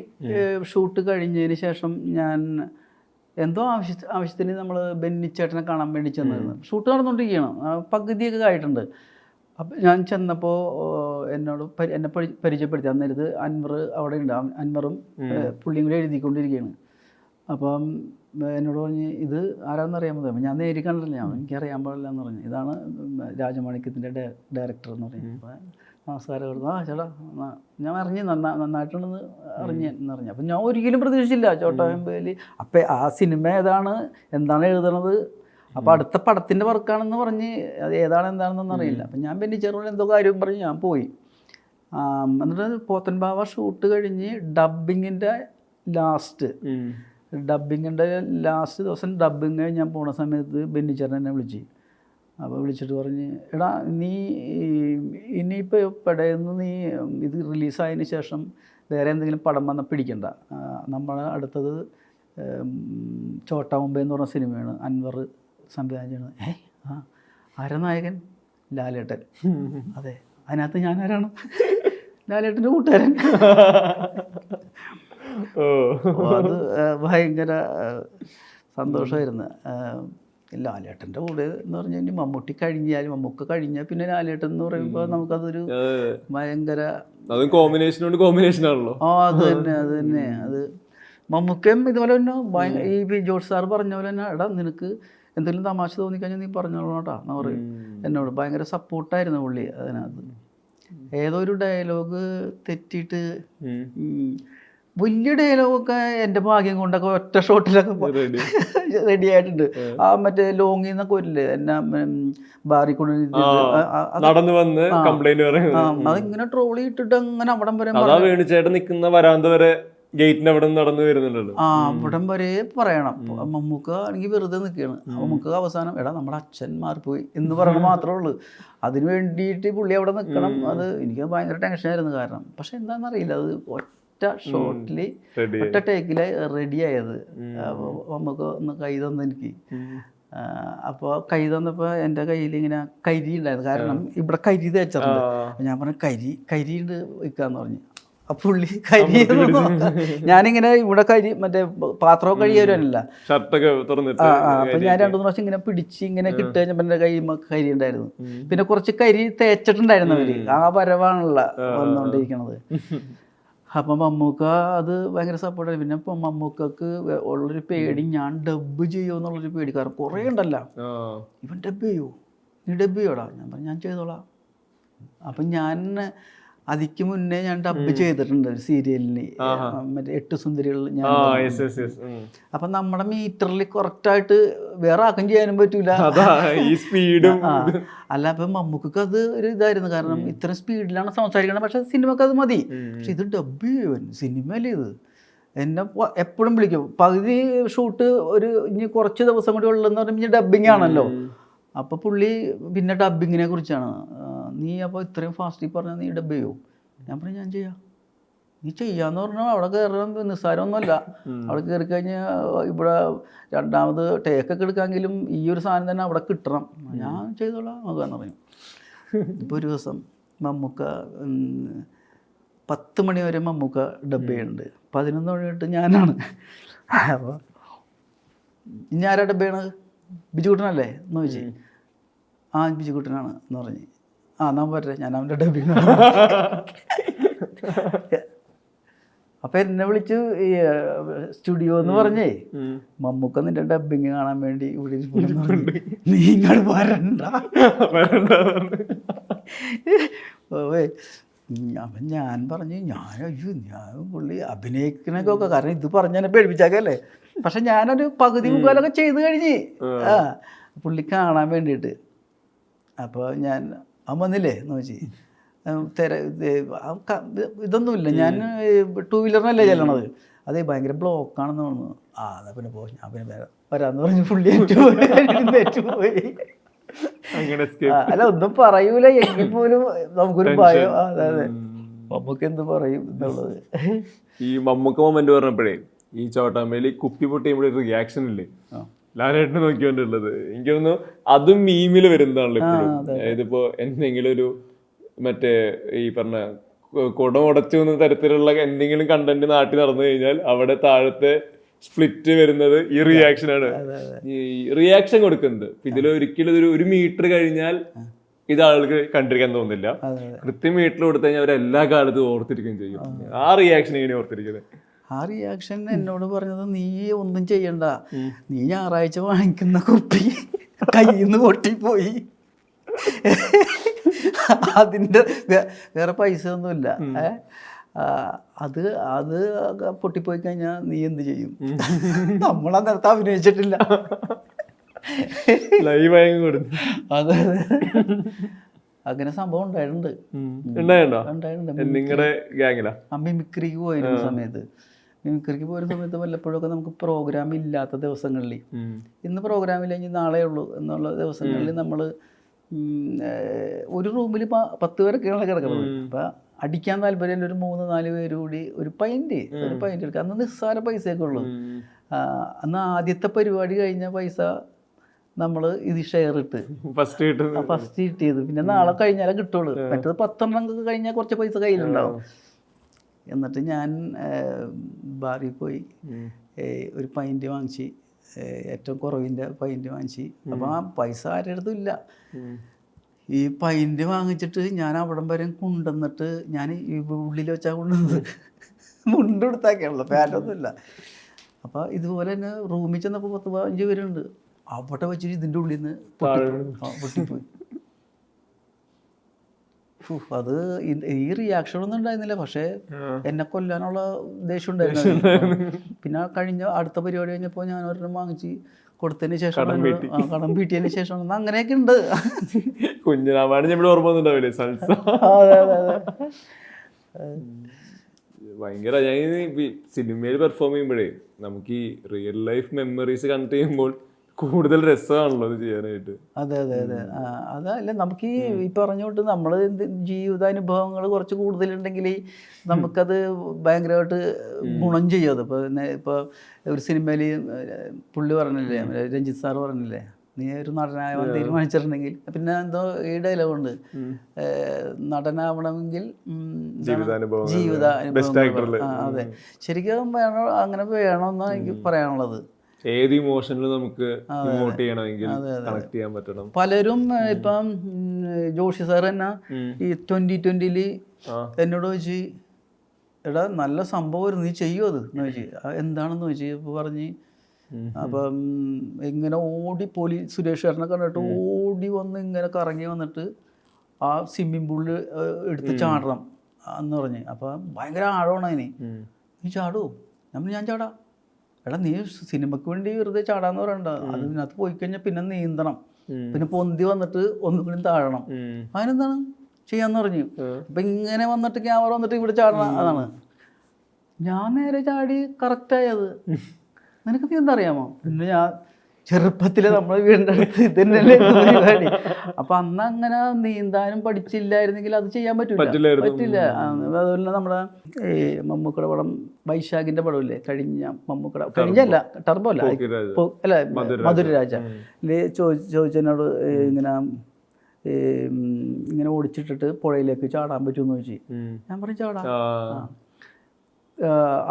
ഷൂട്ട് കഴിഞ്ഞതിന് ശേഷം ഞാൻ എന്തോ ആവശ്യത്തിന് നമ്മൾ ബെന്നിച്ചേട്ടനെ കാണാൻ വേണ്ടി ചെന്നിരുന്നു. ഷൂട്ട് നടന്നുകൊണ്ടിരിക്കുകയാണ്, പകുതിയൊക്കെ ആയിട്ടുണ്ട്. അപ്പം ഞാൻ ചെന്നപ്പോൾ എന്നെ പരിചയപ്പെടുത്തി. അന്നേരത്ത് അൻവർ അവിടെ ഉണ്ട്. അൻവറും പുള്ളിയും കൂടെ എഴുതിക്കൊണ്ടിരിക്കുകയാണ്. അപ്പം എന്നോട് പറഞ്ഞ് ഇത് ആരാന്നറിയാൻ പറ്റും. അപ്പം ഞാൻ നേരി കണ്ടില്ല, എനിക്കറിയാൻ പാടില്ല എന്ന് പറഞ്ഞു. ഇതാണ് രാജമാണിക്യത്തിൻ്റെ ഡയറക്ടർ എന്ന് പറഞ്ഞു. അപ്പം നമസ്കാരം. ചേട്ടാ ഞാൻ അറിഞ്ഞ് നന്നായിട്ടുണ്ടെന്ന് എന്ന് പറഞ്ഞു. അപ്പം ഞാൻ ഒരിക്കലും പ്രതീക്ഷിച്ചില്ല ചോട്ടാ മുംബൈയിൽ. അപ്പം ആ സിനിമ എന്താണ് എഴുതണത്, അപ്പോൾ അടുത്ത പടത്തിൻ്റെ വർക്കാണെന്ന് പറഞ്ഞ് അത് എന്താണെന്നൊന്നും അറിയില്ല. അപ്പം ഞാൻ ബെന്നിച്ചേട്ടനോട് എന്തോ കാര്യം പറഞ്ഞ് ഞാൻ പോയി. എന്നിട്ട് പോത്തൻപാവ ഷൂട്ട് കഴിഞ്ഞ് ഡബ്ബിങ്ങിൻ്റെ ലാസ്റ്റ് ദിവസം ഡബ്ബിങ് കഴിഞ്ഞ് ഞാൻ പോണ സമയത്ത് ബെന്നിച്ചേട്ടൻ എന്നെ വിളിച്ച്. അപ്പോൾ വിളിച്ചിട്ട് പറഞ്ഞ് എടാ നീ ഇനിയിപ്പോൾ പടയെന്ന് നീ ഇത് റിലീസായതിന് ശേഷം വേറെ എന്തെങ്കിലും പടം വന്നാൽ പിടിക്കണ്ട. നമ്മൾ അടുത്തത് ചോട്ടാ മുംബൈ എന്ന് പറഞ്ഞ സിനിമയാണ് അൻവർ സംവിധാനം ചെയ്യണത്. ആ ആരാ നായകൻ? ലാലേട്ടൻ. അതെ, അതിനകത്ത് ഞാൻ ആരാണ്? ലാലേട്ടൻ്റെ കൂട്ടുകാരൻ. അത് ഭയങ്കര സന്തോഷമായിരുന്നു. ലാലേട്ടൻ്റെ കൂടെ എന്ന് പറഞ്ഞു കഴിഞ്ഞാൽ മമ്മൂട്ടി കഴിഞ്ഞാൽ പിന്നെ ലാലേട്ടൻ എന്ന് പറയുമ്പോൾ നമുക്കതൊരു ഭയങ്കര കോമ്പിനേഷനാണല്ലോ. അത് തന്നെ അത് മമ്മൂക്കയും ഇതുപോലെ തന്നെ ഈ ജോർജ് സാർ പറഞ്ഞ പോലെ തന്നെ, എടാ നിനക്ക് എന്തെങ്കിലും തമാശ തോന്നിക്കഴിഞ്ഞാൽ നീ പറഞ്ഞോളൂ കേട്ടോ എന്ന് പറയും എന്നോട്. ഭയങ്കര സപ്പോർട്ടായിരുന്നു പുള്ളി അതിനകത്ത്. ഏതോ ഒരു ഡയലോഗ് തെറ്റിയിട്ട്, വലിയ ഡയലോഗൊക്കെ എൻ്റെ ഭാഗ്യം കൊണ്ടൊക്കെ ഒറ്റ ഷോട്ടിലൊക്കെ റെഡി ആയിട്ടുണ്ട്. ആ മറ്റേ ലോങ്ങിൽ നിന്നൊക്കെ വരില്ലേ എന്നെ ബാറിക്കൊണ്ട് നടന്നു വന്ന് കംപ്ലൈന്റ് അതിങ്ങനെ ട്രോളി ഇട്ടിട്ട് അങ്ങനെ അവിടം വരെ വേണുചേട്ടൻ നിൽക്കുന്ന വരാന്ത വരെ ഗേറ്റിന് അവിടെ നടന്നു വരുന്നുണ്ടല്ലോ. അവിടം വരെ പറയണം. മമ്മൂക്ക ആണെങ്കിൽ വെറുതെ നിൽക്കുകയാണ്. മമ്മൂക്ക അവസാനം എടാ നമ്മുടെ അച്ഛൻ മാറിപ്പോയി എന്ന് പറയണത് മാത്രമേ ഉള്ളൂ. അതിന് വേണ്ടിയിട്ട് പുള്ളി അവിടെ നിൽക്കണം. അത് എനിക്ക് ഭയങ്കര ടെൻഷനായിരുന്നു. കാരണം പക്ഷെ എന്താണെന്നറിയില്ല, അത് ഒറ്റ ഷോട്ടിൽ ഒറ്റ ടേക്കിൽ റെഡിയായത്. നമുക്ക് ഒന്ന് കൈ തന്നു എനിക്ക്. അപ്പോൾ കൈ തന്നപ്പോൾ എൻ്റെ കയ്യിൽ ഇങ്ങനെ കരി ഉണ്ടായിരുന്നു. കാരണം ഇവിടെ കരി തേച്ചിട്ടുണ്ട്. ഞാൻ പറഞ്ഞു കരി ഉണ്ട് വയ്ക്കാന്ന് പറഞ്ഞു. അപ്പോൾ പുള്ളി കരി, ഞാനിങ്ങനെ ഇവിടെ കരി മറ്റേ പാത്രമൊക്കെ കഴിയാനല്ല, അപ്പം ഞാൻ 2-3 പ്രാവശ്യം ഇങ്ങനെ പിടിച്ച് ഇങ്ങനെ കിട്ടുക കഴിഞ്ഞപ്പോൾ എൻ്റെ കൈ കരി ഉണ്ടായിരുന്നു. പിന്നെ കുറച്ച് കരി തേച്ചിട്ടുണ്ടായിരുന്നു അവർ. ആ വരവാണല്ലോ വന്നുകൊണ്ടിരിക്കണത്. അപ്പം മമ്മൂക്ക അത് ഭയങ്കര സപ്പോർട്ടായി. പിന്നെ ഇപ്പം മമ്മൂക്കക്ക് ഉള്ളൊരു പേടി ഞാൻ ഡബ് ചെയ്യുമോ എന്നുള്ളൊരു പേടി. കാരണം കുറേ ഉണ്ടല്ലോ, ഇവൻ ഡബ് ചെയ്യുമോ, നീ ഡബ് ചെയ്യോടാ? ഞാൻ പറഞ്ഞു ഞാൻ ചെയ്തോളാം. അപ്പം ഞാൻ അതിക്ക് മുന്നേ ഞാൻ ഡബ് ചെയ്തിട്ടുണ്ട് ഒരു സീരിയലിന്, മറ്റേ 8 സുന്ദരികൾ. ഞാൻ അപ്പം നമ്മുടെ മീറ്ററിൽ കറക്റ്റായിട്ട് വേറെ ആക്കും ചെയ്യാനും പറ്റൂല. അല്ല അപ്പം മമ്മൂക്കൊക്കെ അത് ഒരു ഇതായിരുന്നു. കാരണം ഇത്ര സ്പീഡിലാണ് സംസാരിക്കണം. പക്ഷെ സിനിമക്ക് അത് മതി. പക്ഷെ ഇത് ഡബ് ചെയ്യുവൻ സിനിമയല്ലേ ഇത്. എന്നെ എപ്പോഴും വിളിക്കും. പകുതി ഷൂട്ട് ഇനി കുറച്ച് ദിവസം കൂടി ഉള്ളതെന്ന് പറയുമ്പോൾ ഇനി ഡബിങ് ആണല്ലോ. അപ്പോൾ പുള്ളി പിന്നെ ഡബിങ്ങിനെ കുറിച്ചാണ്, നീ അപ്പോൾ ഇത്രയും ഫാസ്റ്റിൽ പറഞ്ഞാൽ നീ ഡബ് ചെയ്യുമോ? ഞാൻ പറഞ്ഞു ഞാൻ ചെയ്യാം. നീ ചെയ്യാന്ന് പറഞ്ഞാൽ അവിടെ കയറാൻ നിസ്സാരമൊന്നുമല്ല. അവിടെ കയറി കഴിഞ്ഞാൽ ഇവിടെ രണ്ടാമത് ടേക്കൊക്കെ എടുക്കാമെങ്കിലും ഈ ഒരു സാധനം തന്നെ അവിടെ കിട്ടണം. ഞാൻ ചെയ്തോളാം നോക്കാന്ന് പറയും. ഇപ്പോൾ ഒരു ദിവസം മമ്മൂക്ക 10 മണി വരെ മമ്മൂക്ക ഡബ് ചെയ്യുന്നുണ്ട്. 11 മണി തൊട്ട് ഞാനാണ്. അപ്പോൾ ഇനി ആരാ ഡബ് ചെയ്യണത്? ബിജുകുട്ടനല്ലേ എന്ന് ചോദിച്ചു. ആ ബിജുകുട്ടനാണ് എന്ന് പറഞ്ഞ്. ഞാൻ പറ്റേ ഞാൻ അവൻ്റെ ഡബിങ്. അപ്പം എന്നെ വിളിച്ചു ഈ സ്റ്റുഡിയോ എന്ന് പറഞ്ഞേ, മമ്മൂക്ക നിന്റെ ഡബിങ് കാണാൻ വേണ്ടി ഇവിടെ നീ ഇങ്ങോട്ട് വരണ്ട. അപ്പം ഞാൻ പറഞ്ഞു ഞാൻ പുള്ളി അഭിനയിക്കണൊക്കെ, കാരണം ഇത് പറഞ്ഞെന്നെ പേടിപ്പിച്ചാക്കല്ലേ. പക്ഷെ ഞാനൊരു പകുതി മുക്കാലൊക്കെ ചെയ്ത് കഴിഞ്ഞ് പുള്ളി കാണാൻ വേണ്ടിയിട്ട്. അപ്പോൾ ഞാൻ അവൻ വന്നില്ലേ എന്ന് വെച്ച് ഇതൊന്നുമില്ല, ഞാൻ 2 വീലറിനല്ലേ ചെല്ലണത്. അതേ ഭയങ്കര ബ്ലോക്കാണെന്ന് തോന്നുന്നു. അതാ പിന്നെ ഞാൻ പിന്നെ വരാമെന്ന് പറഞ്ഞ് പുള്ളി പോയി. അല്ല ഒന്നും പറയൂല എങ്കിൽ പോലും നമുക്കൊരു ഭയം. അതെ മമ്മൂക്ക എന്ത് പറയും എന്നുള്ളത്. ഈ മമ്മൂക്ക മൊമെന്റ് പറഞ്ഞപ്പോഴേ ഈ ചോട്ടാമ്പേലി കുപ്പി പൊട്ടിയുമ്പോൾ ഒരു റിയാക്ഷൻ ഇല്ലേ ലാലേട്ടനെ നോക്കിക്കൊണ്ടുള്ളത്, എനിക്ക് തോന്നുന്നു അതും മീമില് വരുന്നതാണല്ലോ ഇപ്പോഴും. ഇതിപ്പോ എന്തെങ്കിലും ഒരു മറ്റേ ഈ പറഞ്ഞ കുടം ഉടച്ചു എന്ന തരത്തിലുള്ള എന്തെങ്കിലും കണ്ടന്റ് നാട്ടിൽ നടന്നു കഴിഞ്ഞാൽ അവിടെ താഴത്തെ സ്പ്ലിറ്റ് വരുന്നത് ഈ റിയാക്ഷനാണ്. ഈ റിയാക്ഷൻ കൊടുക്കുന്നത് ഇതിലൊരിക്കലും ഒരു മീറ്റർ കഴിഞ്ഞാൽ ഇത് ആൾക്ക് കണ്ടിരിക്കാൻ തോന്നില്ല. കൃത്യം മീറ്റർ കൊടുത്തു കഴിഞ്ഞാൽ അവരെല്ലാ കാലത്തും ഓർത്തിരിക്കുകയും ചെയ്യും. ആ റിയാക്ഷൻ എങ്ങനെ ഓർത്തിരിക്കുന്നത്? ആ റിയാക്ഷൻ എന്നോട് പറഞ്ഞത്, നീ ഒന്നും ചെയ്യണ്ട, നീ ഞായറാഴ്ച വാങ്ങിക്കുന്ന കുപ്പി കയ്യിൽ നിന്ന് പൊട്ടിപ്പോയി, അതിൻ്റെ വേറെ പൈസ ഒന്നുമില്ല, അത് പൊട്ടിപ്പോയി കഴിഞ്ഞാൽ നീ എന്ത് ചെയ്യും? നമ്മളാ നേരത്തെ അഭിനയിച്ചിട്ടില്ല. അതെ അങ്ങനെ സംഭവം ഉണ്ടായിട്ടുണ്ട്. മിമിക്രിക്ക് പോയിരുന്ന സമയത്ത് വല്ലപ്പോഴൊക്കെ നമുക്ക് പ്രോഗ്രാം ഇല്ലാത്ത ദിവസങ്ങളിൽ, ഇന്ന് പ്രോഗ്രാമില്ലെങ്കിൽ നാളെ ഉള്ളൂ എന്നുള്ള ദിവസങ്ങളിൽ നമ്മൾ ഒരു റൂമിൽ 10 പേരൊക്കെയാണ് കിടക്കുന്നത്. അപ്പം അടിക്കാൻ താല്പര്യം ഒരു 3-4 പേര് കൂടി ഒരു പൈൻറ്റ് എടുക്കുക. അന്ന് നിസ്സാര പൈസയൊക്കെ ഉള്ളൂ. അന്ന് ആദ്യത്തെ പരിപാടി കഴിഞ്ഞ പൈസ നമ്മൾ ഇത് ഷെയർ ഇട്ട് ഫസ്റ്റ് കിട്ടും. ഫസ്റ്റ് കിട്ടിയത്. പിന്നെ നാളെ കഴിഞ്ഞാലേ കിട്ടുള്ളൂ. മറ്റേത് 10 കഴിഞ്ഞാൽ കുറച്ച് പൈസ കയ്യിലുണ്ടാവും. എന്നിട്ട് ഞാൻ ബാറിൽ പോയി ഒരു പൈൻറ്റ് വാങ്ങിച്ച്, ഏറ്റവും കുറവിൻ്റെ പൈൻറ്റ് വാങ്ങിച്ച്. അപ്പോൾ ആ പൈസ ആരുടെ അടുത്തും ഇല്ല. ഈ പൈൻറ്റ് വാങ്ങിച്ചിട്ട് ഞാൻ അവിടം വരെ കൊണ്ടുവന്നിട്ട് ഞാൻ ഈ ഉള്ളിൽ വെച്ചാൽ കൊണ്ടുവന്നത് മുണ്ട് കൊടുത്താക്കിയാണല്ലോ, പാൻറ്റൊന്നുമില്ല. അപ്പോൾ ഇതുപോലെ തന്നെ റൂമിൽ ചെന്നപ്പോൾ 10-15 പേരുണ്ട്. അവിടെ വെച്ചിട്ട് ഇതിൻ്റെ ഉള്ളിൽ നിന്ന് പൊട്ടിപ്പോയി. അത് ഈ റിയാക്ഷൻ ഒന്നും ഉണ്ടായിരുന്നില്ല, പക്ഷേ എന്നെ കൊല്ലാനുള്ള ദേഷ്യം ഉണ്ടായിരുന്നു. പിന്നെ കഴിഞ്ഞ അടുത്ത പരിപാടി കഴിഞ്ഞപ്പോൾ ഞാൻ ഒരെണ്ണം വാങ്ങിച്ച് കൊടുത്തതിന് ശേഷം കടം വീട്ടിയതിന് ശേഷം അങ്ങനെയൊക്കെ ഉണ്ട്. ഭയങ്കര സിനിമയിൽ പെർഫോം ചെയ്യുമ്പോഴേ നമുക്ക് ഈ റിയൽ ലൈഫ് മെമ്മറീസ് കണക്ട് ചെയ്യുമ്പോൾ കൂടുതൽ രസമാണല്ലോ അത് ചെയ്യാനായിട്ട്. അതെ അതെ അതെ. അതല്ല, നമുക്ക് ഈ പറഞ്ഞോട്ട് നമ്മൾ ജീവിതാനുഭവങ്ങൾ കുറച്ച് കൂടുതലുണ്ടെങ്കിൽ നമുക്കത് ഭയങ്കരമായിട്ട് ഗുണം ചെയ്യും. അത് ഇപ്പോൾ ഒരു സിനിമയിൽ പുള്ളി പറഞ്ഞില്ലേ, രഞ്ജിത്ത് സാറ് പറഞ്ഞില്ലേ, നീ ഒരു നടനാവാൻ തീരുമാനിച്ചിട്ടുണ്ടെങ്കിൽ പിന്നെ എന്തോ ഈ ഡയലോഗുണ്ട്, നടനാവണമെങ്കിൽ ജീവിതാനുഭവങ്ങൾ. അതെ, ശരിക്കും വേണം, അങ്ങനെ വേണമെന്നാണ് എനിക്ക് പറയാനുള്ളത്. ഏത് ഇമോഷനിൽ നമുക്ക് ഇമോട്ട് ചെയ്യണമെങ്കിൽ കണക്ട് ചെയ്യാൻ പറ്റണം. പലരും ഇപ്പം ജോഷി സാർ തന്നെ ഈ 2020 എന്നോട് ചോദിച്ചു, എടാ നല്ല സംഭവം നീ ചെയ്യുമോ അത് എന്ന് ചോദിച്ചു. എന്താണെന്ന് ചോദിച്ചു. ഇപ്പോൾ പറഞ്ഞ് അപ്പം ഇങ്ങനെ ഓടി സുരേഷ് സാറിനെ കണ്ടിട്ട് ഓടി വന്ന് ഇങ്ങനെ കറങ്ങി വന്നിട്ട് ആ സ്വിമ്മിംഗ് പൂളിൽ എടുത്ത് ചാടണം എന്ന് പറഞ്ഞ്. അപ്പം ഭയങ്കര ആഴമാണ് അതിന്. നീ ചാടുമോ? ഞാൻ ചാടാം. എടാ നീ സിനിമക്ക് വേണ്ടി വെറുതെ ചാടാന്ന് പറയണ്ട, അതിനകത്ത് പോയി കഴിഞ്ഞാൽ പിന്നെ നീന്തണം, പിന്നെ പൊന്തി വന്നിട്ട് ഒന്നുകൂടി താഴണം. അതിനെന്താണ് ചെയ്യാന്ന് പറഞ്ഞു. അപ്പൊ ഇങ്ങനെ വന്നിട്ട് ക്യാമറ വന്നിട്ട് ഇവിടെ ചാടണം, അതാണ്. ഞാൻ നേരെ ചാടി കറക്റ്റായത്. നിനക്ക് നീ എന്താ അറിയാമോ? പിന്നെ ഞാൻ ചെറുപ്പത്തില് നമ്മളെ വീടിൻ്റെ അടുത്ത് ഇതന്നെയല്ലേ പരിപാടി. അപ്പൊ അന്ന് അങ്ങനെ നീന്താനും പഠിച്ചില്ലായിരുന്നെങ്കിൽ അത് ചെയ്യാൻ പറ്റില്ല. അതുപോലെ നമ്മുടെ മമ്മൂക്കയുടെ പടം വൈശാഖിന്റെ പടമില്ലേ, കഴിഞ്ഞല്ല ടർബോ അല്ല മധുരരാജ ചോദിച്ചതിനോട് ഇങ്ങനെ ഓടിച്ചിട്ടിട്ട് പുഴയിലേക്ക് ചാടാൻ പറ്റുമെന്ന് ചോദിച്ചു. ഞാൻ പറഞ്ഞു ചാടാം.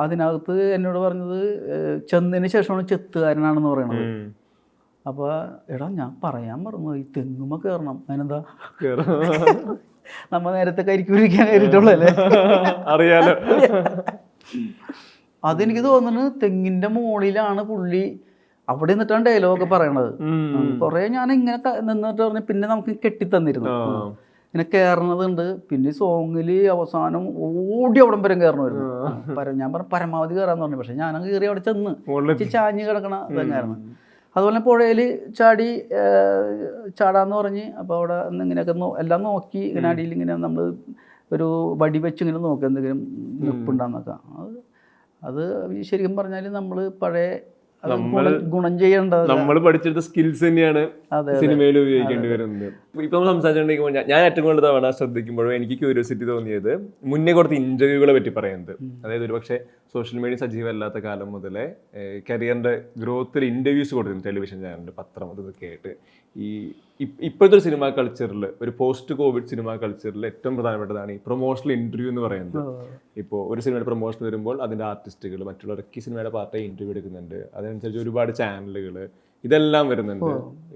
അതിനകത്ത് എന്നോട് പറഞ്ഞത് ചെന്നതിന് ശേഷമാണ് ചെത്തുകാരനാണെന്ന് പറയണത്. അപ്പോൾ എടാ ഞാൻ പറയാൻ മറന്നു, ഈ തെങ്ങുമ്മ കയറണം. അതിനെന്താ, നമ്മ നേരത്തെ കരിക്കൂരിക്കാൻ കയറിയിട്ടുള്ളല്ലേ, അറിയാലോ. അതെനിക്ക് തോന്നുന്നു തെങ്ങിന്റെ മുകളിലാണ് പുള്ളി അവിടെ നിന്നിട്ടാണ് ഡയലോഗൊക്കെ പറയണത്. കുറെ ഞാൻ ഇങ്ങനെ നിന്നിട്ട് പറഞ്ഞു. പിന്നെ നമുക്ക് കെട്ടിത്തന്നിരുന്നു, ഇങ്ങനെ കയറണതുണ്ട്. പിന്നെ സോങ്ങിൽ അവസാനം ഓടി അവിടം വരെ കയറണമായിരുന്നു. ഞാൻ പറഞ്ഞു പരമാവധി കയറാന്ന് പറഞ്ഞു. പക്ഷെ ഞാനങ്ങ് കയറി അവിടെ ചെന്ന് ചാഞ്ഞ് കിടക്കണ ഇതങ്ങായിരുന്നു. അതുപോലെ പുഴയിൽ ചാടാന്ന് പറഞ്ഞ്. അപ്പോൾ അവിടെ ഇങ്ങനെയൊക്കെ എല്ലാം നോക്കി, ഇങ്ങനെ അടിയിൽ ഇങ്ങനെ നമ്മൾ ഒരു വടി വെച്ച് ഇങ്ങനെ നോക്കുക എന്തെങ്കിലും നിൽപ്പുണ്ടാന്നൊക്കെ. അത് ശരിക്കും പറഞ്ഞാൽ നമ്മൾ പഴയ ഗുണം ചെയ്യേണ്ടത് നമ്മൾ പഠിച്ചെടുത്ത സ്കിൽസ് തന്നെയാണ് സിനിമയിൽ ഉപയോഗിക്കേണ്ടി വരുന്നത്. ഇപ്പൊ നമ്മൾ സംസാരിച്ചുകൊണ്ടിരിക്കുമ്പോൾ ഞാൻ ഏറ്റവും കൂടുതൽ തവണ ശ്രദ്ധിക്കുമ്പോഴും എനിക്ക് ക്യൂരിയോസിറ്റി തോന്നിയത് മുന്നേ കൊടുത്ത ഇന്റർവ്യൂകളെ പറ്റി പറയുന്നത്. അതായത് ഒരുപക്ഷെ സോഷ്യൽ മീഡിയ സജീവമല്ലാത്ത കാലം മുതലേ കരിയറിന്റെ ഗ്രോത്തിൽ ഇന്റർവ്യൂസ് കൊടുത്തിരുന്നു, ടെലിവിഷൻ ചാനലിൽ, പത്രം, അതൊക്കെ ആയിട്ട്. ഈ ഇപ്പോഴത്തെ ഒരു സിനിമാ കൾച്ചറിൽ, ഒരു പോസ്റ്റ് കോവിഡ് സിനിമാ കൾച്ചറിൽ ഏറ്റവും പ്രധാനപ്പെട്ടതാണ് ഈ പ്രൊമോഷണൽ ഇന്റർവ്യൂ എന്ന് പറയുന്നത്. ഇപ്പോൾ ഒരു സിനിമയുടെ പ്രൊമോഷൻ വരുമ്പോൾ അതിൻ്റെ ആർട്ടിസ്റ്റുകൾ മറ്റുള്ളവരൊക്കെ സിനിമയുടെ പാർട്ടായി ഇന്റർവ്യൂ എടുക്കുന്നുണ്ട്. അതനുസരിച്ച് ഒരുപാട് ചാനലുകൾ ഇതെല്ലാം വരുന്നുണ്ട്.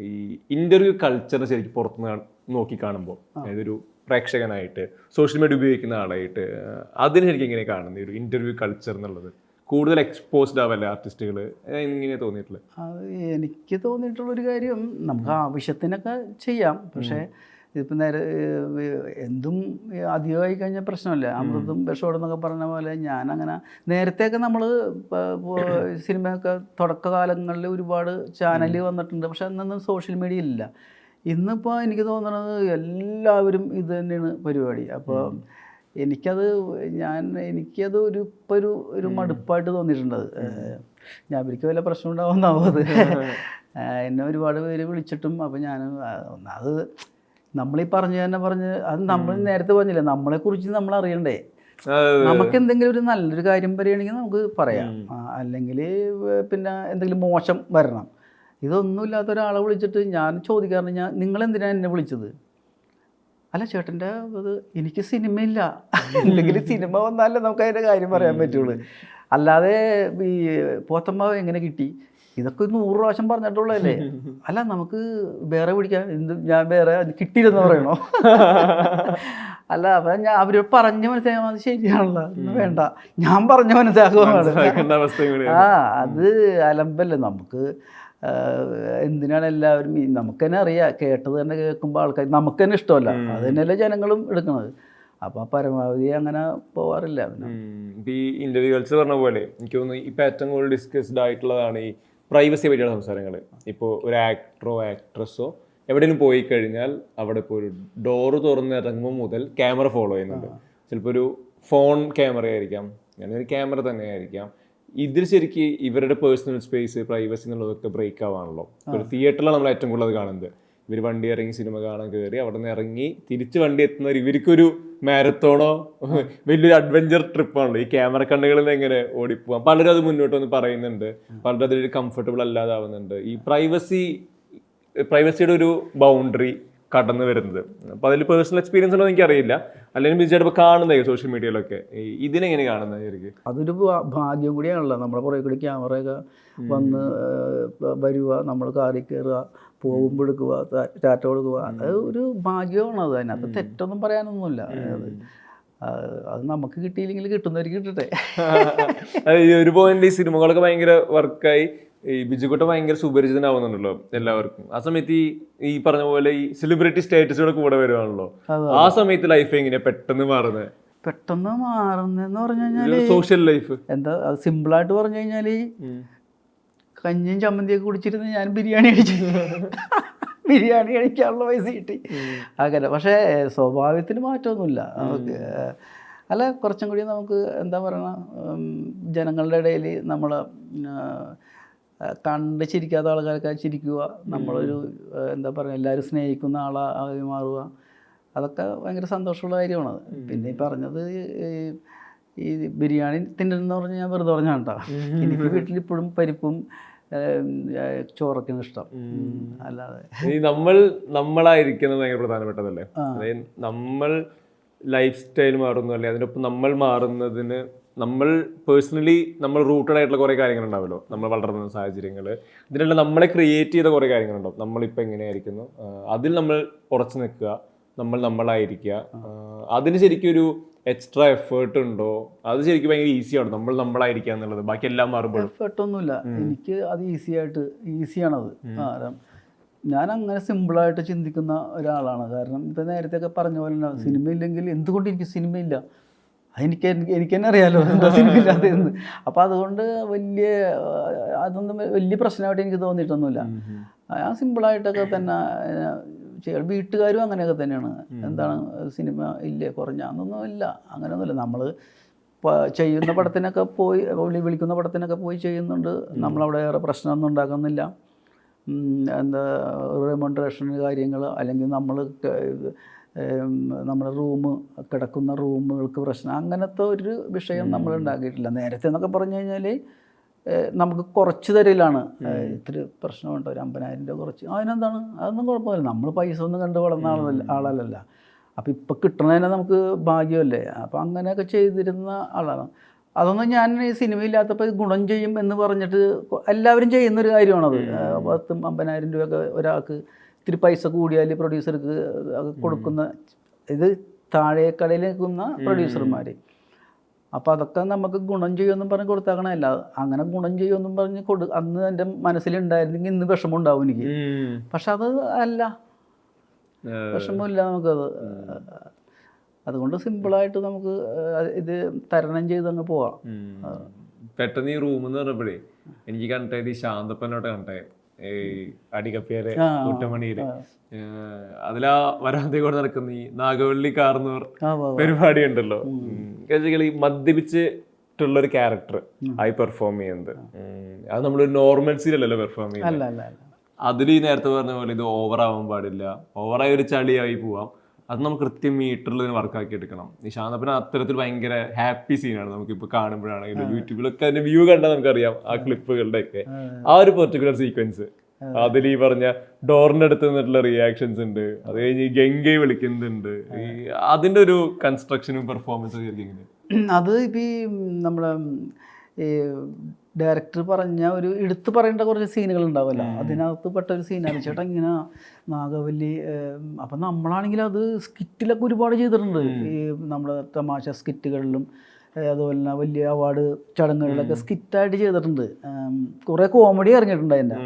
ഈ ഇന്റർവ്യൂ കൾച്ചറിനെ ശരിക്കും പുറത്ത് നോക്കി കാണുമ്പോൾ, അതായത് ഒരു പ്രേക്ഷകനായിട്ട്, സോഷ്യൽ മീഡിയ ഉപയോഗിക്കുന്ന ആളായിട്ട്, അതിന് ശരിക്കും എങ്ങനെ കാണുന്നത് ഒരു ഇന്റർവ്യൂ കൾച്ചർ എന്നുള്ളത്? കൂടുതൽ എക്സ്പോസ്ഡ് ആവല്ലേ ആർട്ടിസ്റ്റുകൾ? എങ്ങനെ തോന്നിയിട്ടുള്ളത്? എനിക്ക് തോന്നിയിട്ടുള്ളൊരു കാര്യം, നമുക്ക് ആവശ്യത്തിനൊക്കെ ചെയ്യാം. പക്ഷേ ഇതിപ്പോൾ നേരെ എന്തും അധികമായി കഴിഞ്ഞാൽ പ്രശ്നമല്ല. അമൃതും വിഷോടെന്നൊക്കെ പറഞ്ഞ പോലെ ഞാനങ്ങനെ നേരത്തെയൊക്കെ നമ്മൾ സിനിമയൊക്കെ തുടക്കകാലങ്ങളിൽ ഒരുപാട് ചാനൽ വന്നിട്ടുണ്ട്. പക്ഷെ അന്നൊന്നും സോഷ്യൽ മീഡിയ ഇല്ല. ഇന്നിപ്പോൾ എനിക്ക് തോന്നുന്നത് എല്ലാവരും ഇത് തന്നെയാണ് പരിപാടി. അപ്പോൾ എനിക്കത് ഇപ്പോൾ ഒരു മടുപ്പായിട്ട് തോന്നിയിട്ടുണ്ട്. ഞാൻ എനിക്ക് വല്ല പ്രശ്നം ഉണ്ടാവുമെന്നാവും അത്. എന്നെ ഒരുപാട് പേര് വിളിച്ചിട്ടും. അപ്പോൾ ഞാൻ അത് നമ്മളീ പറഞ്ഞ് അത് നമ്മൾ നേരത്തെ പറഞ്ഞില്ലേ, നമ്മളെക്കുറിച്ച് നമ്മൾ അറിയണ്ടേ. നമുക്ക് എന്തെങ്കിലും ഒരു നല്ലൊരു കാര്യം പറയുകയാണെങ്കിൽ നമുക്ക് പറയാം, അല്ലെങ്കിൽ പിന്നെ എന്തെങ്കിലും മോശം വരണം. ഇതൊന്നുമില്ലാത്ത ഒരാളെ വിളിച്ചിട്ട് ഞാൻ ചോദിക്കാറുണ്ട്, നിങ്ങളെന്തിനാണ് എന്നെ വിളിച്ചത്? അല്ല ചേട്ടൻ്റെ ഇത് എനിക്ക് സിനിമയില്ല, എന്തെങ്കിലും സിനിമ വന്നാലേ നമുക്ക് അതിൻ്റെ കാര്യം പറയാൻ പറ്റുള്ളൂ, അല്ലാതെ ഈ പോത്തമ്മാവ് എങ്ങനെ കിട്ടി ഇതൊക്കെ 100 പ്രാവശ്യം പറഞ്ഞിട്ടുള്ളതല്ലേ. അല്ല നമുക്ക് വേറെ പിടിക്കാം, ഞാൻ വേറെ കിട്ടിയില്ലെന്ന് പറയണോ? അല്ല അപ്പം ഞാൻ അവർ പറഞ്ഞ് മനസ്സിലാക്കാൻ അത് ശരിയാണല്ലോ, വേണ്ട ഞാൻ പറഞ്ഞ മനസ്സിലാക്കുവാണ്. അത് അലമ്പല്ലേ. നമുക്ക് എന്തിനാണ് എല്ലാവരും, നമുക്ക് തന്നെ അറിയാം, കേട്ടത് തന്നെ കേൾക്കുമ്പോൾ ആൾക്കാർ നമുക്ക് തന്നെ ഇഷ്ടമല്ല, അത് തന്നെയല്ലേ ജനങ്ങളും എടുക്കുന്നത്. അപ്പോൾ പരമാവധി അങ്ങനെ പോവാറില്ല. ഈ ഇന്റർവ്യൂ കൾച്ചർ പറഞ്ഞ പോലെ എനിക്ക് തോന്നുന്നു ഇപ്പം ഏറ്റവും കൂടുതൽ ഡിസ്കസ്ഡ് ആയിട്ടുള്ളതാണ് ഈ പ്രൈവസിയെ പറ്റിയുള്ള സംസാരങ്ങൾ. ഇപ്പോൾ ഒരു ആക്ടറോ ആക്ട്രസ്സോ എവിടെയെങ്കിലും പോയി കഴിഞ്ഞാൽ അവിടെ ഇപ്പോൾ ഒരു ഡോറ് തുറന്നിറങ്ങുമ്പോൾ മുതൽ ക്യാമറ ഫോളോ ചെയ്യുന്നുണ്ട്. ചിലപ്പോൾ ഒരു ഫോൺ ക്യാമറ ആയിരിക്കാം, അങ്ങനെ ഒരു ക്യാമറ തന്നെ ആയിരിക്കാം. ഇതിൽ ശരിക്കും ഇവരുടെ പേഴ്സണൽ സ്പേസ് പ്രൈവസി എന്നുള്ളതൊക്കെ ബ്രേക്ക് ആവാണല്ലോ. ഒരു തിയേറ്ററിലാണ് നമ്മൾ ഏറ്റവും കൂടുതൽ കാണുന്നത്. ഇവർ വണ്ടി ഇറങ്ങി സിനിമ കാണാൻ കയറി അവിടെ നിന്ന് ഇറങ്ങി തിരിച്ച് വണ്ടി എത്തുന്നവർ ഇവർക്കൊരു മാരത്തോണോ വലിയൊരു അഡ്വഞ്ചർ ട്രിപ്പാണല്ലോ. ഈ ക്യാമറ കണ്ണുകളിൽ നിന്ന് എങ്ങനെ ഓടിപ്പോവാം, പലരും അത് മുന്നോട്ട് വന്ന് പറയുന്നുണ്ട്, പലരും അതിൽ കംഫർട്ടബിൾ അല്ലാതാവുന്നുണ്ട്. ഈ പ്രൈവസിയുടെ ഒരു ബൗണ്ടറി കടന്നു വരുന്നത്. അപ്പോൾ അതിൽ പേഴ്സണൽ എക്സ്പീരിയൻസ് ഉണ്ടോ എനിക്കറിയില്ല, അല്ലെങ്കിൽ വിജയുടെ ഇപ്പോൾ കാണുന്നത് സോഷ്യൽ മീഡിയയിലൊക്കെ ഇതിനെങ്ങനെ കാണുന്നത്? അതൊരു ഭാഗ്യം കൂടിയാണല്ലോ. നമ്മുടെ പുറകെ കൂടി ക്യാമറയൊക്കെ വന്ന് വരിക, നമ്മൾ കാറിൽ കയറുക, പോകുമ്പോൾ എടുക്കുക, ടാറ്റ കൊടുക്കുക, അത് ഒരു ഭാഗ്യമാണ്. അത് അതിനകത്ത് തെറ്റൊന്നും പറയാനൊന്നുമില്ല. അത് നമുക്ക് കിട്ടിയില്ലെങ്കിൽ കിട്ടുന്നവർക്ക് കിട്ടട്ടെ. ഒരു പോയിന്റ് ഈ സിനിമകളൊക്കെ ഭയങ്കര വർക്കായി ഈ ബിജുക്കുട്ടൻ ഭയങ്കര സുപരിചിതനാവുന്നുണ്ടല്ലോ എല്ലാവർക്കും. ആ സമയത്ത് ഈ പറഞ്ഞ പോലെ ഈ സെലിബ്രിറ്റി സ്റ്റേറ്റസുകൾ കൂടെ വരുവാണല്ലോ. ആ സമയത്ത് ലൈഫ് എങ്ങനെയാ പെട്ടെന്ന് മാറുന്നതെന്ന് പറഞ്ഞു കഴിഞ്ഞാൽ സോഷ്യൽ ലൈഫ് എന്താ സിമ്പിളായിട്ട് പറഞ്ഞു കഴിഞ്ഞാൽ കഞ്ഞിയും ചമ്മന്തിയൊക്കെ കുടിച്ചിരുന്ന് ഞാൻ ബിരിയാണി കഴിക്കാനുള്ള പൈസ കിട്ടി അങ്ങനെ. പക്ഷേ സ്വഭാവത്തിൽ മാറ്റമൊന്നുമില്ല നമുക്ക്. അല്ല കുറച്ചും കൂടി നമുക്ക് എന്താ പറയുക, ജനങ്ങളുടെ ഇടയിൽ നമ്മൾ കണ്ട് ചിരിക്കാത്ത ആൾക്കാരൊക്കെ ചിരിക്കുക, നമ്മളൊരു എന്താ പറയുക എല്ലാവരും സ്നേഹിക്കുന്ന ആളായി മാറുക, അതൊക്കെ ഭയങ്കര സന്തോഷമുള്ള കാര്യമാണ്. പിന്നെ ഈ പറഞ്ഞത് ഈ ബിരിയാണി തിന്നുന്ന പറഞ്ഞാൽ ഞാൻ വെറുതെ പറഞ്ഞാണ് കേട്ടോ. എനിക്ക് വീട്ടിലിപ്പോഴും പരിപ്പും ചോറൊക്കെയാണ് ഇഷ്ടം. അല്ലാതെ നമ്മളായിരിക്കുന്നത് ഭയങ്കര പ്രധാനപ്പെട്ടതല്ലേ. അതായത് നമ്മൾ ലൈഫ് സ്റ്റൈൽ മാറുന്നു അല്ലേ, അതിനൊപ്പം നമ്മൾ മാറുന്നതിന് നമ്മൾ പേഴ്സണലി നമ്മൾ റൂട്ടഡ് ആയിട്ടുള്ള കുറേ കാര്യങ്ങളുണ്ടാവുമല്ലോ. നമ്മൾ വളർന്ന സാഹചര്യങ്ങൾ, ഇതിനെല്ലാം നമ്മളെ ക്രിയേറ്റ് ചെയ്ത കുറേ കാര്യങ്ങളുണ്ടാവും. നമ്മളിപ്പോൾ എങ്ങനെയായിരിക്കുന്നു അതിൽ നമ്മൾ ഉറച്ചു നിൽക്കുക, നമ്മളായിരിക്കുക. അതിന് ശരിക്കും ഒരു എക്സ്ട്രാ എഫേർട്ട് ഉണ്ടോ? അത് ശരിക്കും ഭയങ്കര ഈസിയാണ് നമ്മളായിരിക്കുക എന്നുള്ളത്. ബാക്കി എല്ലാം മാറുമ്പോൾ എഫേർട്ടൊന്നുമില്ല. എനിക്ക് അത് ഈസിയാണത്. കാരണം ഞാൻ അങ്ങനെ സിമ്പിളായിട്ട് ചിന്തിക്കുന്ന ഒരാളാണ്. കാരണം ഇപ്പം നേരത്തെ ഒക്കെ പറഞ്ഞ പോലെ സിനിമ ഇല്ലെങ്കിൽ എന്തുകൊണ്ട് എനിക്ക് സിനിമയില്ല, എനിക്ക് തന്നെ അറിയാമല്ലോ എന്താ സിനിമ ഇല്ലാത്തതെന്ന്. അപ്പോൾ അതുകൊണ്ട് അതൊന്നും വലിയ പ്രശ്നമായിട്ട് എനിക്ക് തോന്നിയിട്ടൊന്നുമില്ല. ഞാൻ സിമ്പിളായിട്ടൊക്കെ തന്നെ ചെയ്യാം. വീട്ടുകാരും അങ്ങനെയൊക്കെ തന്നെയാണ്. എന്താണ് സിനിമ ഇല്ലേ കുറഞ്ഞൊന്നും ഇല്ല, അങ്ങനെയൊന്നുമില്ല. നമ്മൾ ചെയ്യുന്ന പടത്തിനൊക്കെ പോയി വിളിക്കുന്ന പടത്തിനൊക്കെ പോയി ചെയ്യുന്നുണ്ട്. നമ്മളവിടെ വേറെ പ്രശ്നമൊന്നും ഉണ്ടാക്കുന്നില്ല. എന്താ റെമോണ്ടറേഷൻ കാര്യങ്ങൾ, അല്ലെങ്കിൽ നമ്മുടെ കിടക്കുന്ന റൂമുകൾക്ക് പ്രശ്നം, അങ്ങനത്തെ ഒരു വിഷയം നമ്മൾ ഉണ്ടാക്കിയിട്ടില്ല. നേരത്തെ എന്നൊക്കെ പറഞ്ഞു കഴിഞ്ഞാൽ നമുക്ക് കുറച്ച് തരയിലാണ്. ഇത്തിരി പ്രശ്നമുണ്ട്, ഒരു 50,000 രൂപ കുറച്ച്, അതിനെന്താണ്, അതൊന്നും കുഴപ്പമില്ല. നമ്മൾ പൈസ ഒന്നും കണ്ട് വളർന്ന ആളല്ല. അപ്പോൾ ഇപ്പോൾ കിട്ടണതിനെ നമുക്ക് ഭാഗ്യമല്ലേ. അപ്പോൾ അങ്ങനെയൊക്കെ ചെയ്തിരുന്ന ആളാണ്. അതൊന്നും ഞാൻ ഈ സിനിമയില്ലാത്തപ്പോൾ ഗുണം ചെയ്യും എന്ന് പറഞ്ഞിട്ട് എല്ലാവരും ചെയ്യുന്നൊരു കാര്യമാണത്. 10,000-50,000 രൂപയൊക്കെ ഒരാൾക്ക് ഇത്തിരി പൈസ കൂടിയാൽ പ്രൊഡ്യൂസർക്ക് കൊടുക്കുന്ന, ഇത് താഴേക്കടയിൽ നിൽക്കുന്ന പ്രൊഡ്യൂസർമാർ. അപ്പോൾ അതൊക്കെ നമുക്ക് ഗുണം ചെയ്യുമെന്നും പറഞ്ഞ് കൊടുത്താക്കണമല്ല. അങ്ങനെ ഗുണം ചെയ്യുമെന്നും പറഞ്ഞ് അന്ന് എൻ്റെ മനസ്സിലുണ്ടായിരുന്നെങ്കിൽ ഇന്ന് വിഷമം ഉണ്ടാവും എനിക്ക്. പക്ഷെ അത് അല്ല, വിഷമമില്ല നമുക്കത്. അതുകൊണ്ട് സിമ്പിളായിട്ട് നമുക്ക് ഇത് തരണം ചെയ്ത് അങ്ങ് പോവാം. പെട്ടെന്ന് ഈ റൂം എന്ന് പറഞ്ഞപ്പോഴേ എനിക്ക് കണ്ടായത് ഈ ശാന്തപ്പനോട്ട് കണ്ടേ ഈ അടികപ്പിയാലെ കുട്ടമണിയില് അതിലാ വരാന്തേ കൂടെ നടക്കുന്ന ഈ നാഗവള്ളി കാർന്നൂർ പരിപാടി ഉണ്ടല്ലോ. ഈ മദ്യപിച്ചിട്ടുള്ളൊരു ക്യാരക്ടർ ആയി പെർഫോം ചെയ്യുന്നത്, അത് നമ്മളൊരു നോർമൽ സീരിയലല്ലോ പെർഫോം ചെയ്യുന്നത്. അതിൽ ഈ നേരത്തെ പറഞ്ഞ പോലെ ഇത് ഓവറാവാൻ പാടില്ല, ഓവറായി ഒരു ചളിയായി പോവാം. അത് നമുക്ക് കൃത്യം മീറ്ററിൽ വർക്കാക്കി എടുക്കണം. ഈ ശാന്തപ്പന അത്തരത്തിൽ ഭയങ്കര ഹാപ്പി സീനാണ്. നമുക്കിപ്പോൾ കാണുമ്പോഴാണെങ്കിലും യൂട്യൂബിലൊക്കെ അതിന്റെ വ്യൂ കണ്ടാൽ നമുക്കറിയാം ആ ക്ലിപ്പുകളുടെ ഒക്കെ ആ ഒരു പെർട്ടിക്കുലർ സീക്വൻസ് അതിൽ ഈ പറഞ്ഞ ഡോറിന്റെ അടുത്ത് നിന്നിട്ടുള്ള റിയാക്ഷൻസ് ഉണ്ട്, അത് കഴിഞ്ഞ് ഗംഗയെ വിളിക്കുന്നുണ്ട്, ഈ അതിന്റെ ഒരു കൺസ്ട്രക്ഷനും പെർഫോമൻസും എങ്ങനെ? അത് ഇപ്പം ഈ നമ്മുടെ ഈ ഡയറക്ടർ പറഞ്ഞ ഒരു എടുത്തു പറയേണ്ട കുറച്ച് സീനുകൾ ഉണ്ടാവുമല്ലോ, അതിനകത്ത് പെട്ട ഒരു സീനാണ് ചേട്ടാ ഇങ്ങനെ നാഗവല്ലി. അപ്പം നമ്മളാണെങ്കിൽ അത് സ്കിറ്റിലൊക്കെ ഒരുപാട് ചെയ്തിട്ടുണ്ട്, ഈ നമ്മുടെ തമാശ സ്കിറ്റുകളിലും അതുപോലെ തന്നെ വലിയ അവാർഡ് ചടങ്ങുകളിലൊക്കെ സ്കിറ്റായിട്ട് ചെയ്തിട്ടുണ്ട്. കുറേ കോമഡി ഇറങ്ങിയിട്ടുണ്ട് അതിൻ്റെ.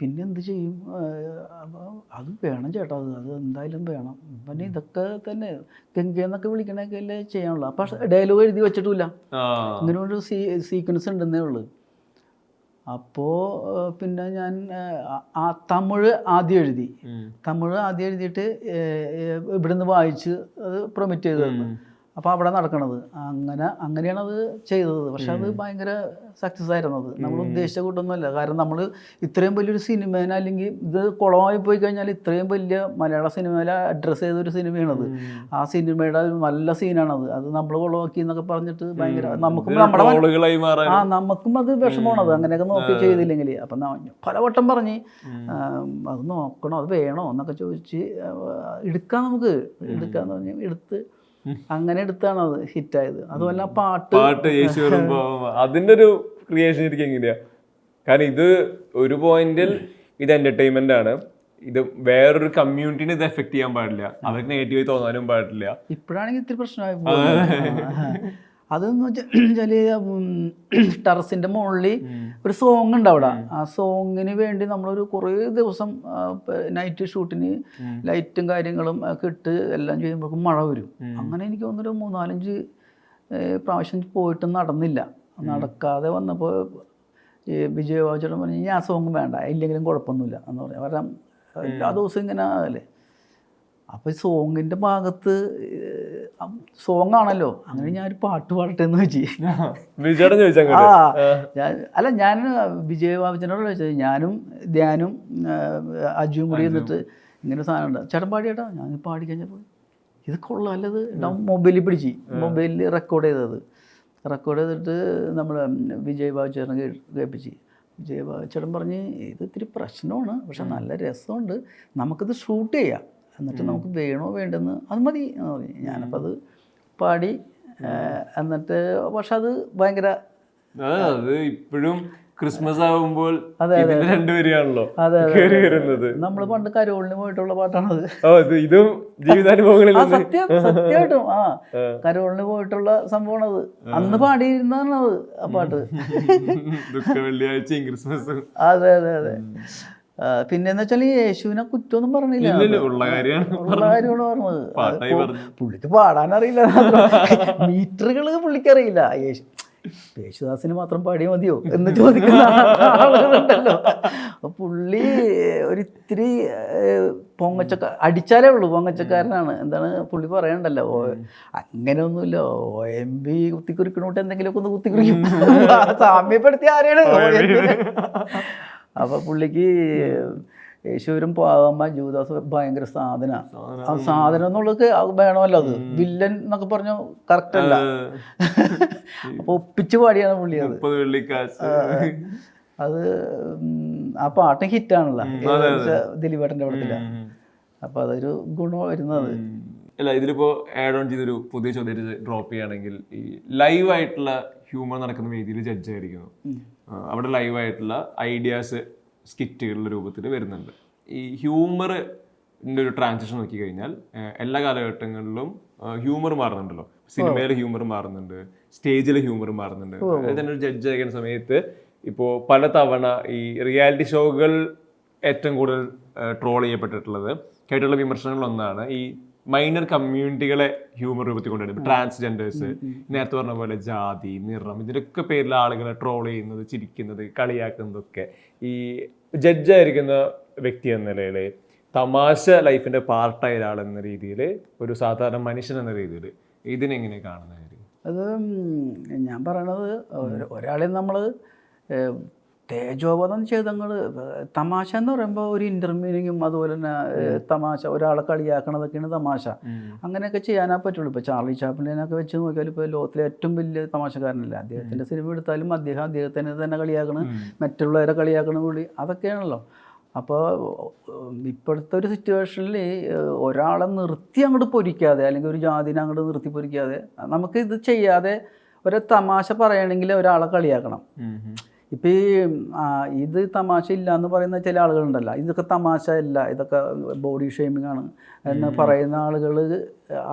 പിന്നെ എന്ത് ചെയ്യും, അത് വേണം ചേട്ടാ, അത് എന്തായാലും വേണം. പിന്നെ ഇതൊക്കെ തന്നെ ഗംഗയെന്നൊക്കെ വിളിക്കണൊക്കെ അല്ലേ ചെയ്യാനുള്ളൂ. അപ്പം ഡയലോഗ് എഴുതി വെച്ചിട്ടില്ല, ഇതിനൊരു സീക്വൻസ് ഉണ്ടെന്നേ ഉള്ളൂ. അപ്പോൾ പിന്നെ ഞാൻ തമിഴ് ആദ്യം എഴുതിയിട്ട് ഇവിടുന്ന് വായിച്ച് അത് പ്രൊമിറ്റ് ചെയ്ത് തന്നു. അപ്പോൾ അവിടെ നടക്കണത് അങ്ങനെയാണ് അത് ചെയ്തത്. പക്ഷെ അത് ഭയങ്കര സക്സസ് ആയിരുന്നത്, നമ്മൾ ഉദ്ദേശിച്ച കൂട്ടൊന്നുമല്ല. കാരണം നമ്മൾ ഇത്രയും വലിയൊരു സിനിമേനെ, അല്ലെങ്കിൽ ഇത് കുളമായി പോയി കഴിഞ്ഞാൽ ഇത്രയും വലിയ മലയാള സിനിമയിലെ അഡ്രസ്സ് ചെയ്തൊരു സിനിമയാണത്. ആ സിനിമയുടെ ഒരു നല്ല സീനാണത്. അത് നമ്മൾ കുളമാക്കി എന്നൊക്കെ പറഞ്ഞിട്ട് ഭയങ്കര നമുക്കും നമുക്കും അത് വിഷമമാണത് അങ്ങനെയൊക്കെ നോക്കി ചെയ്തില്ലെങ്കിൽ. അപ്പം പലവട്ടം പറഞ്ഞ് അത് നോക്കണോ, അത് വേണോ എന്നൊക്കെ ചോദിച്ച് നമുക്ക് എടുക്കാന്ന് പറഞ്ഞ് എടുത്ത് അങ്ങനെ എടുത്താണ് അത് ഹിറ്റായത്. അതുമല്ല പാട്ട് യേശു വരുമ്പോ അതിന്റെ ഒരു ക്രിയേഷൻ ശരിക്കും എങ്ങനെയാ? കാരണം ഇത് ഒരു പോയിന്റിൽ ഇത് എന്റർടൈൻമെന്റ് ആണ്, ഇത് വേറൊരു കമ്മ്യൂണിറ്റിനെ ഇത് എഫക്ട് ചെയ്യാൻ പാടില്ല, അവർക്ക് നെഗറ്റീവായി തോന്നാനും പാടില്ല. ഇപ്പോഴാണെങ്കിൽ ഇത്തിരി പ്രശ്നമായി. അതെന്ന് വെച്ചാല് ടെറസിന്റെ മുകളിൽ ഒരു സോങ് ഉണ്ട് അവിടെ. ആ സോങ്ങിന് വേണ്ടി നമ്മളൊരു കുറേ ദിവസം നൈറ്റ് ഷൂട്ടിന് ലൈറ്റും കാര്യങ്ങളും ഒക്കെ ഇട്ട് എല്ലാം ചെയ്യുമ്പോഴേക്കും മഴ വരും. അങ്ങനെ എനിക്ക് തോന്നുന്നൊരു 3-4-5 പ്രാവശ്യം പോയിട്ട് നടക്കാതെ വന്നപ്പോൾ ഈ വിജയവാചനം പറഞ്ഞ് ഞാൻ ആ സോങ് വേണ്ട, ഇല്ലെങ്കിലും കുഴപ്പമൊന്നുമില്ല എന്ന് പറയാം. കാരണം എല്ലാ ദിവസവും ഇങ്ങനെ അല്ലേ. അപ്പോൾ ഈ സോങ്ങിൻ്റെ ഭാഗത്ത് സോങ് ആണല്ലോ, അങ്ങനെ ഞാനൊരു പാട്ട് പാടട്ടെ എന്ന് വെച്ച്. ഞാൻ വിജയബാബുച്ചനോട് ചോദിച്ചത്, ഞാനും ധ്യാനും അജുവും കൂടി എന്നിട്ട് ഇങ്ങനെ സാധനം ഉണ്ട്, ചേട്ടൻ പാടിയേട്ടാ. ഞാൻ പാടി കഴിഞ്ഞപ്പോൾ ഇത് കൊള്ളാമല്ലത്, മൊബൈലിൽ പിടിച്ച് മൊബൈലിൽ റെക്കോർഡ് ചെയ്തിട്ട് നമ്മൾ വിജയബാബുച്ചേട്ടനെ കേൾപ്പിച്ച്. വിജയബാബുച്ചേട്ടൻ പറഞ്ഞ് ഇത് ഇത്തിരി പ്രശ്നമാണ്, പക്ഷെ നല്ല രസമുണ്ട്, നമുക്കിത് ഷൂട്ട് ചെയ്യാം, എന്നിട്ട് നമുക്ക് വേണോ വേണ്ടെന്ന് അത് മതി എന്ന് പറഞ്ഞു. ഞാനപ്പോൾ അത് പാടി. എന്നിട്ട് പക്ഷെ അത് ഭയങ്കര ഇപ്പോഴും ക്രിസ്മസ് ആകുമ്പോൾ രണ്ടുപേരാണല്ലോ നമ്മൾ പണ്ട് കരോളിന് പോയിട്ടുള്ള പാട്ടാണത്. ഇതും ജീവിതാനുഭവങ്ങളിൽ സത്യമായിട്ടും കരോളിന് പോയിട്ടുള്ള സംഭവമാണത്. അന്ന് പാടിയിരുന്നതാണത് ആ പാട്ട്. വെള്ളിയാഴ്ചയും ക്രിസ്മസും. അതെ. പിന്നെന്ന് വെച്ചാൽ ഈ യേശുവിനെ കുറ്റമൊന്നും പറഞ്ഞില്ല, ഉള്ള കാര്യമാണ് പറഞ്ഞത്. പുള്ളിക്ക് പാടാനറിയില്ല, മീറ്ററുകൾ പുള്ളിക്കറിയില്ല. യേശുദാസിന് മാത്രം പാടിയാൽ മതിയോ എന്ന് ചോദിക്കുന്ന ആളുകളുണ്ടല്ലോ. പുള്ളി ഒരിത്തിരി അടിച്ചാലേ ഉള്ളൂ, പൊങ്ങച്ചക്കാരനാണ്. എന്താണ് പുള്ളി പറയണ്ടല്ലോ, അങ്ങനെയൊന്നുമില്ല, OMB കുത്തിക്കുറിക്കണോട്ട് എന്തെങ്കിലുമൊക്കെ ഒന്ന് കുത്തിക്കുറിക്കും. സാമ്യപ്പെടുത്തി ആരെയാണ് OMB? അപ്പോൾ പുള്ളിക്ക് യേശുവരും പാവമ്മ ജൂദാസ് ഭയങ്കര സാധനം എന്നുള്ളത് വേണമല്ലോ. അത് വില്ലൻ എന്നൊക്കെ പറഞ്ഞ കറക്റ്റ് അല്ല. അപ്പൊ ഒപ്പിച്ച് പാടിയാണ് പുള്ളി അത്. ആ പാട്ടും ഹിറ്റാണല്ലോ ദിലീപേട്ടൻ്റെ പടത്തില്. അപ്പൊ അതൊരു ഗുണം വരുന്നത്. അല്ല, ഇതിലിപ്പോ ആഡ് ഓൺ ചെയ്തൊരു പുതിയ ചോദ്യം ഡ്രോപ്പ് ചെയ്യുകയാണെങ്കിൽ, ഈ ലൈവായിട്ടുള്ള ഹ്യൂമർ നടക്കുന്ന വേദിയിൽ ജഡ്ജായിരിക്കുന്നു. അവിടെ ലൈവായിട്ടുള്ള ഐഡിയാസ് സ്കിറ്റുകളുടെ രൂപത്തിൽ വരുന്നുണ്ട്. ഈ ഹ്യൂമറിൻ്റെ ഒരു ട്രാൻസിഷൻ നോക്കിക്കഴിഞ്ഞാൽ എല്ലാ കാലഘട്ടങ്ങളിലും ഹ്യൂമർ മാറുന്നുണ്ടല്ലോ. സിനിമയിലെ ഹ്യൂമർ മാറുന്നുണ്ട്, സ്റ്റേജിലെ ഹ്യൂമർ മാറുന്നുണ്ട്. അതായത് തന്നെ ഒരു ജഡ്ജ് ആയിരിക്കുന്ന സമയത്ത് ഇപ്പോൾ പലതവണ ഈ റിയാലിറ്റി ഷോകൾ ഏറ്റവും കൂടുതൽ ട്രോൾ ചെയ്യപ്പെട്ടിട്ടുള്ളത് കേട്ടുള്ള വിമർശനങ്ങളൊന്നാണ് ഈ മൈനർ കമ്മ്യൂണിറ്റികളെ ഹ്യൂമർ രൂപത്തിൽ കൊണ്ടുവരുന്നത്. ട്രാൻസ്ജെൻഡേഴ്സ്, നേരത്തെ പറഞ്ഞ പോലെ ജാതി, നിറം, ഇതിൻ്റെയൊക്കെ പേരിൽ ആളുകളെ ട്രോൾ ചെയ്യുന്നത്, ചിരിക്കുന്നത്, കളിയാക്കുന്നതൊക്കെ ഈ ജഡ്ജായിരിക്കുന്ന വ്യക്തി എന്ന നിലയിൽ, തമാശ ലൈഫിൻ്റെ പാർട്ടായ ഒരാളെന്ന രീതിയിൽ, ഒരു സാധാരണ മനുഷ്യൻ എന്ന രീതിയിൽ ഇതിനെങ്ങനെ കാണുന്ന കാര്യം? അത് ഞാൻ പറയണത്, ഒരാളെ നമ്മൾ തേജോവധം ചെയ്തങ്ങൾ തമാശ എന്ന് പറയുമ്പോൾ ഒരു ഇൻ്റർമീനിങ്ങും അതുപോലെ തന്നെ തമാശ, ഒരാളെ കളിയാക്കണതൊക്കെയാണ് തമാശ. അങ്ങനെയൊക്കെ ചെയ്യാനേ പറ്റുള്ളൂ. ഇപ്പോൾ ചാർലി ചാപ്ലിനൊക്കെ വെച്ച് നോക്കിയാൽ ഇപ്പോൾ ലോകത്തിലെ ഏറ്റവും വലിയ തമാശക്കാരനല്ല. അദ്ദേഹത്തിൻ്റെ സിനിമ എടുത്താലും അദ്ദേഹത്തിനെ തന്നെ കളിയാക്കണം, മറ്റുള്ളവരെ കളിയാക്കണ പുള്ളി, അതൊക്കെയാണല്ലോ. അപ്പോൾ ഇപ്പോഴത്തെ ഒരു സിറ്റുവേഷനിൽ ഒരാളെ നിർത്തി അങ്ങോട്ട് പൊരിക്കാതെ, അല്ലെങ്കിൽ ഒരു ജാതിനെ അങ്ങോട്ട് നിർത്തി പൊരിക്കാതെ, നമുക്ക് ഇത് ചെയ്യാതെ ഒരു തമാശ പറയണമെങ്കിൽ ഒരാളെ കളിയാക്കണം. ഇപ്പം ഇത് തമാശ ഇല്ല എന്ന് പറയുന്ന ചില ആളുകളുണ്ടല്ലോ, ഇതൊക്കെ തമാശ അല്ല, ഇതൊക്കെ ബോഡി ഷേമിംഗ് ആണ് എന്ന് പറയുന്ന ആളുകൾ,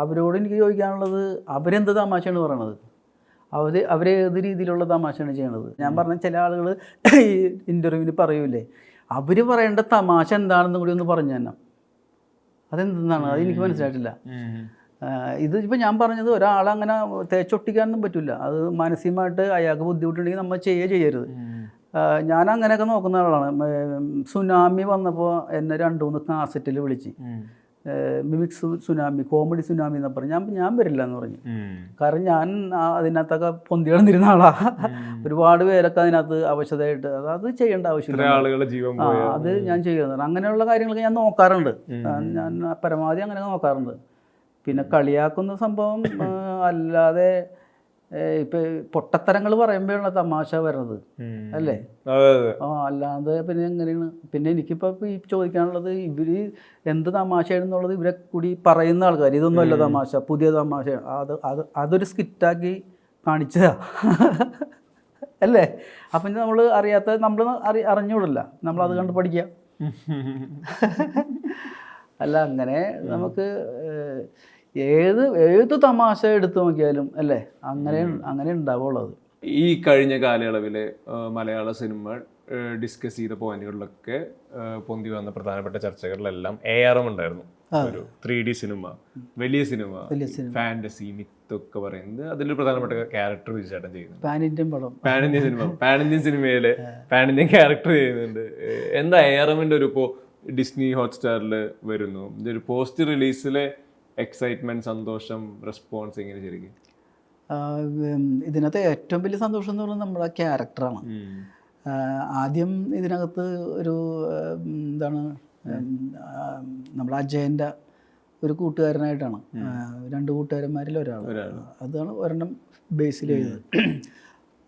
അവരോട് എനിക്ക് ചോദിക്കാനുള്ളത്, അവരെന്ത് തമാശയാണ് പറയണത്? അവരേത് രീതിയിലുള്ള തമാശയാണ് ചെയ്യണത്? ഞാൻ പറഞ്ഞ ചില ആളുകൾ ഈ ഇൻ്റർവ്യൂവിന് പറയൂലേ, അവർ പറയേണ്ട തമാശ എന്താണെന്നും കൂടി ഒന്ന് പറഞ്ഞു തന്നെ. അതെന്താണ്? അതെനിക്ക് മനസ്സിലായിട്ടില്ല. ഇത് ഇപ്പോൾ ഞാൻ പറഞ്ഞത് ഒരാളങ്ങനെ തേച്ചൊട്ടിക്കാനൊന്നും പറ്റില്ല. അത് മാനസികമായിട്ട് അയാൾക്ക് ബുദ്ധിമുട്ടുണ്ടെങ്കിൽ നമ്മൾ ചെയ്യരുത്. ഞാൻ അങ്ങനെയൊക്കെ നോക്കുന്ന ആളാണ്. സുനാമി വന്നപ്പോൾ എന്നെ 2-3 കാസറ്റിൽ വിളിച്ച്, മിമിക്സ് സുനാമി, കോമഡി സുനാമി എന്ന് പറഞ്ഞു. ഞാൻ വരില്ല എന്ന് പറഞ്ഞു. കാരണം ഞാൻ അതിനകത്തൊക്കെ പൊന്തി കിടന്നിരുന്ന ആളാണ്. ഒരുപാട് പേരൊക്കെ അതിനകത്ത് അവശതയായിട്ട് അത് ചെയ്യേണ്ട ആവശ്യമില്ല. അത് ഞാൻ ചെയ്യുന്നത്. അങ്ങനെയുള്ള കാര്യങ്ങളൊക്കെ ഞാൻ നോക്കാറുണ്ട്. ഞാൻ പരമാവധി അങ്ങനെ നോക്കാറുണ്ട്. പിന്നെ കളിയാക്കുന്ന സംഭവം അല്ലാതെ ഇപ്പം പൊട്ടത്തരങ്ങൾ പറയുമ്പോഴാണ് തമാശ വരുന്നത്, അല്ലേ? അല്ലാതെ പിന്നെ എങ്ങനെയാണ്? പിന്നെ എനിക്കിപ്പോൾ ഈ ചോദിക്കാനുള്ളത്, ഇവർ എന്ത് തമാശയാണെന്നുള്ളത് ഇവരെ കൂടി പറയുന്ന ആൾക്കാർ, ഇതൊന്നുമല്ല തമാശ, പുതിയ തമാശ, അതൊരു സ്കിറ്റാക്കി കാണിച്ചതാ, അല്ലേ? അപ്പം നമ്മൾ അറിയാത്ത, നമ്മൾ അറിഞ്ഞുകൂടില്ല, നമ്മളത് കണ്ട് പഠിക്കുക. അല്ല, അങ്ങനെ നമുക്ക് ഏത് തമാശ എടുത്തു നോക്കിയാലും, അല്ലേ, അങ്ങനെ ഉണ്ടാവുള്ളത്. ഈ കഴിഞ്ഞ കാലയളവിലെ മലയാള സിനിമ ഡിസ്കസ് ചെയ്ത പോയിന്റുകളിലൊക്കെ പൊന്തി വന്ന പ്രധാനപ്പെട്ട ചർച്ചകളിലെല്ലാം ARM ഉണ്ടായിരുന്നു. ഒരു 3D സിനിമ, വലിയ സിനിമ, ഫാന്റസി, മിത്തൊക്കെ പറയുന്നത് അതിലൊരു പ്രധാനപ്പെട്ട ക്യാരക്ടർ വിജയേട്ടൻ ചെയ്യുന്നുണ്ട്. പാൻ ഇന്ത്യൻ സിനിമയിലെ പാൻ ഇന്ത്യൻ ക്യാരക്ടർ ചെയ്യുന്നുണ്ട്. എന്താ ARMന്റെ ഒരു ഇപ്പോൾ ഡിസ്നി ഹോട്ട്സ്റ്റാറിൽ വരുന്നു, ഇതൊരു പോസ്റ്റ് റിലീസിലെ എക്സൈറ്റ്മെന്റ്, സന്തോഷം, റെസ്പോൺസ് എങ്ങനെ ശരിക്കും? ഇതിനകത്ത് ഏറ്റവും വലിയ സന്തോഷം എന്ന് പറയുന്നത് നമ്മുടെ ക്യാരക്ടറാണ്. ആദ്യം ഇതിനകത്ത് ഒരു എന്താണ്, നമ്മുടെ അജയൻ്റെ ഒരു കൂട്ടുകാരനായിട്ടാണ്, 2 കൂട്ടുകാരന്മാരിൽ ഒരാൾ, അതാണ് ഒരെണ്ണം ബേസിൽ ചെയ്തത്.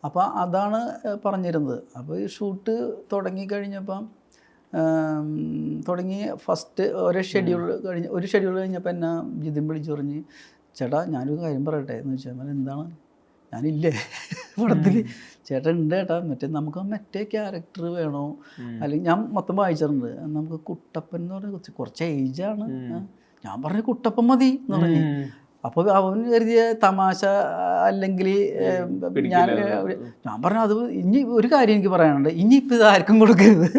അപ്പോൾ അതാണ് പറഞ്ഞിരുന്നത്. അപ്പോൾ ഈ ഷൂട്ട് തുടങ്ങിക്കഴിഞ്ഞപ്പം ഫസ്റ്റ് ഒരു ഷെഡ്യൂൾ കഴിഞ്ഞപ്പോൾ എന്നെ ജിതിൻ വിളിച്ച് പറഞ്ഞ്, ചേട്ടാ ഞാനൊരു കാര്യം പറയട്ടെ എന്ന് വെച്ചാൽ, എന്താണ്? ഞാനില്ലേ പടത്തിൽ? ചേട്ടൻ ഉണ്ട് ചേട്ടാ, മറ്റേ ക്യാരക്ടർ വേണോ? അല്ലെങ്കിൽ ഞാൻ മൊത്തം വായിച്ചിട്ടുണ്ട്, നമുക്ക് കുട്ടപ്പൻ എന്ന് പറഞ്ഞ കുറച്ച് ഏജാണ്. ഞാൻ പറഞ്ഞു കുട്ടപ്പൻ മതി എന്ന് പറഞ്ഞു. അപ്പോൾ അവൻ കരുതിയ തമാശ അല്ലെങ്കിൽ ഞാൻ പറഞ്ഞു, അത് ഇനി ഒരു കാര്യം എനിക്ക് പറയാനുണ്ട്, ഇനിയിപ്പോൾ ഇത് ആർക്കും കൊടുക്കരുത്.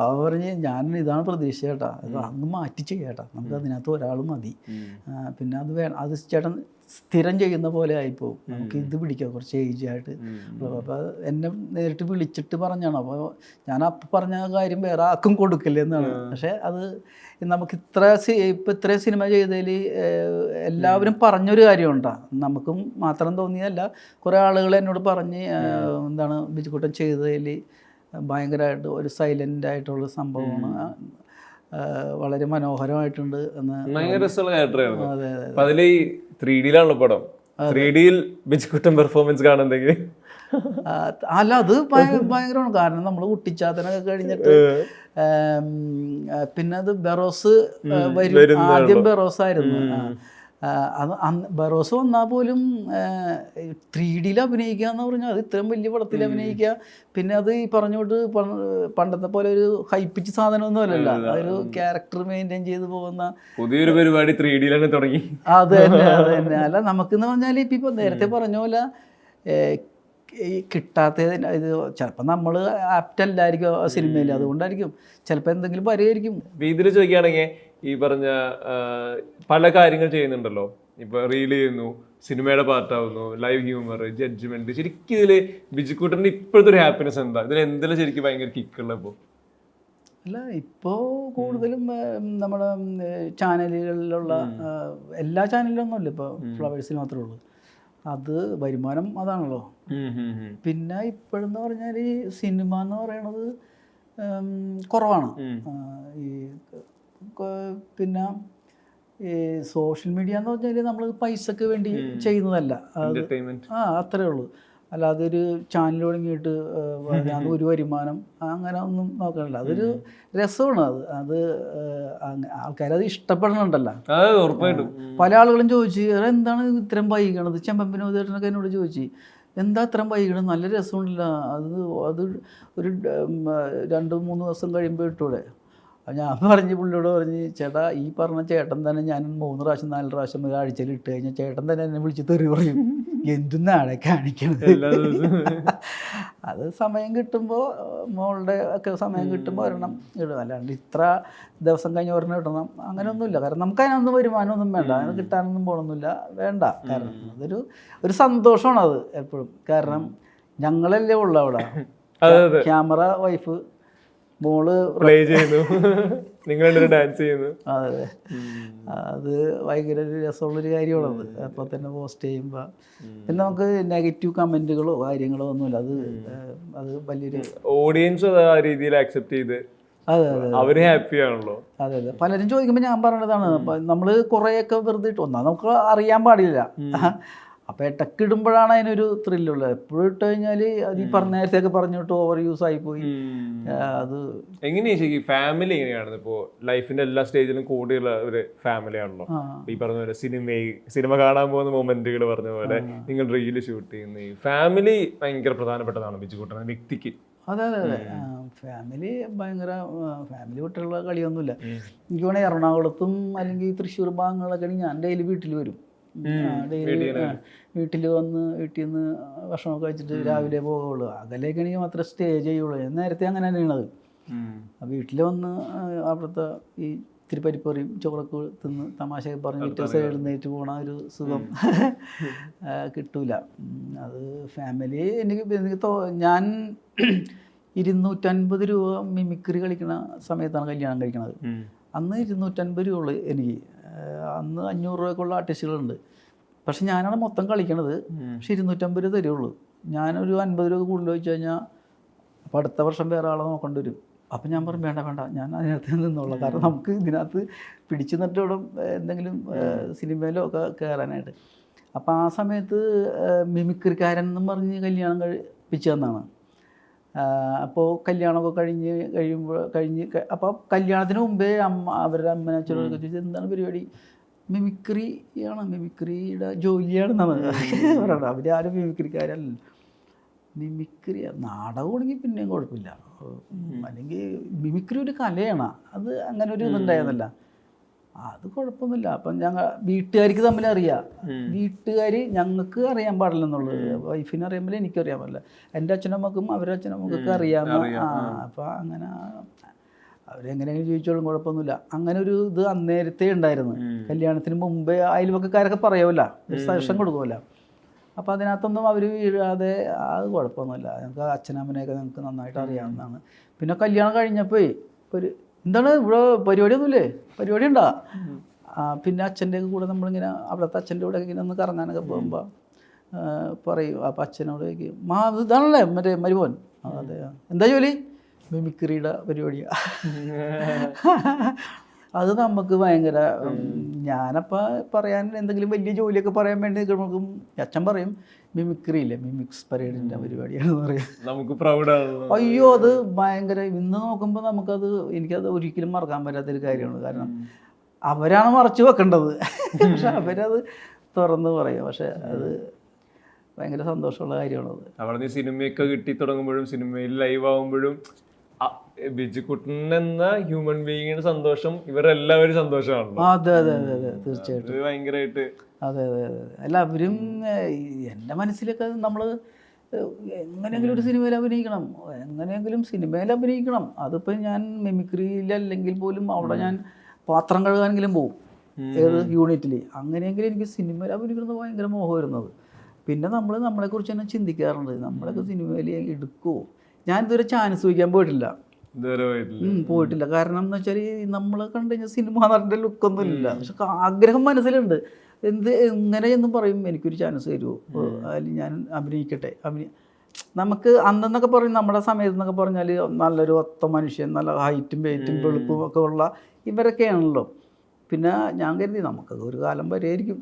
അവൻ പറഞ്ഞ്, ഞാൻ ഇതാണ് പ്രതീക്ഷ ചേട്ടാ, അത് അങ്ങ് മാറ്റി ചെയ്യേട്ടാ, നമുക്ക് അതിനകത്ത് ഒരാൾ മതി, പിന്നെ അത് വേണം, അത് ചേട്ടൻ സ്ഥിരം ചെയ്യുന്ന പോലെ ആയിപ്പോവും, നമുക്ക് ഇത് പിടിക്കാം, കുറച്ച് ഏജായിട്ട്. അപ്പോൾ എന്നെ നേരിട്ട് വിളിച്ചിട്ട് പറഞ്ഞാണ്. അപ്പോൾ ഞാൻ അപ്പം പറഞ്ഞ കാര്യം വേറെ ആർക്കും കൊടുക്കില്ല എന്നാണ്. പക്ഷേ അത് നമുക്ക് ഇത്രയും സിനിമ ചെയ്തതിൽ എല്ലാവരും പറഞ്ഞൊരു കാര്യമുണ്ടാണ്, നമുക്കും മാത്രം തോന്നിയതല്ല, കുറേ ആളുകൾ എന്നോട് പറഞ്ഞ്, എന്താണ് ബിജുക്കുട്ടൻ ചെയ്തതിൽ ഭയങ്കരമായിട്ട് ഒരു സൈലൻ്റ് ആയിട്ടുള്ള സംഭവമാണ്, വളരെ മനോഹരമായിട്ടുണ്ട് എന്ന്. ഭയങ്കര രസമുള്ള ക്യാരക്ടറായിരുന്നു. അതിൽ 3Dയിലാണല്ലോ പടം. 3Dയിൽ ബിജുക്കുട്ടൻ പെർഫോമൻസ് കാണുന്നെങ്കിൽ അല്ല, അത് ഭയങ്കരമാണ്. കാരണം നമ്മൾ കുട്ടിച്ചാത്തനൊക്കെ കഴിഞ്ഞിട്ട് പിന്നെ അത് ബെറോസ് വരും. ആദ്യം ബെറോസ് ആയിരുന്നു. അത് ബെറോസ് വന്നാൽ പോലും 3Dയിൽ അഭിനയിക്കുക എന്ന് പറഞ്ഞാൽ, അത് ഇത്രയും വലിയ പടത്തിൽ അഭിനയിക്കുക, പിന്നെ അത് ഈ പറഞ്ഞോട്ട് പണ്ടത്തെ പോലെ ഒരു ഹൈപ്പിച്ച് സാധനമൊന്നും അല്ലല്ലോ, അതൊരു ക്യാരക്ടർ മെയിൻറ്റെയിൻ ചെയ്ത് പോകുന്ന പുതിയൊരു പരിപാടി 3Dയിലാണ് തുടങ്ങി. അത് തന്നെ. അല്ല, നമുക്കെന്ന് പറഞ്ഞാൽ ഇപ്പം നേരത്തെ പറഞ്ഞ പോലെ ഈ കിട്ടാത്തത് ഇത് ചിലപ്പോൾ നമ്മൾ ആപ്റ്റ് അല്ലായിരിക്കും ആ സിനിമയിൽ, അതുകൊണ്ടായിരിക്കും ചിലപ്പോൾ എന്തെങ്കിലും പറയുമായിരിക്കും. ഇതിൽ ചോദിക്കുകയാണെങ്കിൽ ഈ പറഞ്ഞ പല കാര്യങ്ങൾ ചെയ്യുന്നുണ്ടല്ലോ, ഇപ്പൊ റീൽ ചെയ്യുന്നു, സിനിമയുടെ പാർട്ടാവുന്നു, ലൈവ് ഹ്യൂമർ, ജഡ്ജ്മെന്റ്. ശരിക്കും ഇതിൽ ബിജുക്കുട്ടൻ്റെ ഇപ്പോഴത്തെ ഒരു ഹാപ്പിനെസ് എന്താ? ഇതിൽ എന്തെല്ലാം ശരിക്കും ഭയങ്കര കിക്കുള്ള ഇപ്പോൾ? അല്ല, ഇപ്പോൾ കൂടുതലും നമ്മുടെ ചാനലുകളിലുള്ള എല്ലാ ചാനലിലൊന്നും ഇല്ല, ഇപ്പോൾ ഫ്ലവേഴ്സിൽ മാത്രമേ ഉള്ളൂ. അത് വരുമാനം അതാണല്ലോ. പിന്നെ ഇപ്പോഴെന്ന് പറഞ്ഞാൽ ഈ സിനിമ എന്ന് പറയണത് കുറവാണ്. ഈ പിന്നെ ഈ സോഷ്യൽ മീഡിയ എന്ന് പറഞ്ഞാൽ നമ്മൾ പൈസക്ക് വേണ്ടി ചെയ്യുന്നതല്ല, അത്രേ ഉള്ളൂ. അല്ലാതെ ഒരു ചാനൽ തുടങ്ങിയിട്ട് അത് ഒരു വരുമാനം അങ്ങനെ ഒന്നും നോക്കണില്ല. അതൊരു രസമാണ്. അത് ആൾക്കാരത് ഇഷ്ടപ്പെടണുണ്ടല്ലോ. ഉറപ്പായിട്ടും പല ആളുകളും ചോദിച്ചു എന്താണ് ഇത്രയും വൈകണത്. ചെമ്പൻ വിനോദേട്ടനൊക്കെ എന്നോട് ചോദിച്ചു എന്താ ഇത്രയും വൈകണം, നല്ല രസമുണ്ടല്ല, അത് ഒരു 2-3 ദിവസം കഴിയുമ്പോൾ ഇട്ടൂടെ. ഞാൻ പുള്ളിയോട് പറഞ്ഞ് ചേട്ടാ ഈ പറഞ്ഞ ചേട്ടൻ തന്നെ ഞാൻ 3 പ്രാവശ്യം 4 പ്രാവശ്യം ഒരാഴ്ചയിൽ ഇട്ട് കഴിഞ്ഞാൽ ചേട്ടൻ തന്നെ എന്നെ വിളിച്ച് തെറി പറയും, എന്തെന്നാണ് കാണിക്കണത്. അത് സമയം കിട്ടുമ്പോൾ മോളുടെ ഒക്കെ സമയം കിട്ടുമ്പോൾ ഒരെണ്ണം ഇടും, അല്ലാണ്ട് ഇത്ര ദിവസം കഴിഞ്ഞ് ഒരെണ്ണം ഇടണം അങ്ങനെയൊന്നുമില്ല. കാരണം നമുക്ക് അതിനൊന്നും വരുമാനമൊന്നും വേണ്ട, അതിന് കിട്ടാനൊന്നും പോകണമെന്നില്ല, വേണ്ട. കാരണം ഒരു സന്തോഷമാണ് അത് എപ്പോഴും. കാരണം ഞങ്ങളല്ലേ ഉള്ളു അവിടെ, ക്യാമറ, വൈഫ്, മോള് പ്ലേ ചെയ്യുന്നു, നിങ്ങൾ ഡാൻസ് ചെയ്യുന്നു. അതെ, അത് ഭയങ്കര ഒരു രസമുള്ളൊരു കാര്യമാണത്. അപ്പോൾ തന്നെ പോസ്റ്റ് ചെയ്യുമ്പോൾ പിന്നെ നമുക്ക് നെഗറ്റീവ് കമൻറ്റുകളോ കാര്യങ്ങളോ ഒന്നുമില്ല. അത് വലിയൊരു ഓഡിയൻസ് ആ രീതിയിൽ അക്സെപ്റ്റ് ചെയ്ത് അതെ അതെ അവര് ഹാപ്പി ആണല്ലോ. അതെ അതെ. പലരും ചോദിക്കുമ്പോൾ ഞാൻ പറഞ്ഞതാണ്, നമ്മൾ കുറേയൊക്കെ വെറുതെ ഇട്ട് ഒന്നാ നമുക്ക് അറിയാൻ പാടില്ല. അപ്പോൾ ഇടക്കിടുമ്പോഴാണ് അതിനൊരു ത്രില്ലുള്ളത്. എപ്പോഴും ഇട്ട് കഴിഞ്ഞാൽ അത് ഈ പറഞ്ഞ നേരത്തെയൊക്കെ പറഞ്ഞിട്ട് ഓവർ യൂസ് ആയിപ്പോയി. അത് എങ്ങനെയാ ശരിക്കും ഫാമിലി എങ്ങനെയാണ് ഇപ്പോൾ ലൈഫിന്റെ എല്ലാ സ്റ്റേജിലും കൂടിയുള്ള ഒരു ഫാമിലി ആണല്ലോ. ഈ പറഞ്ഞ പോലെ സിനിമ കാണാൻ പോകുന്ന മൊമെന്റുകൾ പറഞ്ഞ പോലെ നിങ്ങൾ റീല് ഷൂട്ട് ചെയ്യുന്ന ഈ ഫാമിലി ഭയങ്കര പ്രധാനപ്പെട്ടതാണ് ബിജുകുട്ടൻ വ്യക്തിക്ക്. അതെ അതെ അതെ. ഫാമിലി ഭയങ്കര ഫാമിലി വിട്ടുള്ള കളിയൊന്നുമില്ല. എനിക്ക് വേണമെങ്കിൽ എറണാകുളത്തും അല്ലെങ്കിൽ തൃശ്ശൂർ ഭാഗങ്ങളിലൊക്കെ ഞാൻ ഡെയിലി വീട്ടിൽ വരും. വീട്ടിൽ വന്ന് വീട്ടിൽ നിന്ന് ഭക്ഷണമൊക്കെ കഴിച്ചിട്ട് രാവിലെ പോകുള്ളൂ. അകലേക്കാണെങ്കിൽ മാത്രമേ സ്റ്റേ ചെയ്യുള്ളൂ. നേരത്തെ അങ്ങനെ തന്നെയാണത്. വീട്ടിൽ വന്ന് അവിടുത്തെ ഈ ഇത്തിരി പരിപ്പറിയും ചോറൊക്കെ തിന്ന് തമാശയൊക്കെ പറഞ്ഞ് വ്യത്യാസം എഴുന്നേറ്റ് പോണ ഒരു സുഖം കിട്ടൂല. അത് ഫാമിലി ഞാൻ 250 രൂപ മിമിക്രി കളിക്കുന്ന സമയത്താണ് കല്യാണം കഴിക്കണത്. അന്ന് 250 രൂപ ഉള്ളു എനിക്ക്. അന്ന് 500 രൂപയ്ക്കുള്ള ആർട്ടിസ്റ്റുകളുണ്ട്. പക്ഷെ ഞാനാണ് മൊത്തം കളിക്കണത്. പക്ഷെ 250 രൂപ തരുള്ളൂ. ഞാനൊരു 50 രൂപ കൂടുതൽ വെച്ച് കഴിഞ്ഞാൽ അപ്പോൾ അടുത്ത വർഷം വേറെ ആളെ നോക്കേണ്ടി വരും. അപ്പം ഞാൻ പറഞ്ഞു വേണ്ട ഞാൻ അതിനകത്ത് നിന്നോളാം. കാരണം നമുക്ക് ഇതിനകത്ത് പിടിച്ചു നിന്നിട്ട് ഇവിടെ എന്തെങ്കിലും സിനിമയിലോ ഒക്കെ കയറാനായിട്ട്. അപ്പോൾ ആ സമയത്ത് മിമിക്രിക്കാരൻ എന്നും പറഞ്ഞ് കല്യാണം കഴിപ്പിച്ചു തന്നാണ്. അപ്പോൾ കല്യാണമൊക്കെ കഴിഞ്ഞ് അപ്പോൾ കല്യാണത്തിന് മുമ്പേ അവരുടെ അമ്മ അച്ഛനോടൊക്കെ ചോദിച്ചു എന്താണ് പരിപാടി. മിമിക്രിയുടെ ജോലിയാണെന്നാണ് പറയുന്നത്. അവരാരും മിമിക്രിക്കാരല്ല. മിമിക്രി നാടകമാണെങ്കിൽ പിന്നെയും കുഴപ്പമില്ല, അല്ലെങ്കിൽ മിമിക്രി ഒരു കലയാണ്. അത് അങ്ങനെ ഒരു ഇതുണ്ടായിരുന്നില്ല, അത് കുഴപ്പമൊന്നുമില്ല. അപ്പം ഞങ്ങൾ വീട്ടുകാർക്ക് തമ്മിൽ അറിയാം. വീട്ടുകാർ ഞങ്ങൾക്ക് അറിയാൻ പാടില്ലെന്നുള്ളത്, വൈഫിനെ അറിയാൻ എനിക്കറിയാൻ പാടില്ല. എൻ്റെ അച്ഛനമ്മക്കും അവരുടെ അച്ഛനമ്മക്കൊക്കെ അറിയാമെന്ന്. അപ്പം അങ്ങനെ അവരെങ്ങനെയെങ്കിലും ചോദിച്ചോളും, കുഴപ്പമൊന്നുമില്ല. അങ്ങനെ ഒരു ഇത് അന്നേരത്തെ ഉണ്ടായിരുന്നു. കല്യാണത്തിന് മുമ്പേ അയൽവക്കക്കാരൊക്കെ പറയുമല്ലോ, ഒരു സജഷൻ കൊടുക്കുമല്ലോ. അപ്പോൾ അതിനകത്തൊന്നും അവർ വീഴാതെ അത് കുഴപ്പമൊന്നുമില്ല. ഞങ്ങൾക്ക് അച്ഛനമ്മനെയൊക്കെ ഞങ്ങൾക്ക് നന്നായിട്ട് അറിയാവുന്നതാണ്. പിന്നെ കല്യാണം കഴിഞ്ഞപ്പോൾ എന്താണ് ഇവിടെ പരിപാടിയൊന്നുമില്ലേ, പരിപാടി ഉണ്ടോ? പിന്നെ അച്ഛൻ്റെ കൂടെ നമ്മളിങ്ങനെ അവിടുത്തെ അച്ഛൻ്റെ കൂടെ ഇങ്ങനെ ഒന്ന് കറങ്ങാനൊക്കെ പോകുമ്പോൾ പറയും. അപ്പോൾ അച്ഛനോട് ഇതാണല്ലേ മറ്റേ മരുമോൻ. അതെ, എന്താ ജോലി? മിമിക്രിയുടെ പരിപാടിയാണ്. അത് നമുക്ക് ഭയങ്കര ഞാനപ്പോൾ പറയാൻ എന്തെങ്കിലും വലിയ ജോലിയൊക്കെ പറയാൻ വേണ്ടി നിൽക്കുമ്പോഴേക്കും അച്ഛൻ പറയും മിമിക്രിയില്ലേ, മിമിക്സ് പരേഡിൻ്റെ പരിപാടിയാണെന്ന് പറയും. നമുക്ക് പ്രൗഡാണ്. അയ്യോ അത് ഭയങ്കര, ഇന്ന് നോക്കുമ്പോൾ എനിക്കത് ഒരിക്കലും മറക്കാൻ പറ്റാത്തൊരു കാര്യമാണ്. കാരണം അവരാണ് മറച്ചു വെക്കേണ്ടത്, പക്ഷെ അവരത് തുറന്ന് പറയും. പക്ഷെ അത് ഭയങ്കര സന്തോഷമുള്ള കാര്യമാണത്. അവിടെ സിനിമയൊക്കെ കിട്ടി തുടങ്ങുമ്പോഴും സിനിമയിൽ ലൈവ് ആകുമ്പോഴും ബിജുകുട്ടൻ എന്ന ഹ്യൂമൻ ബീയിങ്ങിന്റെ സന്തോഷം ഇവരെല്ലാവരും സന്തോഷമാണല്ലോ. അതെ അതെ അതെ അതെ തീർച്ചയായിട്ടും ഭയങ്കരമായിട്ട്. അതെ അതെ അതെ. എല്ലാവരും എൻ്റെ മനസ്സിലൊക്കെ നമ്മൾ എങ്ങനെയെങ്കിലും ഒരു സിനിമയിൽ അഭിനയിക്കണം, എങ്ങനെയെങ്കിലും സിനിമയിൽ അഭിനയിക്കണം. അതിപ്പോൾ ഞാൻ മിമിക്രിയിലല്ലെങ്കിൽ പോലും അവിടെ ഞാൻ പാത്രം കഴുകാനെങ്കിലും പോകും, ഏത് യൂണിറ്റിൽ. അങ്ങനെയെങ്കിലും എനിക്ക് സിനിമയിൽ അഭിനയിക്കുന്നത് ഭയങ്കര മോഹം വരുന്നത്. പിന്നെ നമ്മളെക്കുറിച്ച് തന്നെ ചിന്തിക്കാറുണ്ട്, നമ്മളൊക്കെ സിനിമയിൽ എടുക്കുമോ. ഞാൻ ഇതുവരെ ചാൻസ് ചോദിക്കാൻ പോയിട്ടില്ല. കാരണം എന്ന് വെച്ചാൽ നമ്മൾ കണ്ടു കഴിഞ്ഞാൽ സിനിമ നടൻ്റെ ലുക്കൊന്നും ഇല്ല. പക്ഷെ ആഗ്രഹം മനസ്സിലുണ്ട്. എങ്ങനെയെന്നും പറയും എനിക്കൊരു ചാൻസ് തരുമോ, അല്ലെങ്കിൽ ഞാൻ അഭിനയിക്കട്ടെ. നമുക്ക് അന്നെന്നൊക്കെ പറയും, നമ്മുടെ സമയത്ത് എന്നൊക്കെ പറഞ്ഞാൽ നല്ലൊരു ഒത്ത മനുഷ്യൻ, നല്ല ഹൈറ്റും വെയിറ്റും വെളുപ്പും ഒക്കെ ഉള്ള ഇവരൊക്കെയാണല്ലോ. പിന്നെ ഞാൻ കരുതി നമുക്കത് ഒരു കാലം വരെ ആയിരിക്കും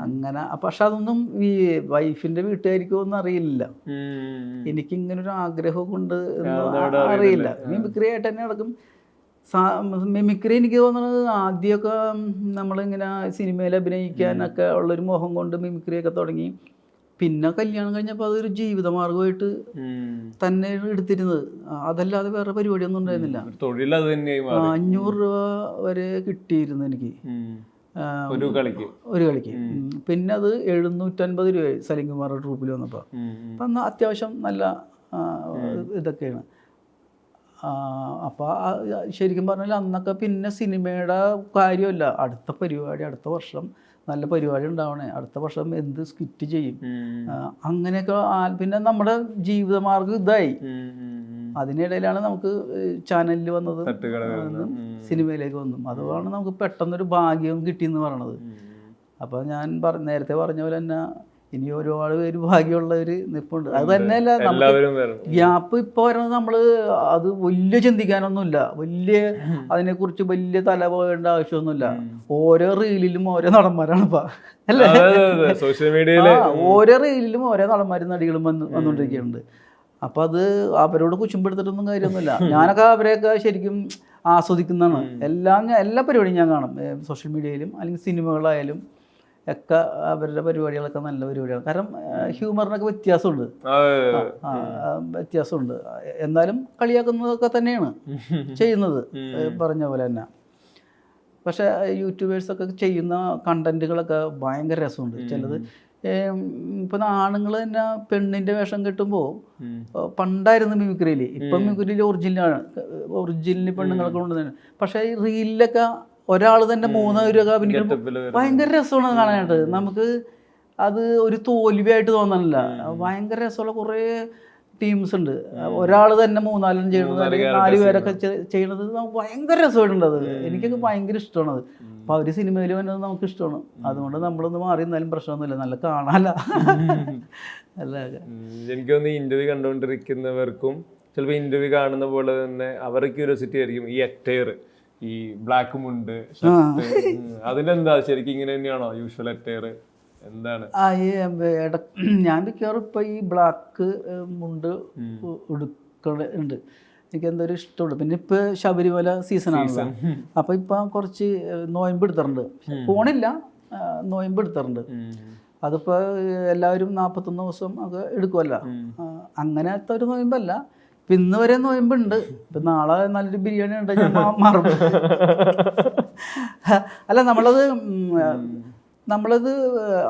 അങ്ങനെ. പക്ഷെ അതൊന്നും ഈ വൈഫിൻ്റെ വീട്ടുകാർക്കൊന്നും അറിയില്ല എനിക്കിങ്ങനൊരു ആഗ്രഹം കൊണ്ട് അറിയില്ല. മിമിക്രി ആയിട്ട് തന്നെ നടക്കും. മിമിക്രി എനിക്ക് തോന്നുന്നത് ആദ്യമൊക്കെ നമ്മളിങ്ങനെ സിനിമയിൽ അഭിനയിക്കാനൊക്കെ ഉള്ളൊരു മോഹം കൊണ്ട് മിമിക്രിയൊക്കെ തുടങ്ങി. പിന്നെ കല്യാണം കഴിഞ്ഞപ്പോൾ അതൊരു ജീവിതമാർഗമായിട്ട് തന്നെ എടുത്തിരുന്നത്. അതല്ലാതെ വേറെ പരിപാടിയൊന്നും ഉണ്ടായിരുന്നില്ല. 500 രൂപ വരെ കിട്ടിയിരുന്നു എനിക്ക് ഒരു കളിക്ക്. പിന്നെ അത് 750 രൂപയായി സലിംകുമാർ ട്രൂപ്പിൽ വന്നപ്പോൾ. അപ്പം അന്ന് അത്യാവശ്യം നല്ല ഇതൊക്കെയാണ്. അപ്പോൾ ശരിക്കും പറഞ്ഞാൽ അന്നൊക്കെ പിന്നെ സിനിമയുടെ കാര്യമല്ല, അടുത്ത പരിപാടി, അടുത്ത വർഷം നല്ല പരിപാടി ഉണ്ടാവണേ, അടുത്ത വർഷം എന്ത് സ്കിറ്റ് ചെയ്യും, അങ്ങനെയൊക്കെ. പിന്നെ നമ്മുടെ ജീവിതമാർഗം ഇതായി. അതിനിടയിലാണ് നമുക്ക് ചാനലിൽ വന്നത്, സിനിമയിലേക്ക് വന്നു. അതുകൊണ്ടാണ് നമുക്ക് പെട്ടെന്നൊരു ഭാഗ്യം കിട്ടിയെന്ന് പറയണത്. അപ്പോൾ ഞാൻ നേരത്തെ പറഞ്ഞ പോലെ തന്നെ ഇനി ഒരുപാട് പേര് ഭാഗ്യമുള്ളവർ നിൽപ്പുണ്ട്. അത് തന്നെയല്ല, നമുക്ക് ഗ്യാപ്പ് ഇപ്പോൾ വരുന്നത് നമ്മൾ അത് വലിയ ചിന്തിക്കാനൊന്നുമില്ല, വലിയ അതിനെക്കുറിച്ച് വലിയ തല പോകേണ്ട ആവശ്യമൊന്നുമില്ല. ഓരോ റീലിലും ഓരോ നടന്മാരാണ് ഇപ്പം, അല്ലേ? സോഷ്യൽ മീഡിയയിൽ ഓരോ റീലിലും ഓരോ നടന്മാരും നടികളും വന്നുകൊണ്ടിരിക്കുന്നുണ്ട്. അപ്പം അത് അവരോട് കുശുമ്പെടുത്തിട്ടൊന്നും കാര്യമൊന്നുമില്ല. ഞാനൊക്കെ അവരെയൊക്കെ ശരിക്കും ആസ്വദിക്കുന്നതാണ്. എല്ലാ പരിപാടിയും ഞാൻ കാണും, സോഷ്യൽ മീഡിയയിലും അല്ലെങ്കിൽ സിനിമകളായാലും ഒക്കെ. അവരുടെ പരിപാടികളൊക്കെ നല്ല പരിപാടിയാണ്. കാരണം ഹ്യൂമറിനൊക്കെ വ്യത്യാസമുണ്ട്. എന്നാലും കളിയാക്കുന്നതൊക്കെ തന്നെയാണ് ചെയ്യുന്നത്, പറഞ്ഞ പോലെ തന്നെ. പക്ഷേ യൂട്യൂബേഴ്സൊക്കെ ചെയ്യുന്ന കണ്ടന്റുകളൊക്കെ ഭയങ്കര രസമുണ്ട്. ചിലത് ഇപ്പം ആണുങ്ങൾ തന്നെ പെണ്ണിൻ്റെ വേഷം കെട്ടുമ്പോൾ പണ്ടായിരുന്നു മിമിക്രിയിൽ, ഇപ്പം മിമിക്രിയിൽ ഒറിജിനൽ പെണ്ണുങ്ങളൊക്കെ കൊണ്ടുതന്നെ. പക്ഷേ ഈ റീലിലൊക്കെ ഒരാൾ തന്നെ 3 പേരൊക്കെ അഭിനയിക്കുമ്പോൾ ഭയങ്കര രസമാണ് കാണാനായിട്ട്. നമുക്ക് അത് ഒരു തോൽവിയായിട്ട് തോന്നണില്ല. ഭയങ്കര രസമുള്ള കുറേ ടീംസ് ഉണ്ട്. ഒരാൾ തന്നെ 3-4 ചെയ്യണത്, 4 പേരൊക്കെ ചെയ്യണത് നമുക്ക് ഭയങ്കര രസമായിട്ടുണ്ട്. അത് എനിക്കൊക്കെ ഭയങ്കര ഇഷ്ടമാണത്. അപ്പോൾ അവർ സിനിമയിൽ വന്നത് നമുക്ക് ഇഷ്ടമാണ്. അതുകൊണ്ട് നമ്മളൊന്ന് മാറി എന്നാലും പ്രശ്നമൊന്നുമില്ല, നല്ല കാണാനല്ല. അല്ല, എനിക്ക് തോന്നുന്നു ഇന്റർവ്യൂ കണ്ടുകൊണ്ടിരിക്കുന്നവർക്കും ചിലപ്പോൾ ഇന്റർവ്യൂ കാണുന്ന പോലെ തന്നെ അവർക്ക് ക്യൂരിയോസിറ്റി ആയിരിക്കും. ഈ അറ്റയർ, ഈ ബ്ലാക്ക് മുണ്ട്, അതിനെന്താ ശരിക്കും ഇങ്ങനെ തന്നെയാണോ യൂഷ്വൽ അറ്റയർ? എന്താണ് ഞാൻ മിക്കവാറും ഇപ്പം ഈ ബ്ലാക്ക് മുണ്ട് ഉടുക്കുന്നുണ്ട്. എനിക്ക് എന്തൊരു ഇഷ്ടമുണ്ട്. പിന്നെ ഇപ്പം ശബരിമല സീസണാണല്ലോ, അപ്പം ഇപ്പം കുറച്ച് നോയമ്പ് എടുത്തിട്ടുണ്ട്. ഫോണില്ല, നോയമ്പ് എടുത്തിട്ടുണ്ട്. അതിപ്പോൾ എല്ലാവരും 41 ദിവസം ഒക്കെ എടുക്കുമല്ലോ, അങ്ങനത്തെ ഒരു നോയമ്പല്ല. ഇപ്പം ഇന്ന് വരെ നോയമ്പുണ്ട്. ഇപ്പം നാളെ നല്ലൊരു ബിരിയാണി ഉണ്ടെങ്കിൽ മാറും. അല്ല, നമ്മളത്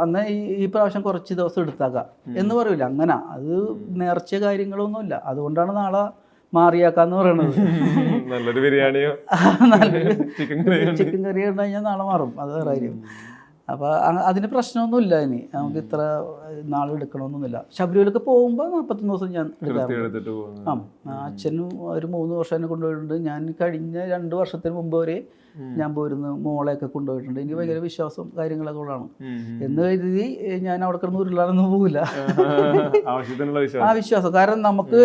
അന്ന് ഈ പ്രാവശ്യം കുറച്ച് ദിവസം എടുത്താക്കാം എന്ന് പറയൂല, അങ്ങനെ. അത് നേർച്ച കാര്യങ്ങളൊന്നുമില്ല. അതുകൊണ്ടാണ് നാളെ മാറിയാക്കാന്ന് പറയണത്. നല്ലൊരു ബിരിയാണിയോ ചിക്കൻ കറി ഉണ്ടു കഴിഞ്ഞാൽ നാളെ മാറും, അത് വേറെ കാര്യം. അപ്പോൾ അതിന് പ്രശ്നമൊന്നുമില്ല. ഇനി നമുക്ക് ഇത്ര നാൾ എടുക്കണമെന്നൊന്നുമില്ല. ശബരിമലക്ക് പോകുമ്പോൾ 41 ദിവസം ഞാൻ എടുക്കാറുണ്ട്. അച്ഛനും ഒരു 3 വർഷം എന്നെ കൊണ്ടുപോയിട്ടുണ്ട്. ഞാൻ കഴിഞ്ഞ 2 വർഷത്തിന് മുമ്പ് വരെ ഞാൻ പോയിരുന്നു, മോളെയൊക്കെ കൊണ്ടുപോയിട്ടുണ്ട്. എനിക്ക് ഭയങ്കര വിശ്വാസം കാര്യങ്ങളൊക്കെ ഉള്ളതാണ് എന്ന് കരുതി ഞാൻ അവിടെ കിടന്ന് ഉരുളാനൊന്നും പോകില്ല. ആ വിശ്വാസം, കാരണം നമുക്ക്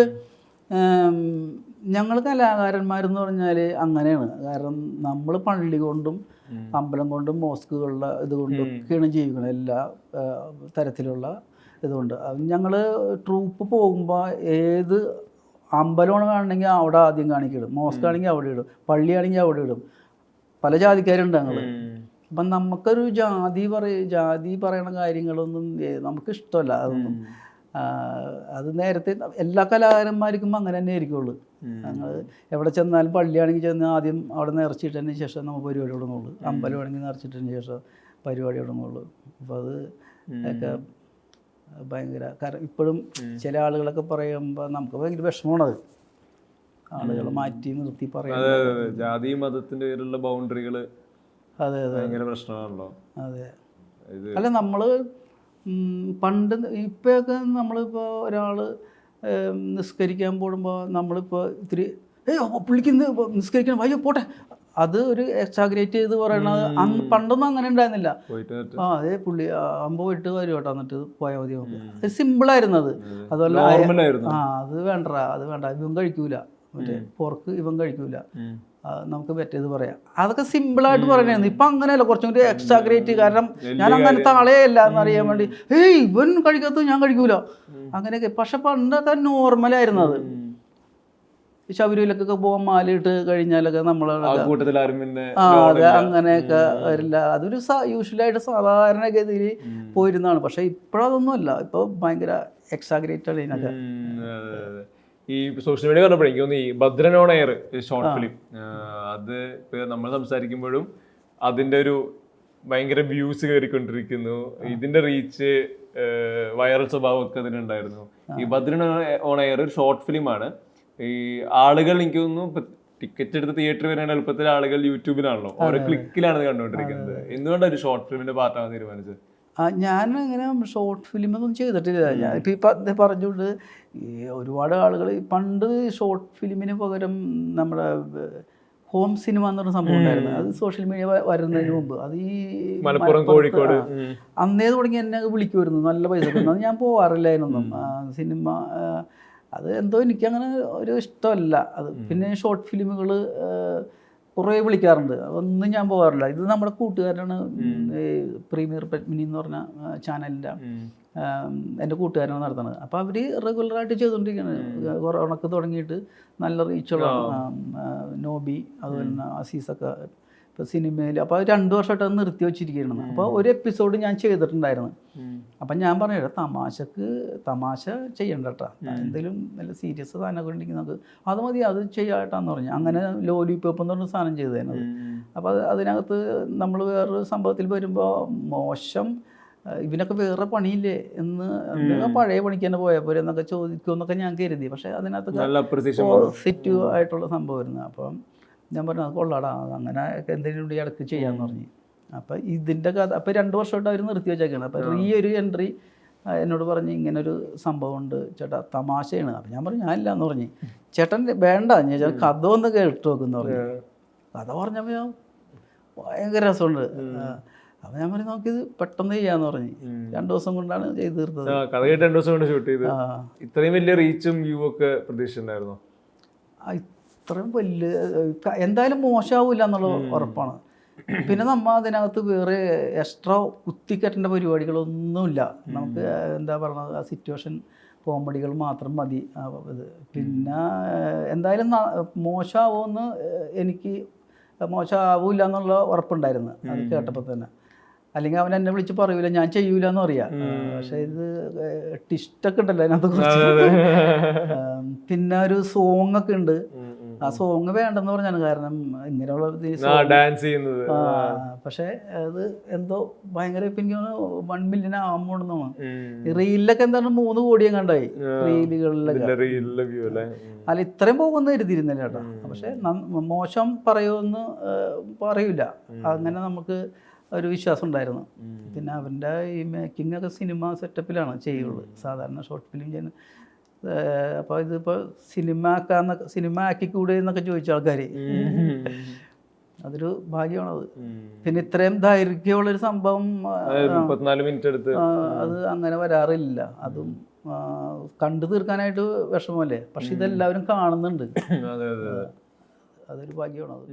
ഞങ്ങൾ കലാകാരന്മാരെന്ന് പറഞ്ഞാൽ അങ്ങനെയാണ്. കാരണം നമ്മൾ പള്ളി കൊണ്ടും അമ്പലം കൊണ്ടും മോസ്കുകളുടെ ഇതുകൊണ്ടൊക്കെയാണ് ജീവിക്കുന്നത്, എല്ലാ തരത്തിലുള്ള ഇതുകൊണ്ട്. ഞങ്ങൾ ട്രൂപ്പ് പോകുമ്പോൾ ഏത് അമ്പലമാണ് കാണണമെങ്കിൽ അവിടെ ആദ്യം കാണിക്കിടും, മോസ്ക് ആണെങ്കിൽ അവിടെ ഇടും, പള്ളിയാണെങ്കിൽ അവിടെ ഇടും. പല ജാതിക്കാരുണ്ട് ഞങ്ങൾ. അപ്പം നമുക്കൊരു ജാതി പറയണ കാര്യങ്ങളൊന്നും നമുക്കിഷ്ടമല്ല. അതൊന്നും അത് നേരത്തെ എല്ലാ കലാകാരന്മാർക്കും അങ്ങനെ തന്നെ ആയിരിക്കുള്ളൂ. ഞങ്ങൾ എവിടെ ചെന്നാലും പള്ളിയാണെങ്കിൽ ചെന്ന് ആദ്യം അവിടെ നേർച്ചിട്ടതിന് ശേഷം നമുക്ക് പരിപാടി തുടങ്ങുള്ളൂ, അമ്പലമാണെങ്കിൽ നേർച്ചിട്ടതിന് ശേഷം പരിപാടി തുടങ്ങുള്ളൂ. അപ്പോൾ അത് ഒക്കെ ഭയങ്കര കാരണം ഇപ്പോഴും ചില ആളുകളൊക്കെ പറയുമ്പോൾ നമുക്ക് ഭയങ്കര വിഷമമാണത്. ആളുകൾ മാറ്റി നിർത്തി പറയാം. ജാതി മതത്തിന്റെ പേരിലുള്ള ബൗണ്ടറികൾ അതെ ഭയങ്കര പ്രശ്നമാണല്ലോ. അതെ, അല്ല നമ്മൾ പണ്ട് ഇപ്പോഴൊക്കെ നമ്മളിപ്പോൾ ഒരാൾ നിസ്കരിക്കാൻ പോകുമ്പോൾ നമ്മളിപ്പോൾ ഇത്തിരി പുള്ളിക്ക് നിസ്കരിക്കണം, അയ്യോ പോട്ടെ, അത് ഒരു എക്സാഗ്രേറ്റ് ചെയ്ത് പറയണത്. അന്ന് പണ്ടൊന്നും അങ്ങനെ ഉണ്ടായിരുന്നില്ല. അതേ പുള്ളി പോയിട്ട് വരും കേട്ടോ, എന്നിട്ട് പോയാൽ മതി. നമുക്ക് സിമ്പിളായിരുന്നു അത്. അതുപോലെ അത് വേണ്ട ഇവൻ കഴിക്കൂല, മറ്റേ പോർക്ക് ഇവൻ കഴിക്കൂല, നമുക്ക് പറ്റിയത് പറയാം. അതൊക്കെ സിമ്പിളായിട്ട് പറയണായിരുന്നു. ഇപ്പം അങ്ങനെയല്ല, കുറച്ചും കൂടി എക്സാഗ്രേറ്റ്. കാരണം ഞാൻ അങ്ങനത്തെ ആളേ അല്ല എന്നറിയാൻ വേണ്ടി, ഏയ് ഇവൻ കഴിക്കാത്തത് ഞാൻ കഴിക്കൂല അങ്ങനെയൊക്കെ. പക്ഷെ പണ്ടൊക്കെ നോർമലായിരുന്നു അത്. ശബരിമലക്കൊക്കെ പോകാൻ മാലയിട്ട് കഴിഞ്ഞാലൊക്കെ അതെ അങ്ങനെയൊക്കെ വരില്ല. അതൊരു യൂഷ്വലായിട്ട് സാധാരണഗതിയിൽ പോയിരുന്നതാണ്. പക്ഷെ ഇപ്പോഴതൊന്നുമല്ല, ഇപ്പോൾ ഭയങ്കര എക്സാഗ്രേറ്റഡ് ഇതിനൊക്കെ. ഈ സോഷ്യൽ മീഡിയ പറഞ്ഞപ്പോഴേ എനിക്ക് തോന്നി ഈ Bhadran on air short film, അത് ഇപ്പൊ നമ്മൾ സംസാരിക്കുമ്പോഴും അതിന്റെ ഒരു ഭയങ്കര വ്യൂസ് കയറിക്കൊണ്ടിരിക്കുന്നു. ഇതിന്റെ റീച്ച്, വൈറൽ സ്വഭാവം ഒക്കെ അതിനുണ്ടായിരുന്നു. ഈ ഭദ്രൻ ഓൺ എയർ ഒരു ഷോർട്ട് ഫിലിമാണ്. ഈ ആളുകൾ എനിക്ക് തോന്നുന്നു ടിക്കറ്റ് എടുത്ത് തിയേറ്ററിൽ വരാൻ എളുപ്പത്തിൽ ആളുകൾ യൂട്യൂബിലാണല്ലോ, ഓരോ ക്ലിക്കിലാണ് എന്തുകൊണ്ടാണ് ഒരു ഷോർട്ട് ഫിലിമിന്റെ പാർട്ടാണ് തീരുമാനിച്ചത്? ഞാൻ അങ്ങനെ ഷോർട്ട് ഫിലിമൊന്നും ചെയ്തിട്ടില്ല. ഞാൻ ഇപ്പം പറഞ്ഞുകൊണ്ട് ഒരുപാട് ആളുകൾ പണ്ട് ഷോർട്ട് ഫിലിമിന് പകരം നമ്മുടെ ഹോം സിനിമ എന്നൊരു സംഭവം ഉണ്ടായിരുന്നു. അത് സോഷ്യൽ മീഡിയ വരുന്നതിന് മുമ്പ്, അത് ഈ മലപ്പുറം കോഴിക്കോട് അന്നേ തുടങ്ങി എന്നെ വിളിക്കുമായിരുന്നു നല്ല പൈസ. അത് ഞാൻ പോകാറില്ലായിരുന്നു സിനിമ. അത് എന്തോ എനിക്കങ്ങനെ ഒരു ഇഷ്ടമല്ല അത്. പിന്നെ ഷോർട്ട് ഫിലിമുകൾ കുറേ വിളിക്കാറുണ്ട്, അതൊന്നും ഞാൻ പോകാറില്ല. ഇത് നമ്മുടെ കൂട്ടുകാരനാണ്, പ്രീമിയർ പെറ്റ്മിനി എന്ന് പറഞ്ഞ ചാനലിൻ്റെ എൻ്റെ കൂട്ടുകാരനാണ് നടത്തുന്നത്. അപ്പോൾ അവർ റെഗുലറായിട്ട് ചെയ്തുകൊണ്ടിരിക്കുകയാണ്. കൊറോണക്ക് തുടങ്ങിയിട്ട് നല്ല റീച്ചുള്ള നോബി, അതുപോലെ തന്നെ അസീസൊക്കെ ഇപ്പോൾ സിനിമയിൽ. അപ്പോൾ അത് 2 വർഷമായിട്ട് അത് നിർത്തി വെച്ചിരിക്കുകയാണ്. അപ്പോൾ ഒരു എപ്പിസോഡ് ഞാൻ ചെയ്തിട്ടുണ്ടായിരുന്നു. അപ്പം ഞാൻ പറഞ്ഞു, തമാശ ചെയ്യണ്ട കേട്ടോ, എന്തെങ്കിലും നല്ല സീരിയസ് സാധനമൊക്കെ ഉണ്ടെങ്കിൽ നമുക്ക് അത് മതി, അത് ചെയ്യാട്ടാന്ന് പറഞ്ഞു. അങ്ങനെ ലോലിപോപ്പ് എന്ന് പറഞ്ഞ സാധനം ചെയ്തത്. അപ്പോൾ അതിനകത്ത് നമ്മൾ വേറൊരു സംഭവത്തിൽ വരുമ്പോൾ മോശം, ഇവനൊക്കെ വേറെ പണിയില്ലേ എന്ന്, പഴയ പണിക്ക് തന്നെ പോയാൽ പോരെ എന്നൊക്കെ ചോദിക്കുമെന്നൊക്കെ ഞാൻ കരുതി. പക്ഷേ അതിനകത്ത് പോസിറ്റീവ് ആയിട്ടുള്ള സംഭവമായിരുന്നു. അപ്പം ഞാൻ പറഞ്ഞു അത് കൊള്ളാടാ, അങ്ങനെ എന്തെങ്കിലും കൂടി ഇടയ്ക്ക് ചെയ്യാമെന്ന് പറഞ്ഞു. അപ്പം ഇതിൻ്റെ കഥ അപ്പോൾ 2 വർഷമായിട്ട് അവർ നിർത്തി വെച്ചേക്കാണ്. അപ്പോൾ ഈ ഒരു എൻട്രി എന്നോട് പറഞ്ഞ് ഇങ്ങനൊരു സംഭവമുണ്ട് ചേട്ടാ, തമാശയാണ്. അപ്പം ഞാൻ പറഞ്ഞു ഞാനില്ല എന്ന് പറഞ്ഞു. ചേട്ടൻ വേണ്ട, ഞാൻ കഥ ഒന്ന് കേട്ട് നോക്കുമെന്ന് പറഞ്ഞു. കഥ പറഞ്ഞപ്പോൾ ഞാൻ ഭയങ്കര രസമുണ്ട്. അപ്പം ഞാൻ പറഞ്ഞു നമുക്കിത് പെട്ടെന്ന് ചെയ്യാന്ന് പറഞ്ഞു. 2 ദിവസം കൊണ്ടാണ് ചെയ്ത് തീർത്തത്. കഥ കേട്ട് 2 ദിവസം കൊണ്ട് ഷൂട്ട് ചെയ്ത്. ഇത്രയും വലിയ റീച്ചും വ്യൂ ഒക്കെ പ്രതീക്ഷിച്ചിട്ടുണ്ടായിരുന്നോ? ഇത്രയും വലിയ എന്തായാലും മോശമാവില്ല എന്നുള്ള ഉറപ്പാണ്. പിന്നെ നമ്മൾ അതിനകത്ത് വേറെ എക്സ്ട്രാ കുത്തിക്കെട്ടേണ്ട പരിപാടികളൊന്നുമില്ല. നമുക്ക് എന്താ പറയുന്നത്, ആ സിറ്റുവേഷൻ കോമഡികൾ മാത്രം മതി. ഇത് പിന്നെ എന്തായാലും മോശമാവുമെന്ന് എനിക്ക് മോശമാവില്ല എന്നുള്ള ഉറപ്പുണ്ടായിരുന്നു അത് കേട്ടപ്പോൾ തന്നെ. അല്ലെങ്കിൽ അവൻ എന്നെ വിളിച്ച് പറയൂല, ഞാൻ ചെയ്യൂല എന്ന് പറയാം. പക്ഷെ ഇത് ടിസ്റ്റൊക്കെ ഉണ്ടല്ലോ അതിനകത്ത് കുറച്ച്. പിന്നെ ഒരു സോങ് ഒക്കെ ഉണ്ട്. ആ സോങ് വേണ്ടെന്ന് പറഞ്ഞാണ്, കാരണം ഇങ്ങനെയുള്ള ഡാൻസ് ചെയ്യുന്നത്. പക്ഷെ അത് എന്തോ ഭയങ്കര, ഇപ്പൊ എനിക്ക് 1 മില്യൺ ആവുമ്പോണെന്നാണ്. റീലിലൊക്കെ എന്താണ് 3 കോടിയും കണ്ടായി റീലുകളിലൊക്കെ. അല്ല ഇത്രയും പോകുമെന്ന് കരുതിയിരുന്നില്ല കേട്ടോ. പക്ഷെ മോശം പറയുമെന്ന് പറയൂല, അങ്ങനെ നമുക്ക് ഒരു വിശ്വാസം ഉണ്ടായിരുന്നു. പിന്നെ അവൻ്റെ ഈ മേക്കിംഗ് ഒക്കെ സിനിമ സെറ്റപ്പിലാണ് ചെയ്യുള്ളൂ, സാധാരണ ഷോർട്ട് ഫിലിം ചെയ്യുന്നത്. അപ്പോൾ ഇതിപ്പോൾ സിനിമ ആക്കിക്കൂടെ എന്നൊക്കെ ചോദിച്ച ആൾക്കാർ, അതൊരു ഭാഗ്യമാണത്. പിന്നെ ഇത്രയും ദൈർഘ്യമുള്ളൊരു സംഭവം 34 മിനിറ്റ് എടുത്ത് അത് അങ്ങനെ വരാറില്ല. അതും കണ്ടു തീർക്കാനായിട്ട് വിഷമമല്ലേ. പക്ഷെ ഇതെല്ലാവരും കാണുന്നുണ്ട്, അതൊരു ഭാഗ്യമാണത്.